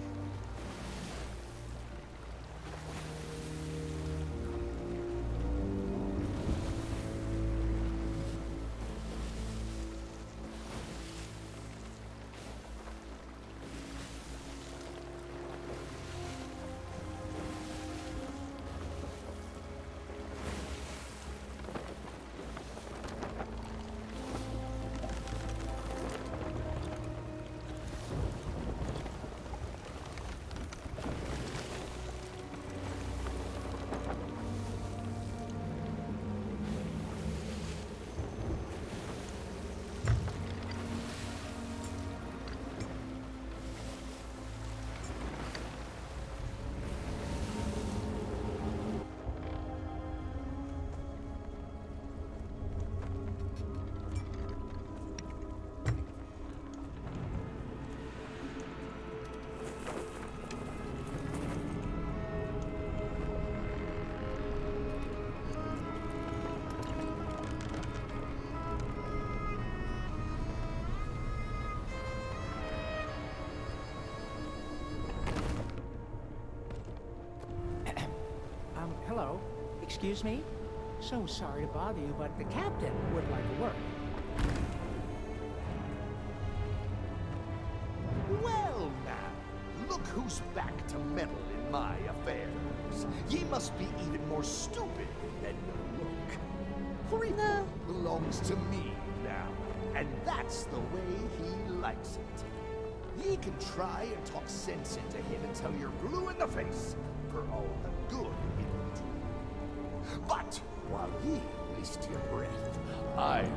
Hello. Excuse me? So sorry to bother you, but the captain would like a word. Well now, look who's back to meddle in my affairs. Ye must be even more stupid than you look. For he now belongs to me now, and that's the way he likes it. Ye can try and talk sense into him until you're blue in the face for all the good it'll do. But while ye waste your breath, I'll be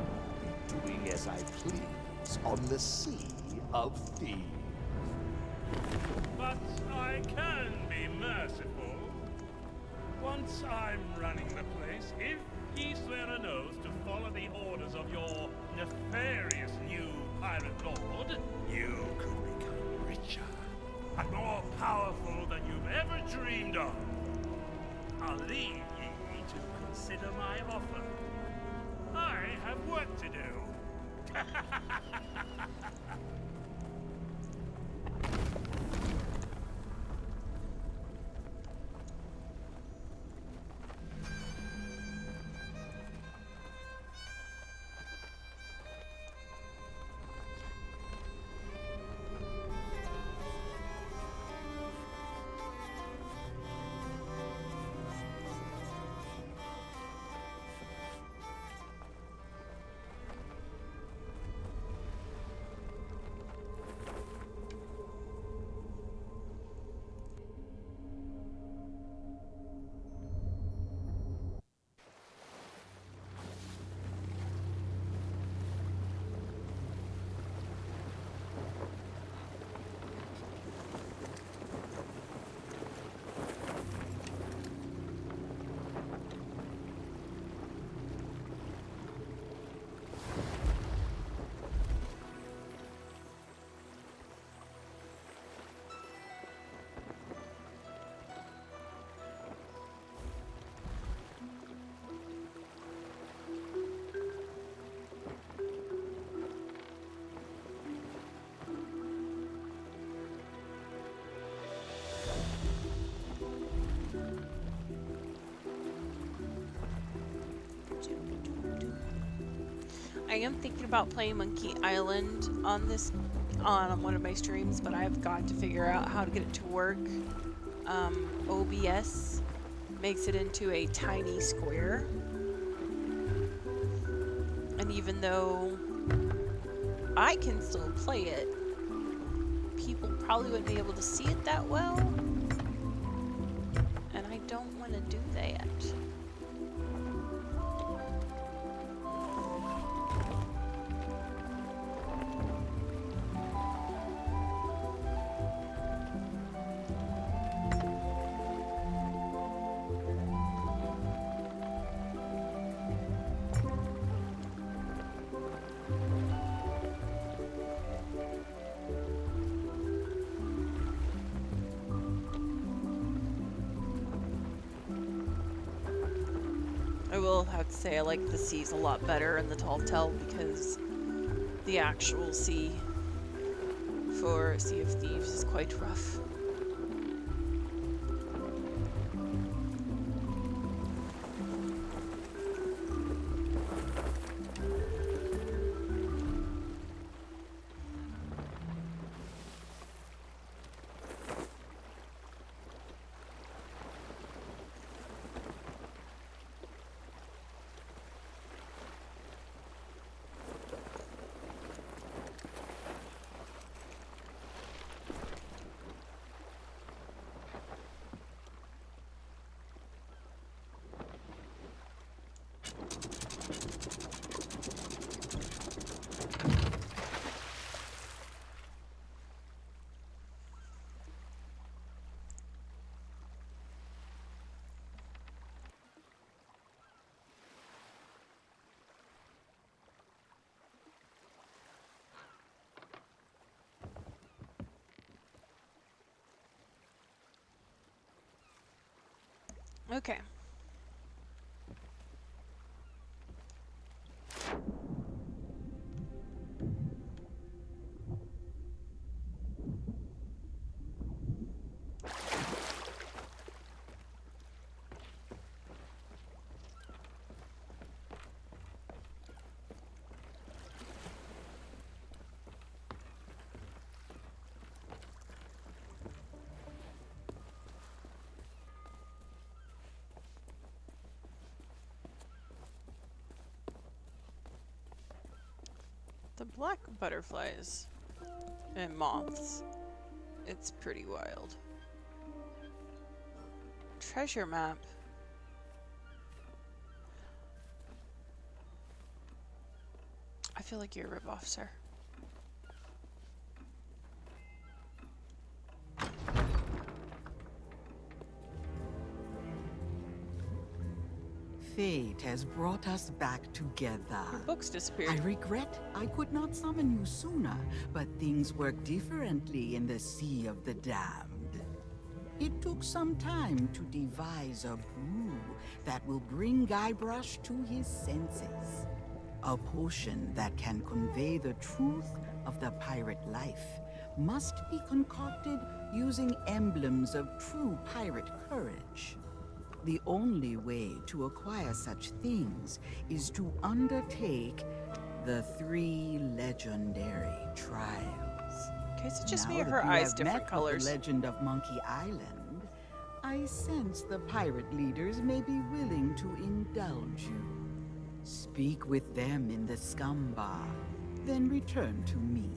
doing as I please on the Sea of Thieves. But I can be merciful. Once I'm running the place, if ye swear an oath to follow the orders of your nefarious new pirate lord, you could become richer and more powerful than you've ever dreamed of. I'll leave ye to consider my offer. I have work to do. I am thinking about playing Monkey Island on one of my streams, but I've got to figure out how to get it to work. OBS makes it into a tiny square. And even though I can still play it, people probably wouldn't be able to see it that well. And I don't want to do that. I will have to say I like the seas a lot better in the Tall Tale because the actual sea for Sea of Thieves is quite rough. Okay. The black butterflies and moths. It's pretty wild. Treasure map. I feel like you're a ripoff, sir. Fate has brought us back together. Your books disappeared. I regret I could not summon you sooner, but things work differently in the Sea of the Damned. It took some time to devise a brew that will bring Guybrush to his senses. A potion that can convey the truth of the pirate life must be concocted using emblems of true pirate courage. The only way to acquire such things is to undertake the 3 legendary trials. Okay, so just Now me or that her you eyes have different met colors. with the legend of Monkey Island, I sense the pirate leaders may be willing to indulge you. Speak with them in the scum bar, then return to me.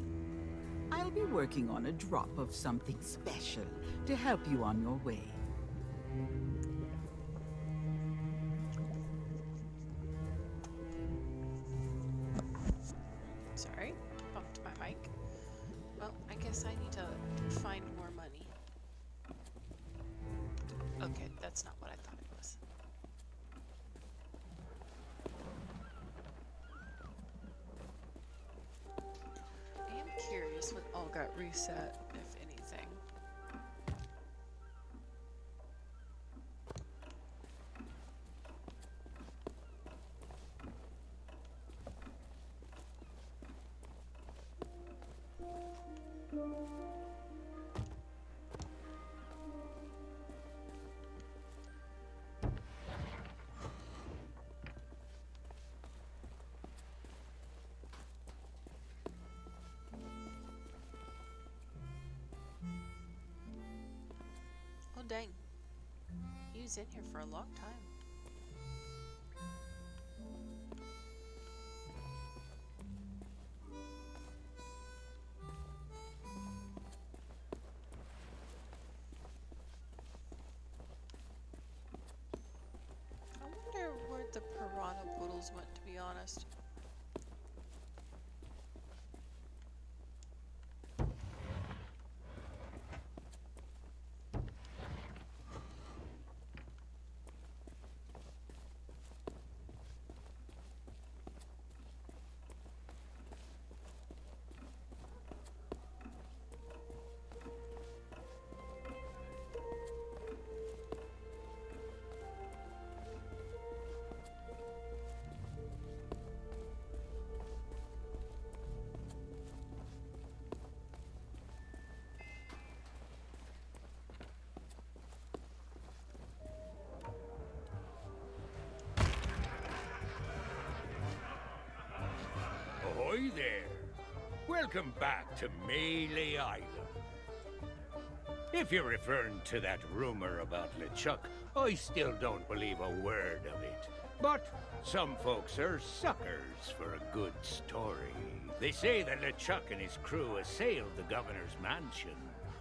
I'll be working on a drop of something special to help you on your way. Sorry, bumped my mic. Well, I guess I need to find more money. Okay, that's not what I thought it was. I am curious what all got reset, if anything. dang. He was in here for a long time. I wonder where the piranha poodles went, to be honest. Ahoy there! Welcome back to Melee Island. If you're referring to that rumor about LeChuck, I still don't believe a word of it. But some folks are suckers for a good story. They say that LeChuck and his crew assailed the governor's mansion,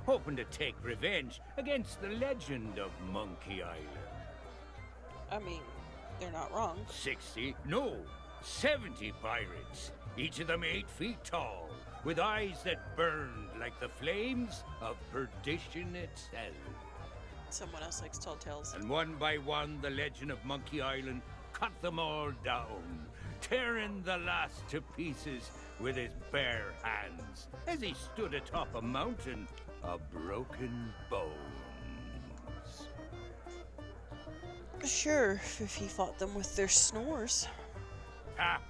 hoping to take revenge against the legend of Monkey Island. I mean, they're not wrong. 60, no, 70 pirates, each of them 8 feet tall, with eyes that burned like the flames of perdition itself. Someone else likes tall tales. And one by one, the legend of Monkey Island cut them all down, tearing the last to pieces with his bare hands as he stood atop a mountain of broken bones. Sure, if he fought them with their snores. Ha!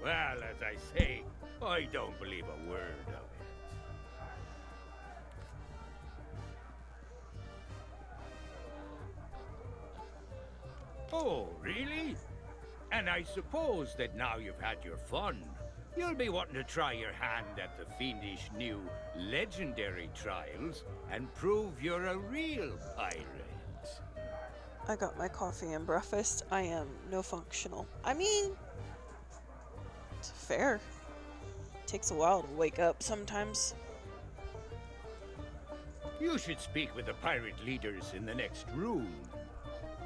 Well, as I say, I don't believe a word of it. Oh, really? And I suppose that now you've had your fun, you'll be wanting to try your hand at the fiendish new legendary trials and prove you're a real pirate. I got my coffee and breakfast. I am no functional. I mean, it's fair. Takes a while to wake up sometimes. You should speak with the pirate leaders in the next room.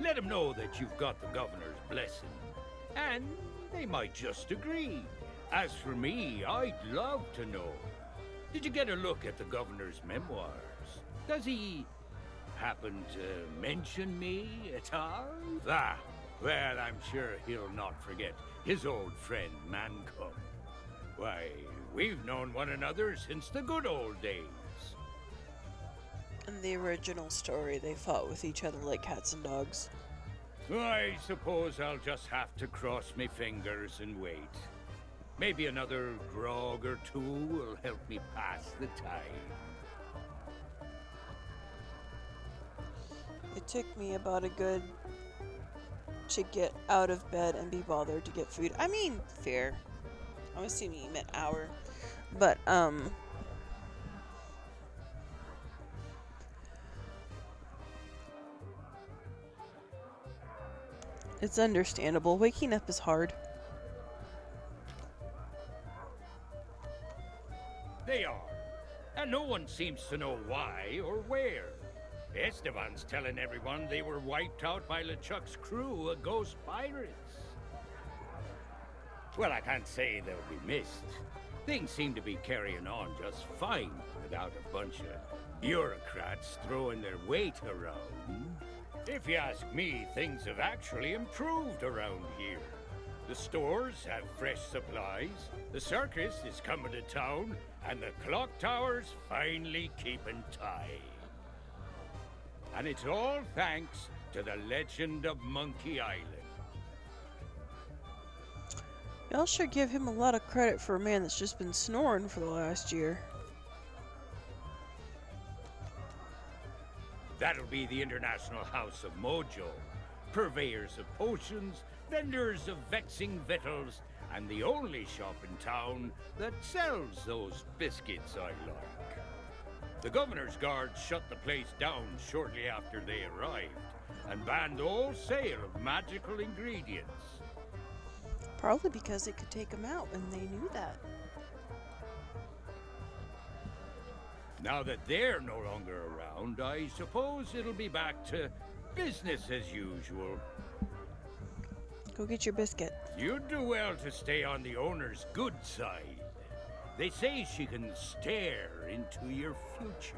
Let them know that you've got the governor's blessing. And they might just agree. As for me, I'd love to know. Did you get a look at the governor's memoirs? Does he happen to mention me at all? Ah, well, I'm sure he'll not forget his old friend Mancom. Why, we've known one another since the good old days. In the original story, they fought with each other like cats and dogs. I suppose I'll just have to cross my fingers and wait. Maybe another grog or two will help me pass the time. It took me about a good to get out of bed and be bothered to get food. I mean, fair. I'm assuming you meant hour. But, it's understandable. Waking up is hard. They are. And no one seems to know why or where. Esteban's telling everyone they were wiped out by LeChuck's crew of ghost pirates. Well, I can't say they'll be missed. Things seem to be carrying on just fine without a bunch of bureaucrats throwing their weight around. If you ask me, things have actually improved around here. The stores have fresh supplies, the circus is coming to town, and the clock tower's finally keeping time. And it's all thanks to the legend of Monkey Island. Y'all should give him a lot of credit for a man that's just been snoring for the last year. That'll be the International House of Mojo. Purveyors of potions, vendors of vexing victuals, and the only shop in town that sells those biscuits I like. The governor's guards shut the place down shortly after they arrived and banned all sale of magical ingredients. Probably because it could take them out, and they knew that. Now that they're no longer around, I suppose it'll be back to business as usual. Go get your biscuit. You'd do well to stay on the owner's good side. They say she can stare into your future.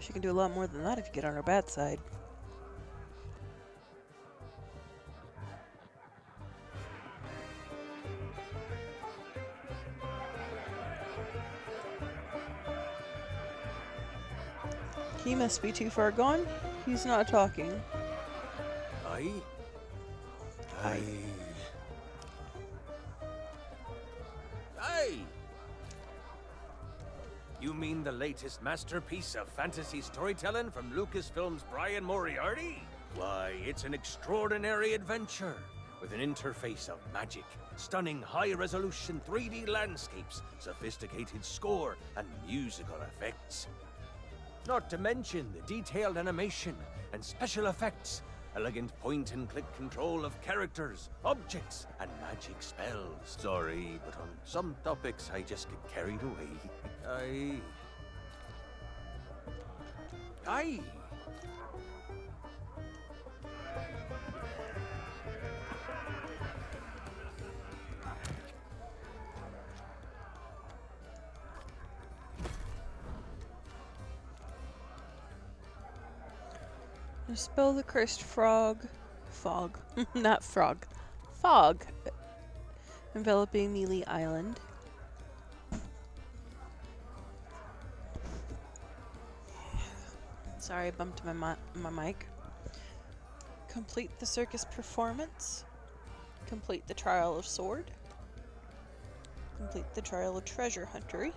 She can do a lot more than that if you get on her bad side. He must be too far gone. He's not talking. Aye? Aye. Aye! You mean the latest masterpiece of fantasy storytelling from Lucasfilm's Brian Moriarty? Why, it's an extraordinary adventure with an interface of magic, stunning high-resolution 3D landscapes, sophisticated score, and musical effects. Not to mention the detailed animation and special effects, elegant point-and-click control of characters, objects, and magic spells. Sorry, but on some topics I just get carried away. Aye. Spell the cursed fog. Not frog. Fog. Enveloping Mealy Island. Sorry, I bumped my mic. Complete the circus performance. Complete the trial of sword. Complete the trial of treasure huntery.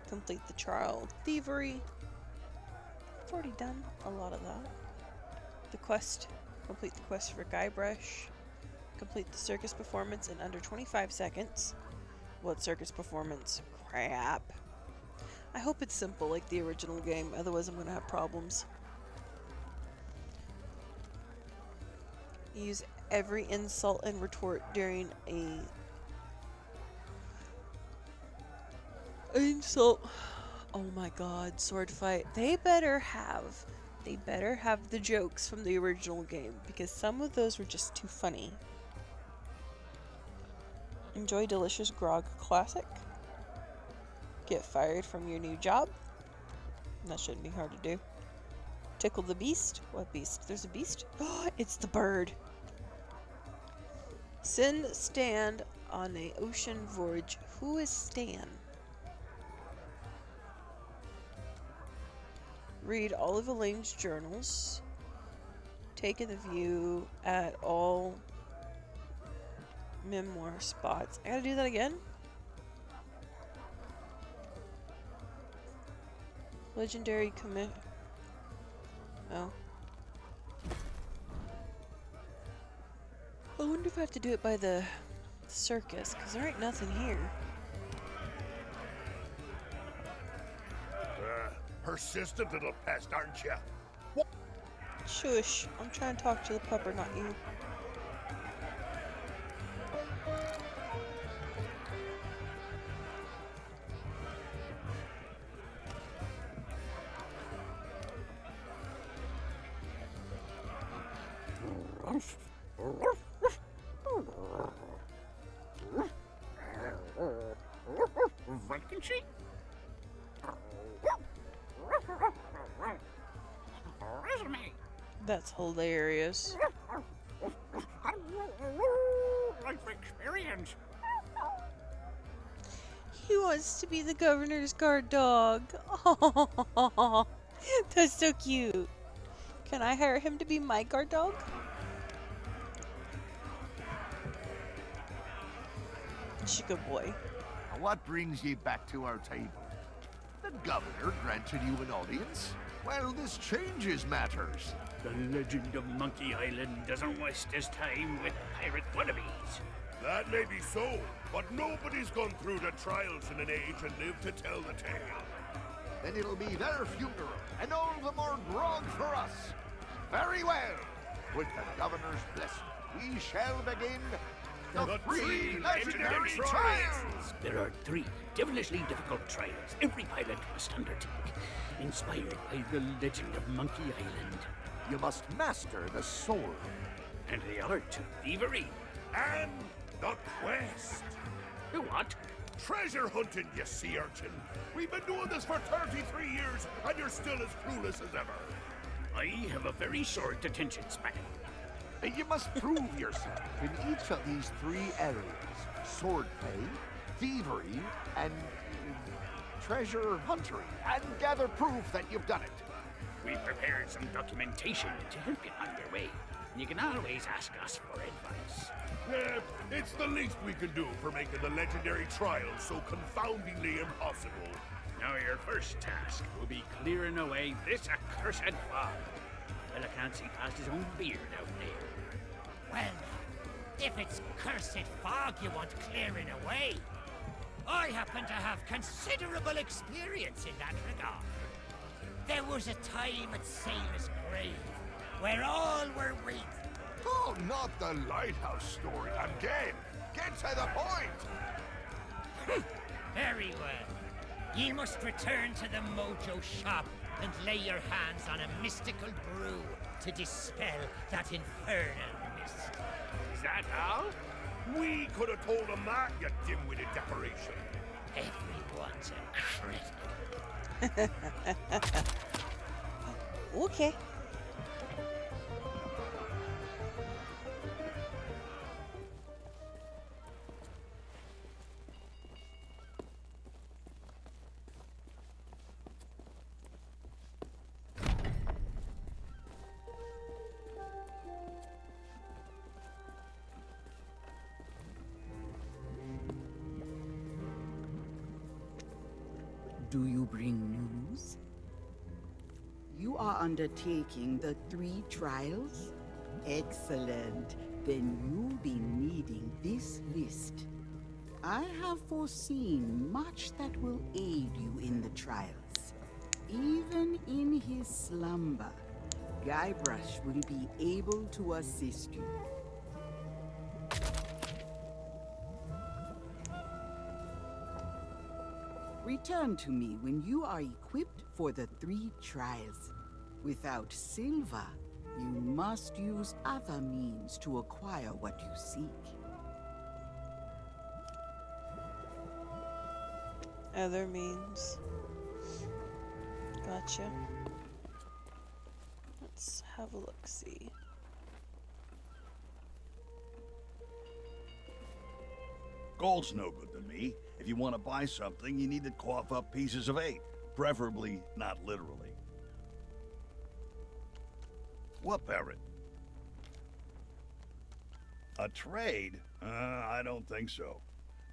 Complete the trial of thievery. I've already done a lot of that. The quest. Complete the quest for Guybrush. Complete the circus performance in under 25 seconds. What circus performance? Crap. I hope it's simple like the original game, otherwise I'm gonna have problems. Use every insult and retort during a insult. Oh my god, sword fight. They better have the jokes from the original game, because some of those were just too funny. Enjoy delicious grog classic. Get fired from your new job. That shouldn't be hard to do. Tickle the beast. What beast? There's a beast? Oh, it's the bird. Send Stan on a ocean voyage. Who is Stan? Read all of Elaine's journals. Take the view at all memoir spots. I gotta do that again? Legendary commit. Oh. I wonder if I have to do it by the circus, because there ain't nothing here. Persistent little pest, aren't you? Shush. I'm trying to talk to the pupper, not you. Vacancy? Resume. That's hilarious. Life experience. He wants to be the governor's guard dog. Oh, that's so cute. Can I hire him to be my guard dog? She's a good boy. What brings ye back to our table? The governor granted you an audience? Well, this changes matters. The legend of Monkey Island doesn't waste his time with pirate wannabes. That may be so, but nobody's gone through the trials in an age and lived to tell the tale. Then it'll be their funeral, and all the more grog for us. Very well. With the governor's blessing, we shall begin the three legendary trials. There are 3 devilishly difficult trials every pilot must undertake, inspired by the legend of Monkey Island. You must master the sword. And the art of thievery. And the quest. The what? Treasure hunting, you sea urchin. We've been doing this for 33 years, and you're still as clueless as ever. I have a very short attention span. You must prove yourself in each of these 3 areas. Swordplay, thievery, and treasure huntery. And gather proof that you've done it. We've prepared some documentation to help you on your way. You can always ask us for advice. It's the least we can do for making the legendary trials so confoundingly impossible. Now your first task will be clearing away this accursed fog. Well, I can't see past his own beard out there. Well, if it's cursed fog you want clearing away, I happen to have considerable experience in that regard. There was a time at Sailor's Grave where all were waiting. Oh, not the lighthouse story again. Get to the point. Very well. Ye must return to the Mojo shop and lay your hands on a mystical brew to dispel that infernal mist. Is that all? We could have told him that, you dim-witted decoration. Everyone's a critic. Okay. Do you bring news? You are undertaking the 3 trials? Excellent. Then you'll be needing this list. I have foreseen much that will aid you in the trials. Even in his slumber, Guybrush will be able to assist you. Return to me when you are equipped for the 3 trials. Without silver, you must use other means to acquire what you seek. Other means. Gotcha. Let's have a look-see. Gold's no good to me. If you want to buy something, you need to cough up pieces of 8. Preferably not literally. What parrot? A trade? I don't think so.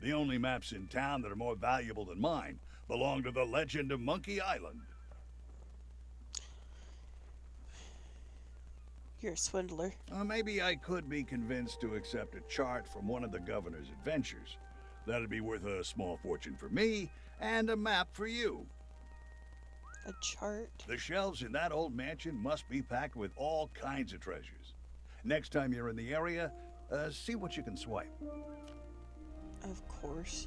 The only maps in town that are more valuable than mine belong to the legend of Monkey Island. You're a swindler. Maybe I could be convinced to accept a chart from one of the governor's adventures. That'd be worth a small fortune for me, and a map for you. A chart? The shelves in that old mansion must be packed with all kinds of treasures. Next time you're in the area, see what you can swipe. Of course.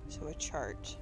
So a chart.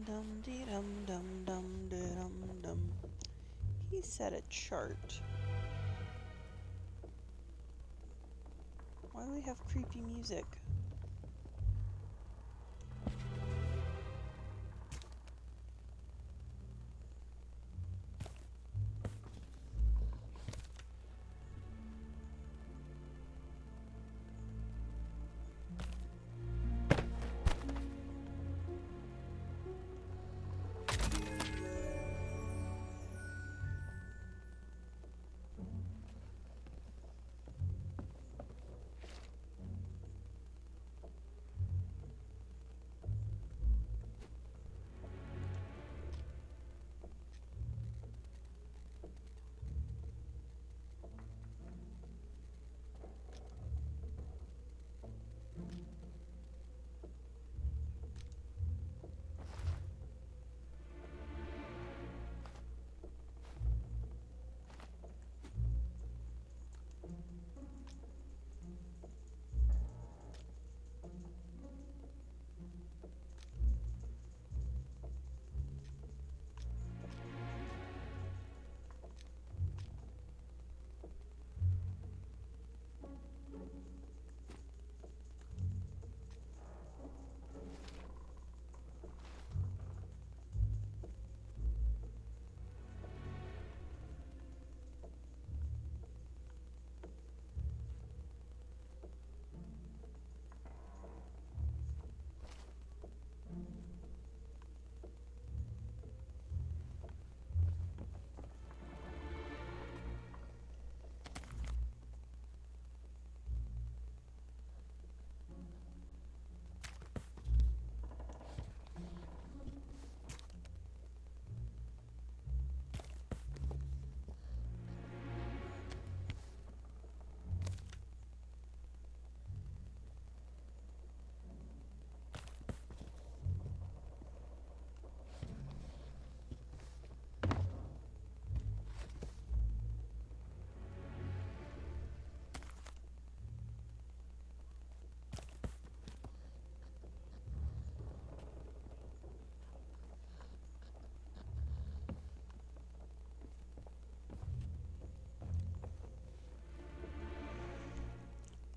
Dum dee dum dum dum dee dum dum. He said a chart. Why do we have creepy music?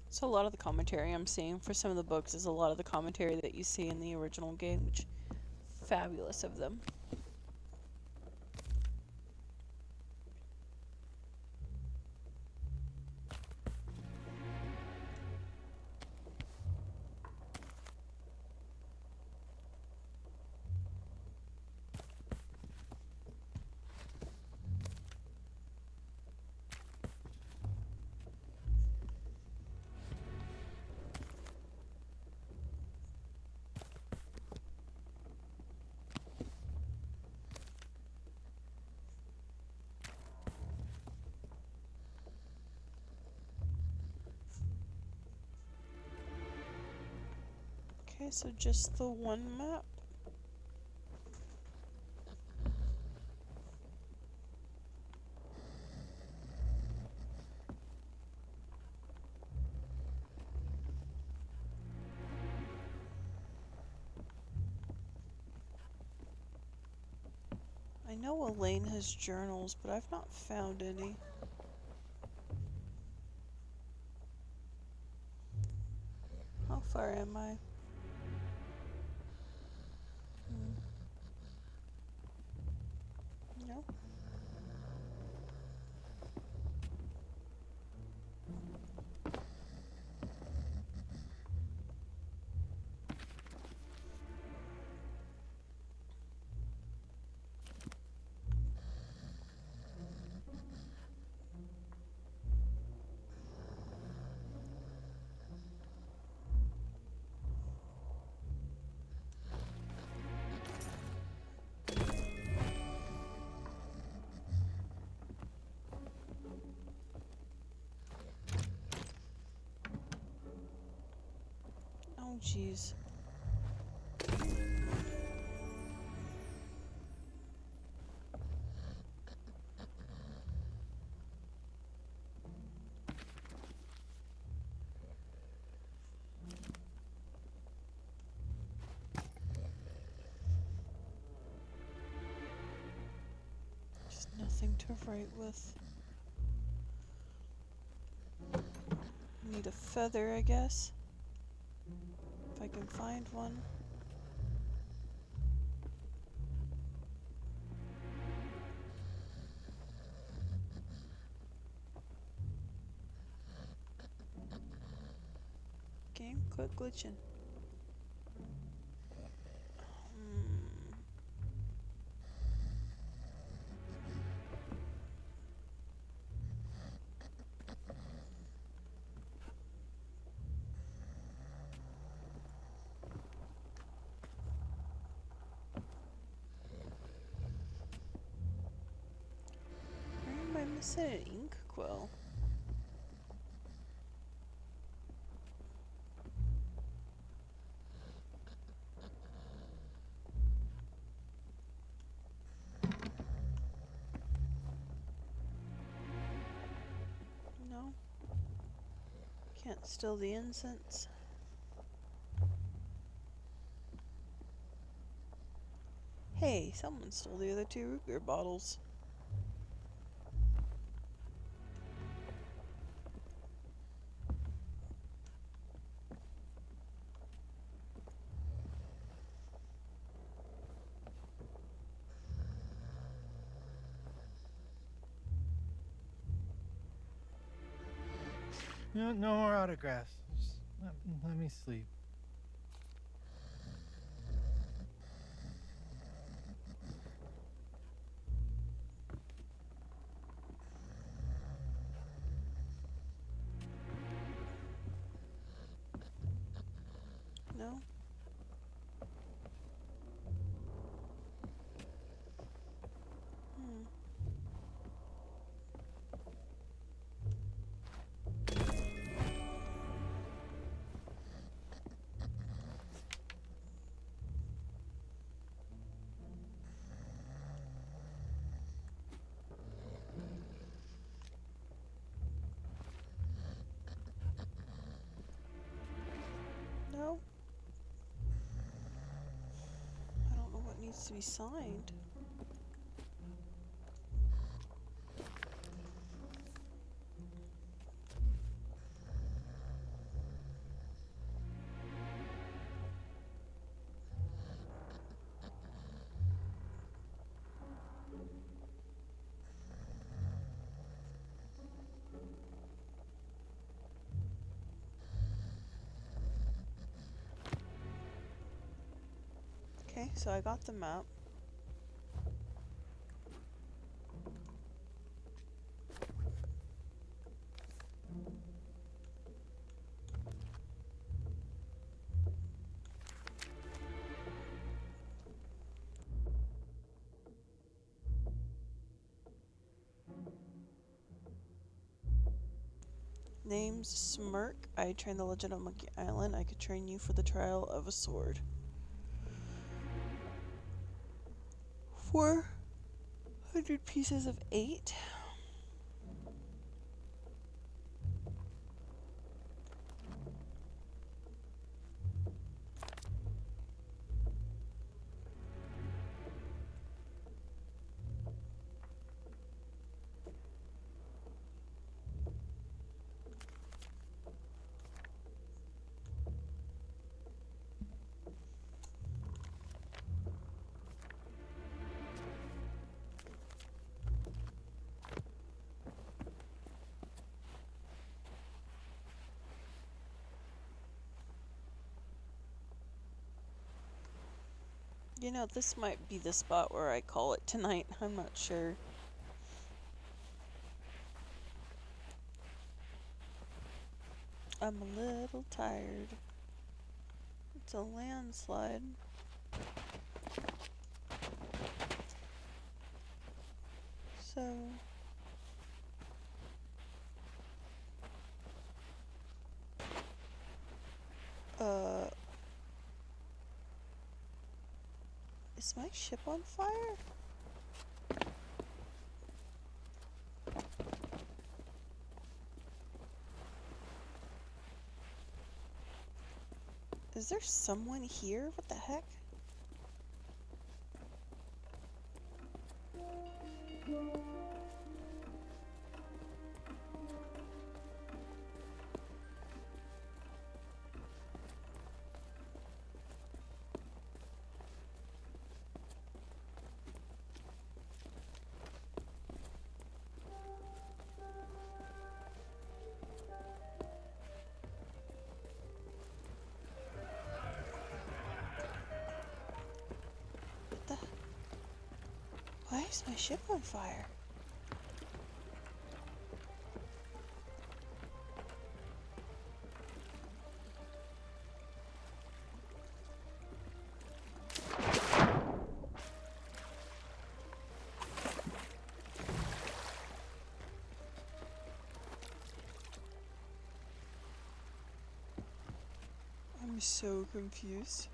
So a lot of the commentary I'm seeing for some of the books is a lot of the commentary that you see in the original game, which fabulous of them. Okay, so just the one map. I know Elaine has journals, but I've not found any. How far am I? No. Oh, jeez. right with. Need a feather, I guess. If I can find one. Game, quit glitching. Where am I missing an ink quill? No. Can't steal the incense. Hey, someone stole the other 2 root beer bottles. No, no more autographs. Just let me sleep. No? No? I don't know what needs to be signed. Okay, so I got the map. Name's Smirk. I train the Legend of Monkey Island. I could train you for the trial of a sword. 400 pieces of 8. You know, this might be the spot where I call it tonight. I'm not sure. I'm a little tired. It's a landslide. So... Is my ship on fire? Is there someone here? What the heck? is my ship on fire? I'm so confused.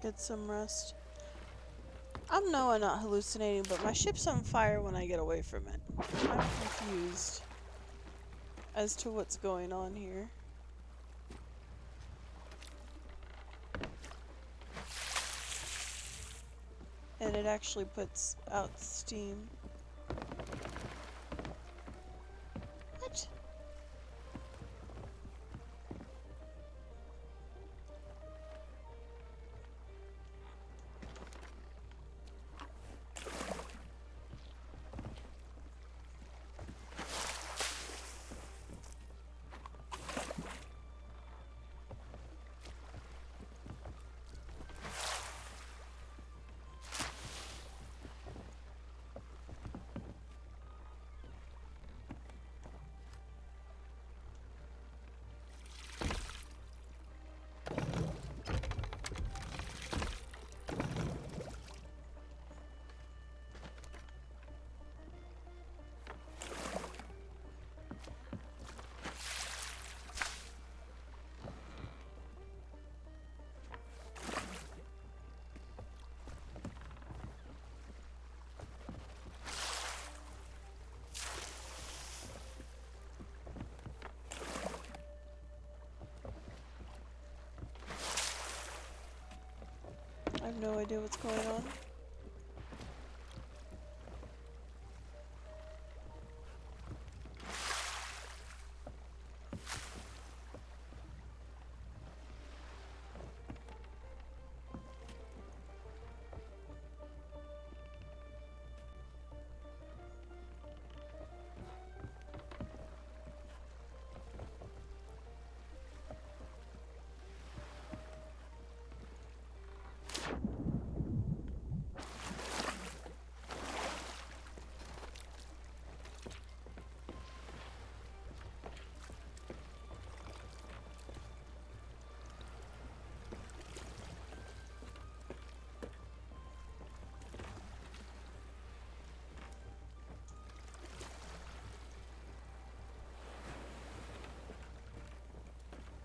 Get some rest. I'm not hallucinating, but my ship's on fire when I get away from it. I'm confused as to what's going on here. And it actually puts out steam. What? I have no idea what's going on.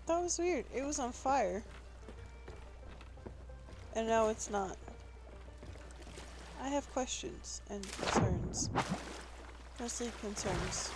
That was weird. It was on fire. And now it's not. I have questions and concerns. Mostly concerns.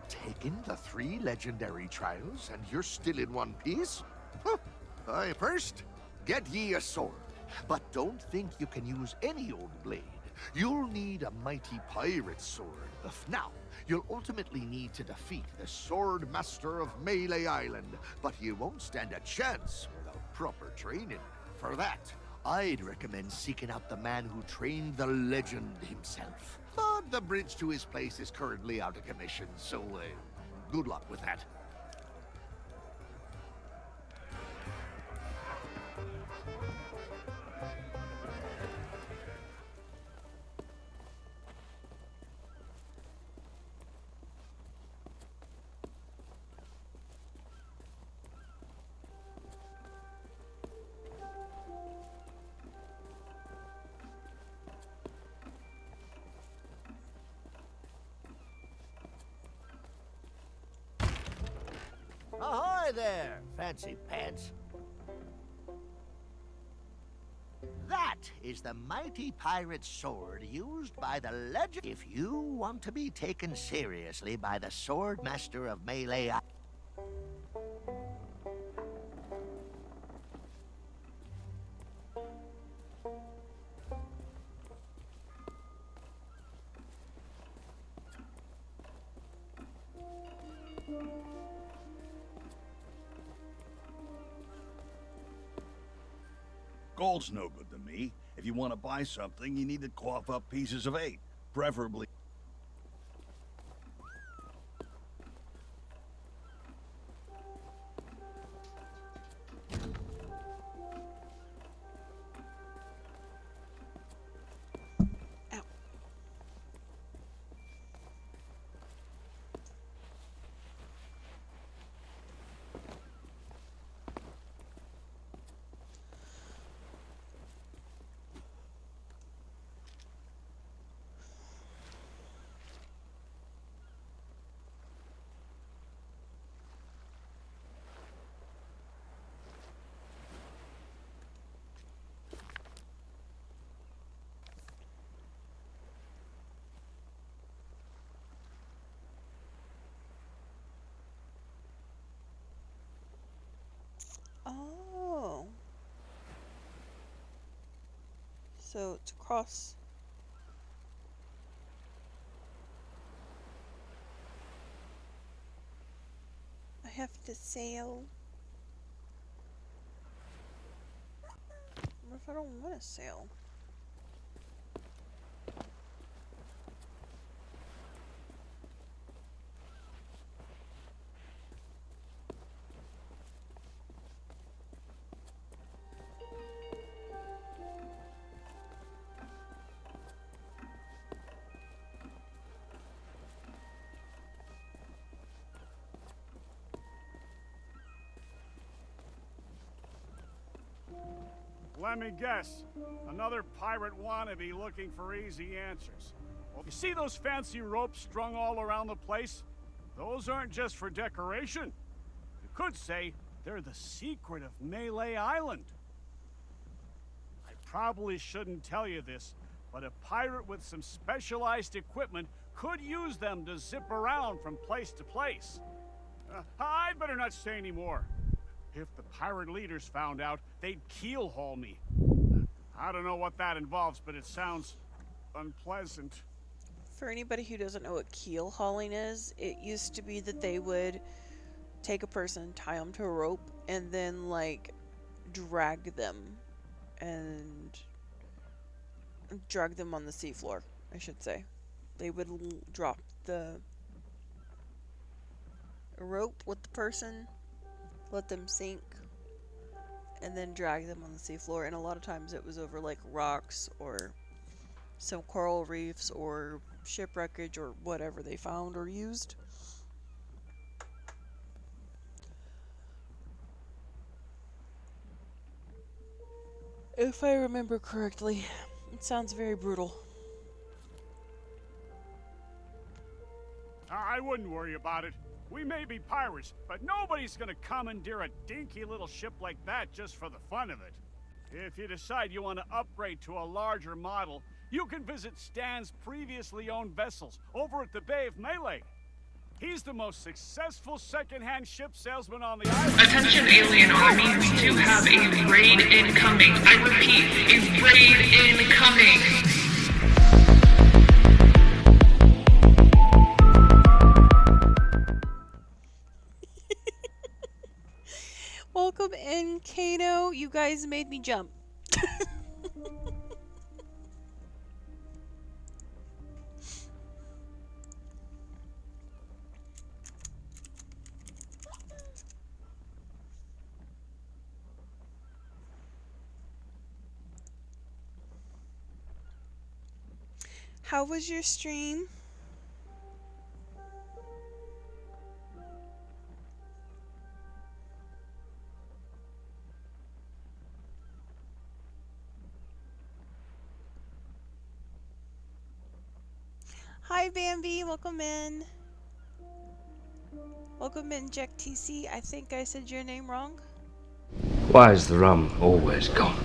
taken the 3 legendary trials, and you're still in one piece? Huh. Aye, first, get ye a sword. But don't think you can use any old blade. You'll need a mighty pirate sword. Now, you'll ultimately need to defeat the Sword Master of Melee Island, but you won't stand a chance without proper training. For that, I'd recommend seeking out the man who trained the legend himself. But the bridge to his place is currently out of commission, so good luck with that. Ahoy there, fancy pants. That is the mighty pirate sword used by the legend. If you want to be taken seriously by the Sword Master of Melee Island. Gold's no good to me. If you want to buy something, you need to cough up pieces of 8, preferably. Oh. So it's across. I have to sail. What if I don't want to sail? Let me guess. Another pirate wannabe looking for easy answers. Well, you see those fancy ropes strung all around the place? Those aren't just for decoration. You could say they're the secret of Melee Island. I probably shouldn't tell you this, but a pirate with some specialized equipment could use them to zip around from place to place. I'd better not say any more. If the pirate leaders found out, they'd keel-haul me. I don't know what that involves, but it sounds unpleasant. For anybody who doesn't know what keel hauling is, it used to be that they would take a person, tie them to a rope, and then, like, drag them. And drag them on the seafloor, I should say. They would drop the rope with the person, let them sink, and then drag them on the seafloor. And a lot of times it was over like rocks or some coral reefs or shipwreckage or whatever they found or used. If I remember correctly, it sounds very brutal. I wouldn't worry about it. We may be pirates, but nobody's gonna commandeer a dinky little ship like that just for the fun of it. If you decide you want to upgrade to a larger model, you can visit Stan's previously owned vessels over at the Bay of Melee. He's the most successful second-hand ship salesman on the island. Attention alien army, we do have a raid incoming. I repeat, a raid incoming. Welcome in, Kano. You guys made me jump. How was your stream? Hi Bambi, welcome in. Welcome in, Jack TC. I think I said your name wrong. Why is the rum always gone?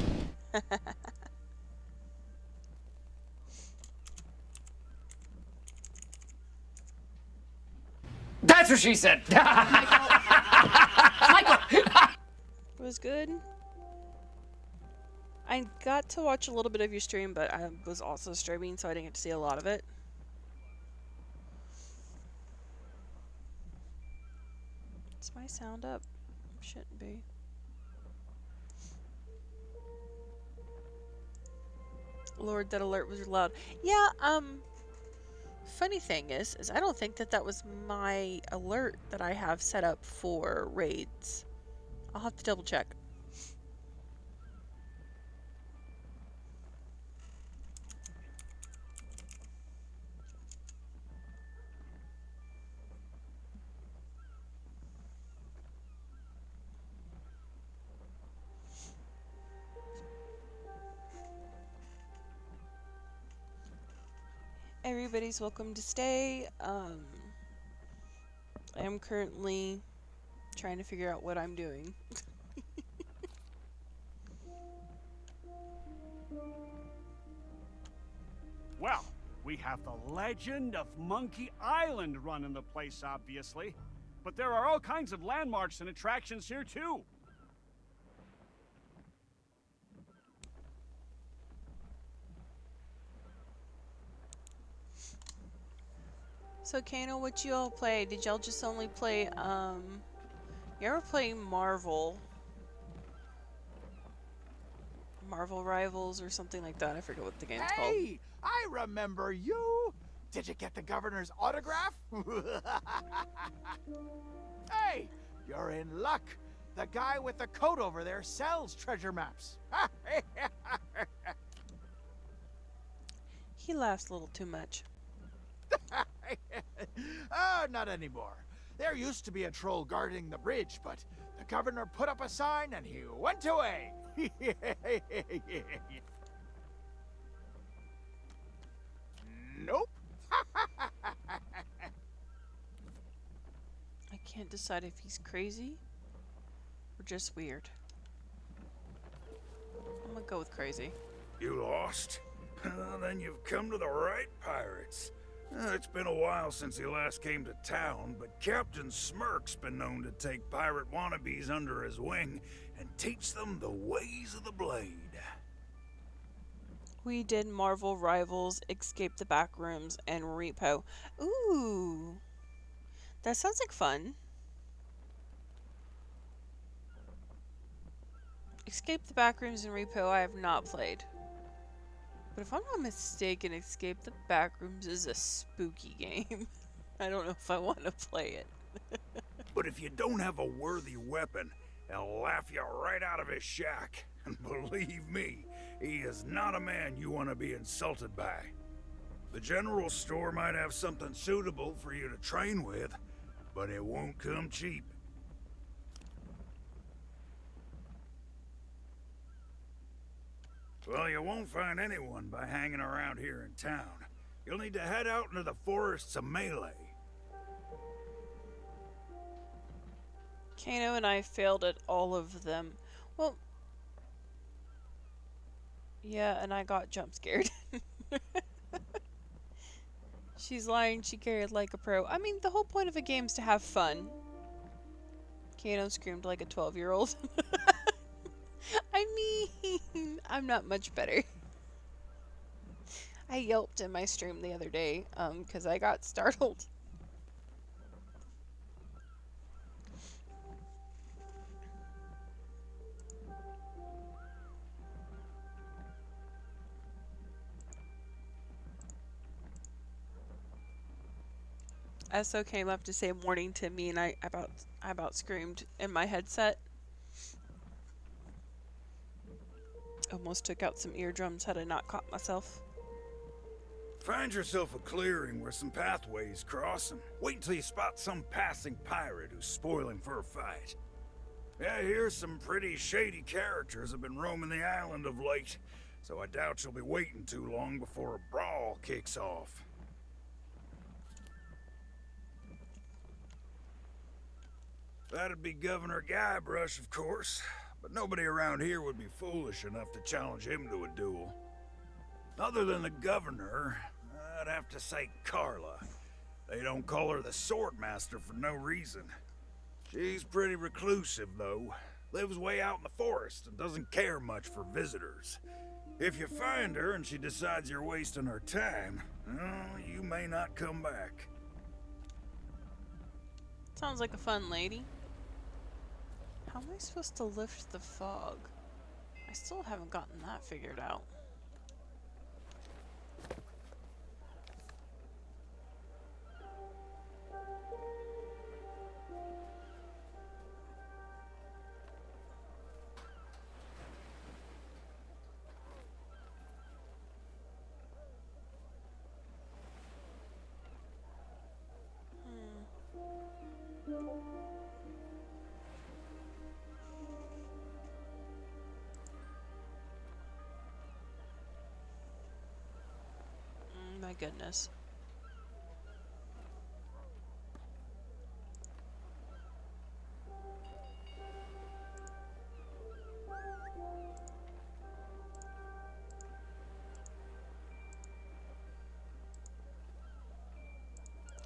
That's what she said. Michael. It was good. I got to watch a little bit of your stream, but I was also streaming, so I didn't get to see a lot of it. Is my sound up? Shouldn't be. Lord, that alert was loud. Yeah, funny thing is I don't think that was my alert that I have set up for raids. I'll have to double check. Everybody's welcome to stay. I am currently trying to figure out what I'm doing. Well, we have the legend of Monkey Island running the place, obviously. But there are all kinds of landmarks and attractions here, too. So Kano, what you all play? Did y'all just only play, you ever play Marvel Rivals or something like that? I forget what the game's called. Hey, I remember you. Did you get the governor's autograph? Hey, you're in luck. The guy with the coat over there sells treasure maps. He laughs a little too much. Oh, not anymore. There used to be a troll guarding the bridge, but the governor put up a sign and he went away. Nope. I can't decide if he's crazy or just weird. I'm gonna go with crazy. You lost? Then you've come to the right pirates. It's been a while since he last came to town, but Captain Smirk's been known to take pirate wannabes under his wing and teach them the ways of the blade. We did Marvel Rivals, Escape the Backrooms, and Repo. Ooh, that sounds like fun. Escape the Backrooms and Repo I have not played. But if I'm not mistaken, Escape the Backrooms is a spooky game. I don't know if I want to play it. But if you don't have a worthy weapon, he'll laugh you right out of his shack. And believe me, he is not a man you want to be insulted by. The general store might have something suitable for you to train with, but it won't come cheap. Well, you won't find anyone by hanging around here in town. You'll need to head out into the forests of Melee. Kano and I failed at all of them. Well, yeah, and I got jump scared. She's lying, she carried like a pro. I mean, the whole point of a game is to have fun. Kano screamed like a 12-year-old. I mean, I'm not much better. I yelped in my stream the other day, because I got startled. SO came up to say morning to me, and I about screamed in my headset. Almost took out some eardrums had I not caught myself. Find yourself a clearing where some pathways cross, and wait until you spot some passing pirate who's spoiling for a fight. Yeah, I hear some pretty shady characters have been roaming the island of late, so I doubt you'll be waiting too long before a brawl kicks off. That'd be Governor Guybrush, of course, but nobody around here would be foolish enough to challenge him to a duel. Other than the governor, I'd have to say Carla. They don't call her the Swordmaster for no reason. She's pretty reclusive, though. Lives way out in the forest and doesn't care much for visitors. If you find her and she decides you're wasting her time, well, you may not come back. Sounds like a fun lady. How am I supposed to lift the fog? I still haven't gotten that figured out. My goodness.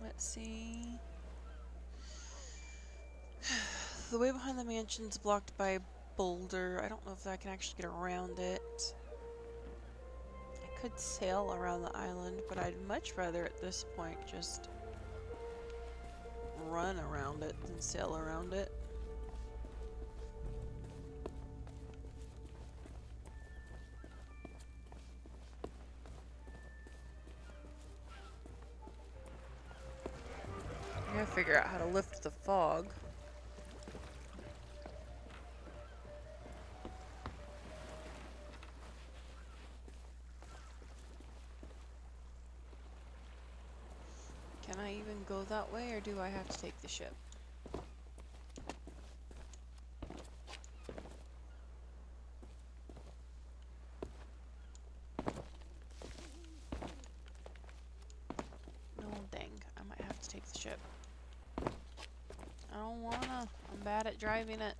Let's see. The way behind the mansion's blocked by a boulder. I don't know if I can actually get around it. I could sail around the island, but I'd much rather at this point just run around it than sail around it. I gotta figure out how to lift the fog. Can I even go that way, or do I have to take the ship? No, dang. I might have to take the ship. I don't wanna. I'm bad at driving it.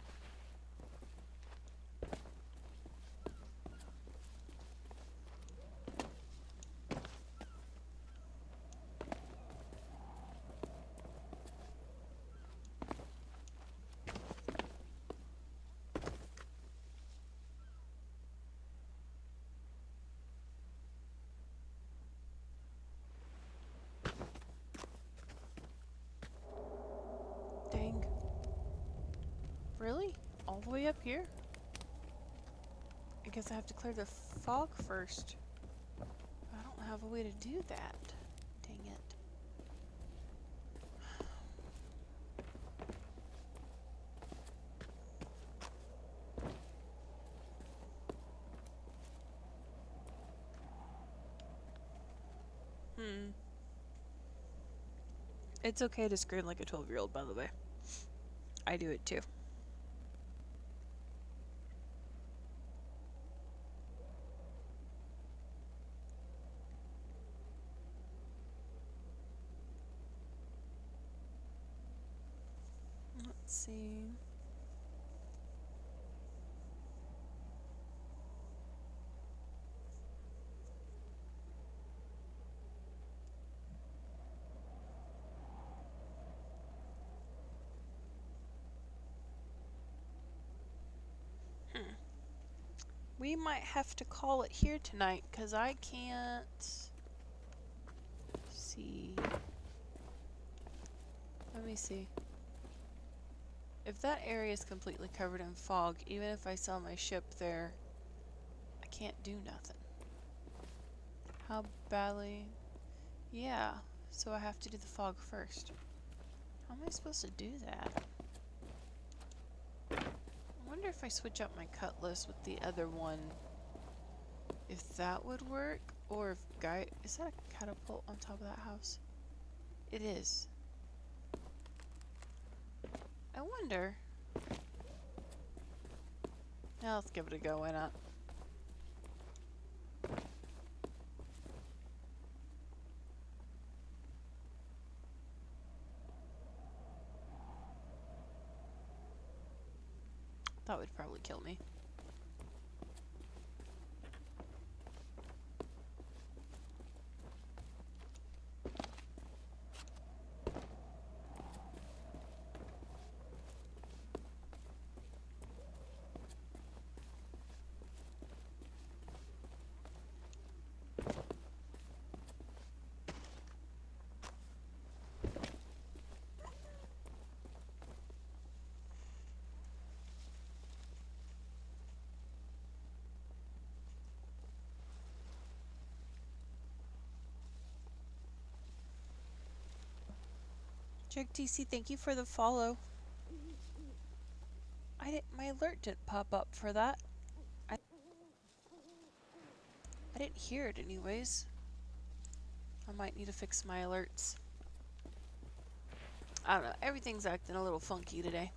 Dang. Really? All the way up here? I guess I have to clear the fog first. I don't have a way to do that. Dang it. It's okay to scream like a 12-year-old, by the way. I do it too. Let's see. We might have to call it here tonight, because I can't see. Let me see. If that area is completely covered in fog, even if I sell my ship there, I can't do nothing. How badly? Yeah, so I have to do the fog first. How am I supposed to do that? I wonder if I switch up my cutlass with the other one, if that would work, or if is that a catapult on top of that house? It is. I wonder. Now let's give it a go, why not? That would probably kill me. JigTC, thank you for the follow. My alert didn't pop up for that. I didn't hear it anyways. I might need to fix my alerts. I don't know, everything's acting a little funky today.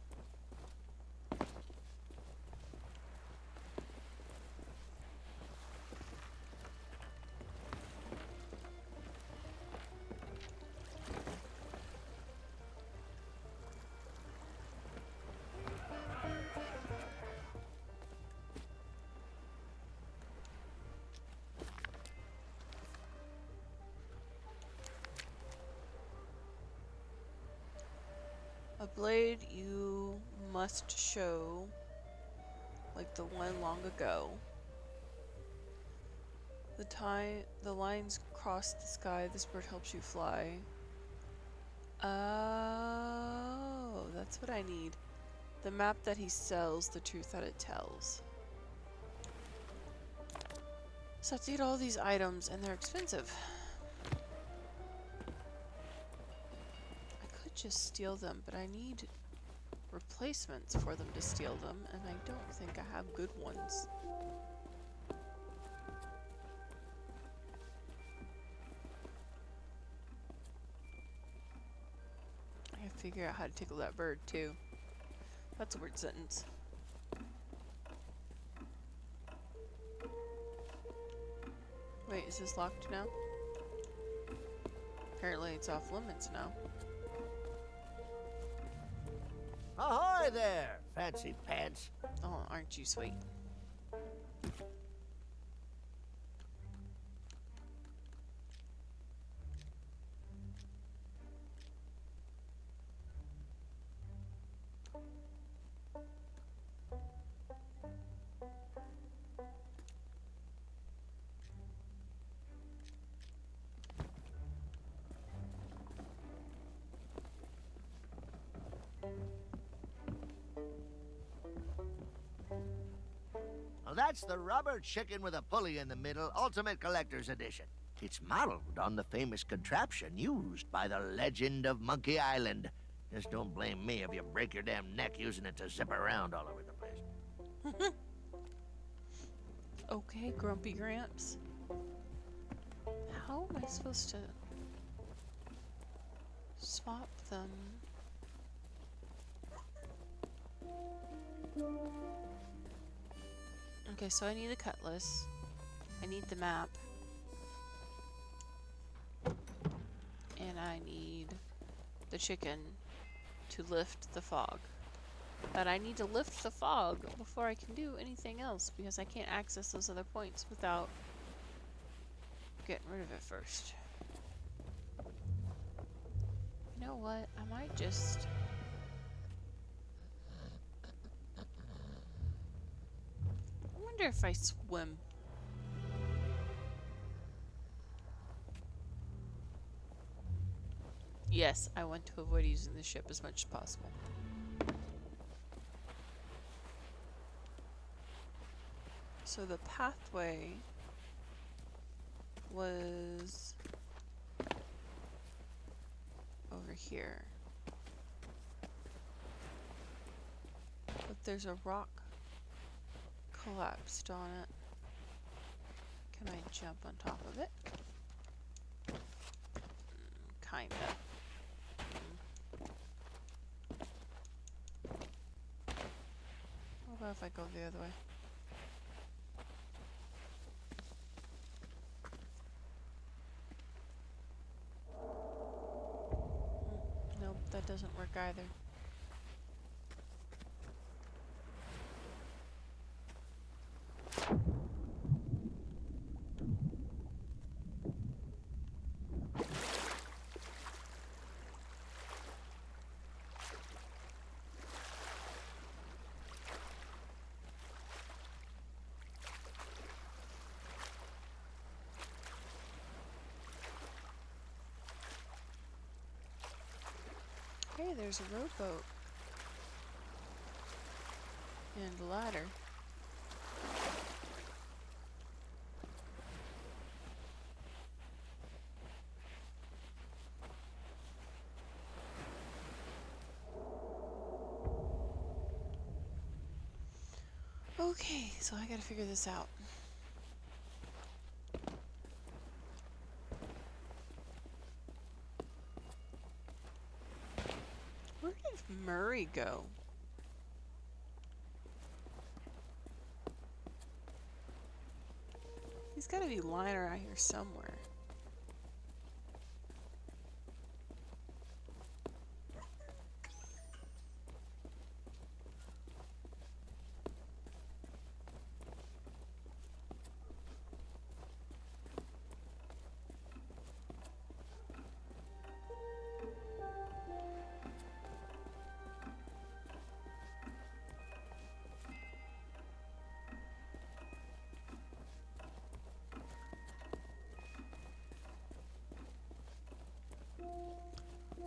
A blade you must show, like the one long ago. The lines cross the sky, this bird helps you fly. Oh, that's what I need. The map that he sells, the truth that it tells. So I have to get all these items, and they're expensive. I could just steal them, but I need replacements for them to steal them, and I don't think I have good ones. I gotta figure out how to tickle that bird, too. That's a weird sentence. Wait, is this locked now? Apparently it's off limits now. Ahoy there, fancy pants. Oh, aren't you sweet? Well, that's the rubber chicken with a pulley in the middle, Ultimate Collector's Edition. It's modeled on the famous contraption used by the legend of Monkey Island. Just don't blame me if you break your damn neck using it to zip around all over the place. Okay, Grumpy Gramps. How am I supposed to swap them? Okay, so I need a cutlass. I need the map. And I need the chicken to lift the fog. But I need to lift the fog before I can do anything else, because I can't access those other points without getting rid of it first. You know what? I might just... wonder if I swim. Yes, I want to avoid using the ship as much as possible. So the pathway was over here. But there's a rock collapsed on it. Can I jump on top of it? Kinda. What about if I go the other way? Nope, that doesn't work either. Hey, there's a rowboat. And a ladder. Okay, so I gotta figure this out. Where did Murray go? He's gotta be lying around here somewhere.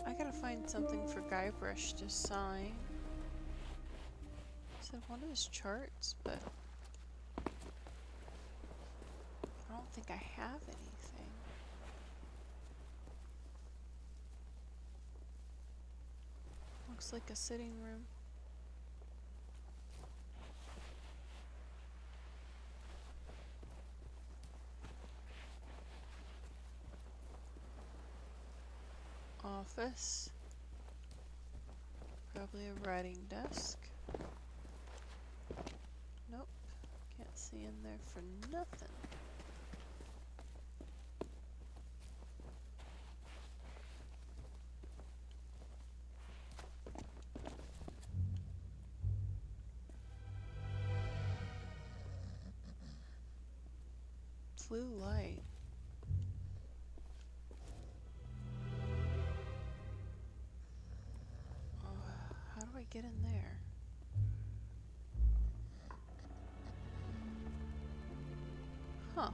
I gotta find something for Guybrush to sign. He said one of his charts, but I don't think I have anything. Looks like a sitting room. Office. Probably a writing desk. Nope. Can't see in there for nothing. Blue light. How do I get in there? Huh.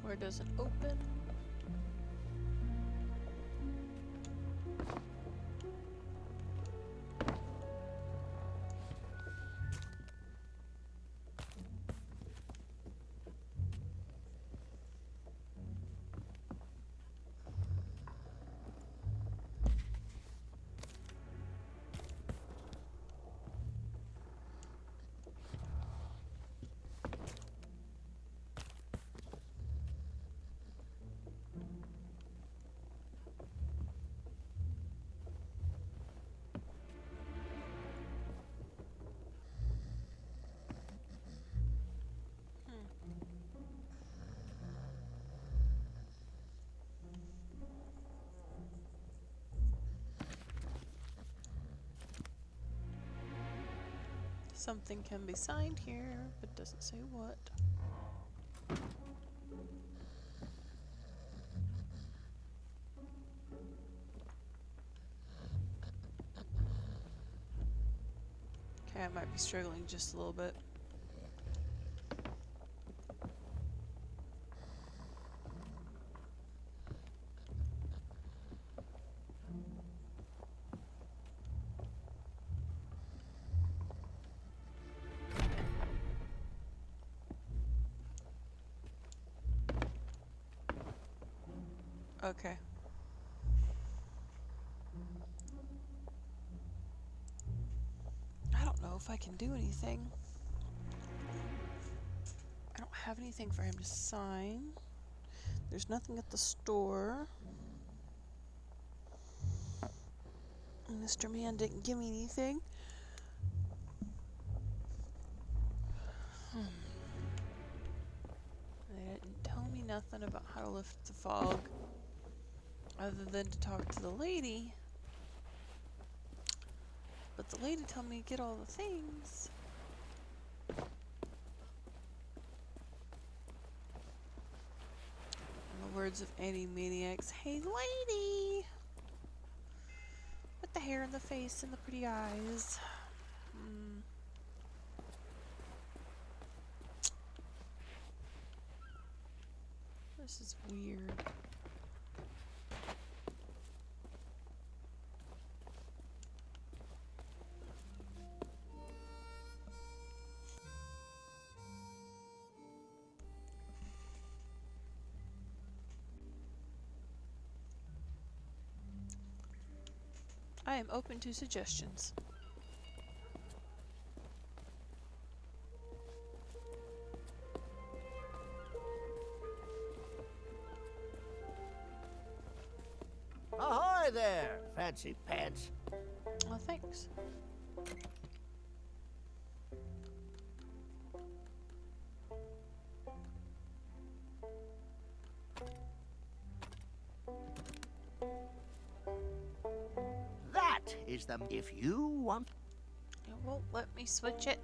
Door doesn't open. Something can be signed here, but doesn't say what. Okay, I might be struggling just a little bit. Okay. I don't know if I can do anything. I don't have anything for him to sign. There's nothing at the store. Mr. Man didn't give me anything. They didn't tell me nothing about how to lift the fog, other than to talk to the lady. But the lady told me to get all the things. In the words of Animaniacs, hey lady! With the hair and the face and the pretty eyes. This is weird. I am open to suggestions. Ahoy there, fancy pants. Oh, thanks. That is the... If you want... It won't let me switch it.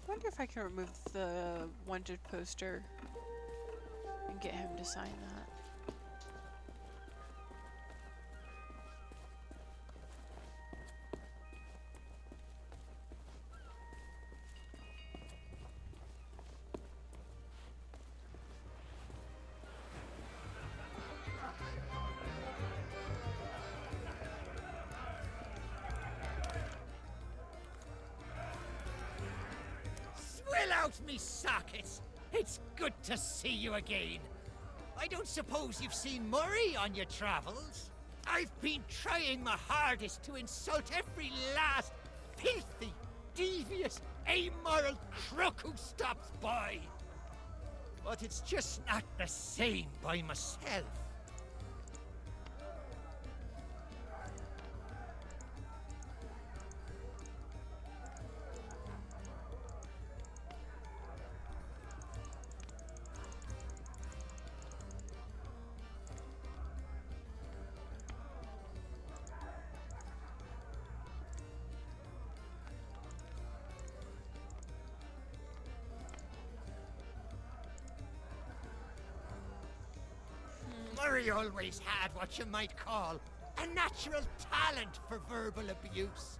I wonder if I can remove the wanted poster and get him to sign that. Swill out me sockets! It's good to see you again. I don't suppose you've seen Murray on your travels? I've been trying my hardest to insult every last filthy, devious, amoral crook who stops by. But it's just not the same by myself. Murray always had what you might call a natural talent for verbal abuse.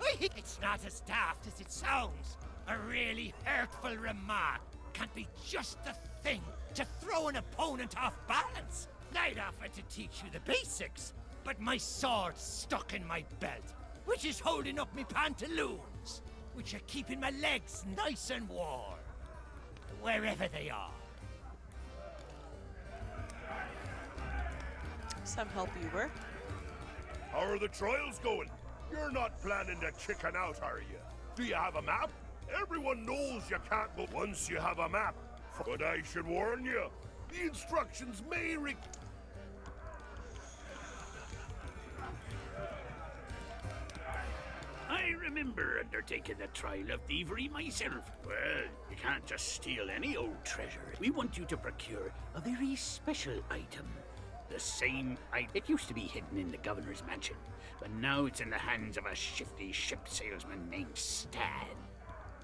I think it's not as daft as it sounds. A really hurtful remark can be just the thing to throw an opponent off balance. I'd offer to teach you the basics, but my sword's stuck in my belt, which is holding up me pantaloons, which are keeping my legs nice and warm, wherever they are. Some help you were. How are the trials going? You're not planning to chicken out, are you? Do you have a map? Everyone knows you can't go once you have a map. But I should warn you, the instructions may I remember undertaking the trial of thievery myself. Well, you can't just steal any old treasure. We want you to procure a very special item. The same item. It used to be hidden in the governor's mansion, but now it's in the hands of a shifty ship salesman named Stan.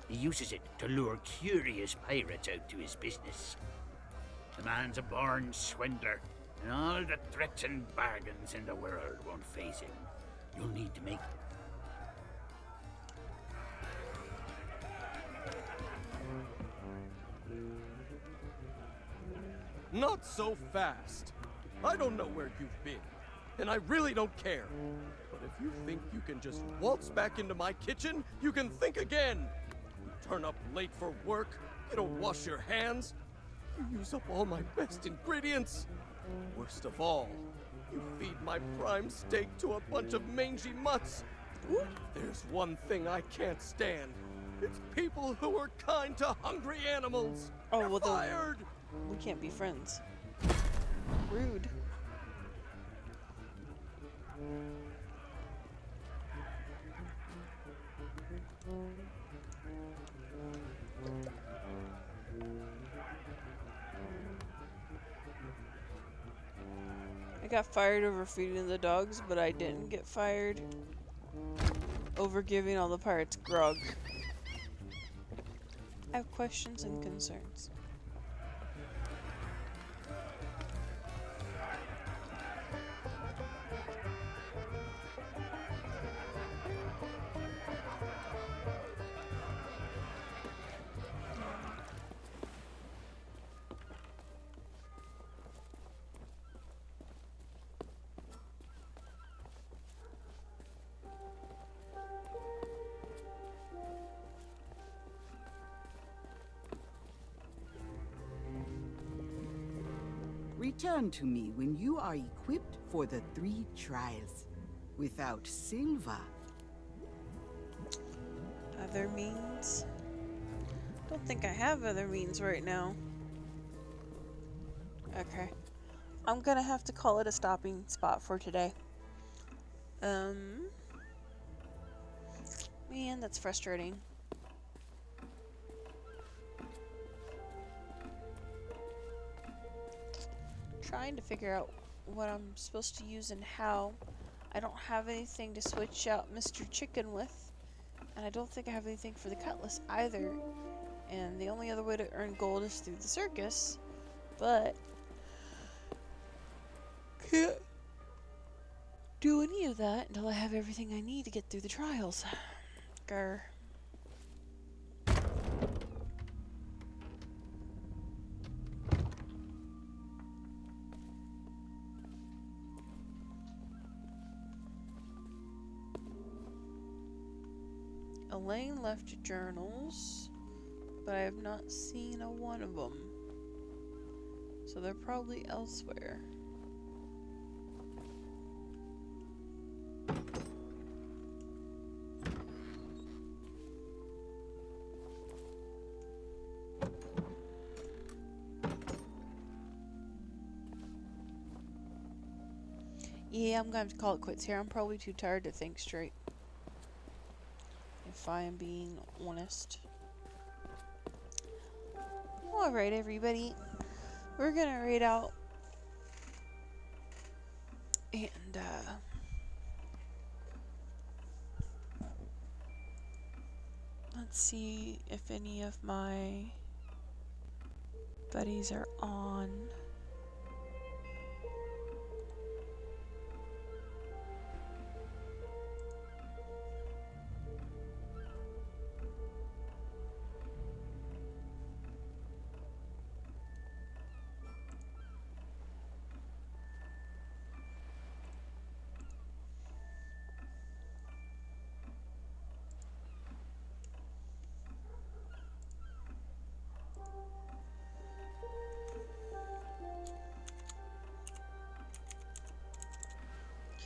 He uses it to lure curious pirates out to his business. The man's a born swindler, and all the threats and bargains in the world won't faze him. You'll need to make... Not so fast. I don't know where you've been, and I really don't care. But if you think you can just waltz back into my kitchen, you can think again. You turn up late for work, you don't wash your hands, you use up all my best ingredients. Worst of all, you feed my prime steak to a bunch of mangy mutts. There's one thing I can't stand. It's people who are kind to hungry animals. Oh, You're well, fired. We can't be friends. Rude. I got fired over feeding the dogs, but I didn't get fired over giving all the pirates grog. I have questions and concerns. Return to me when you are equipped for the 3 trials. Without Silva... Other means? Don't think I have other means right now. Okay. I'm gonna have to call it a stopping spot for today. Man, that's frustrating. Trying to figure out what I'm supposed to use and how. I don't have anything to switch out Mr. Chicken with, and I don't think I have anything for the cutlass either. And the only other way to earn gold is through the circus, but can't do any of that until I have everything I need to get through the trials. Grr. Elaine left journals, but I have not seen a one of them. So they're probably elsewhere. Yeah, I'm gonna have to call it quits here. I'm probably too tired to think straight, if I am being honest. Alright, everybody. We're gonna raid out. And, let's see if any of my buddies are on.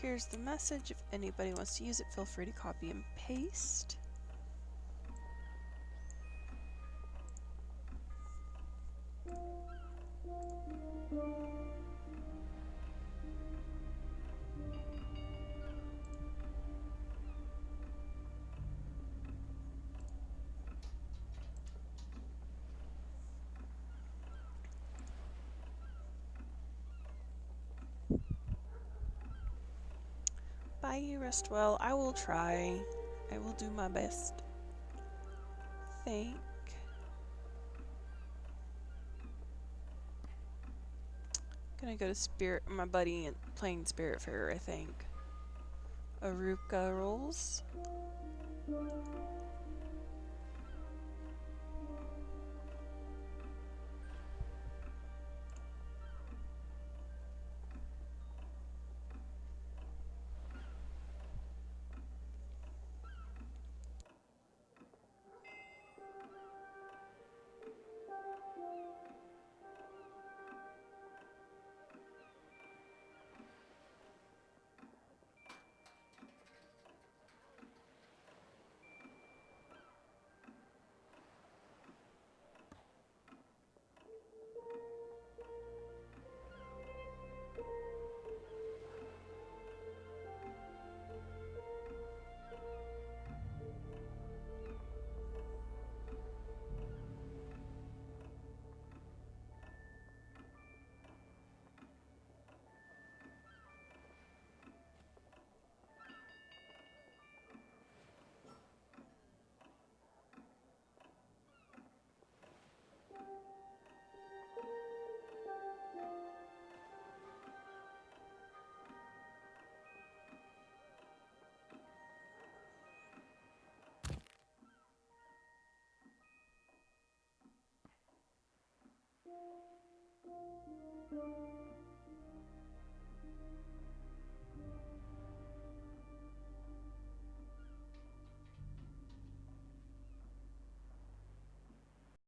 Here's the message. If anybody wants to use it, feel free to copy and paste. Bye, rest well. I will try. I will do my best. Think. Gonna go to Spirit, my buddy playing Spiritfarer, I think. Aruka rolls.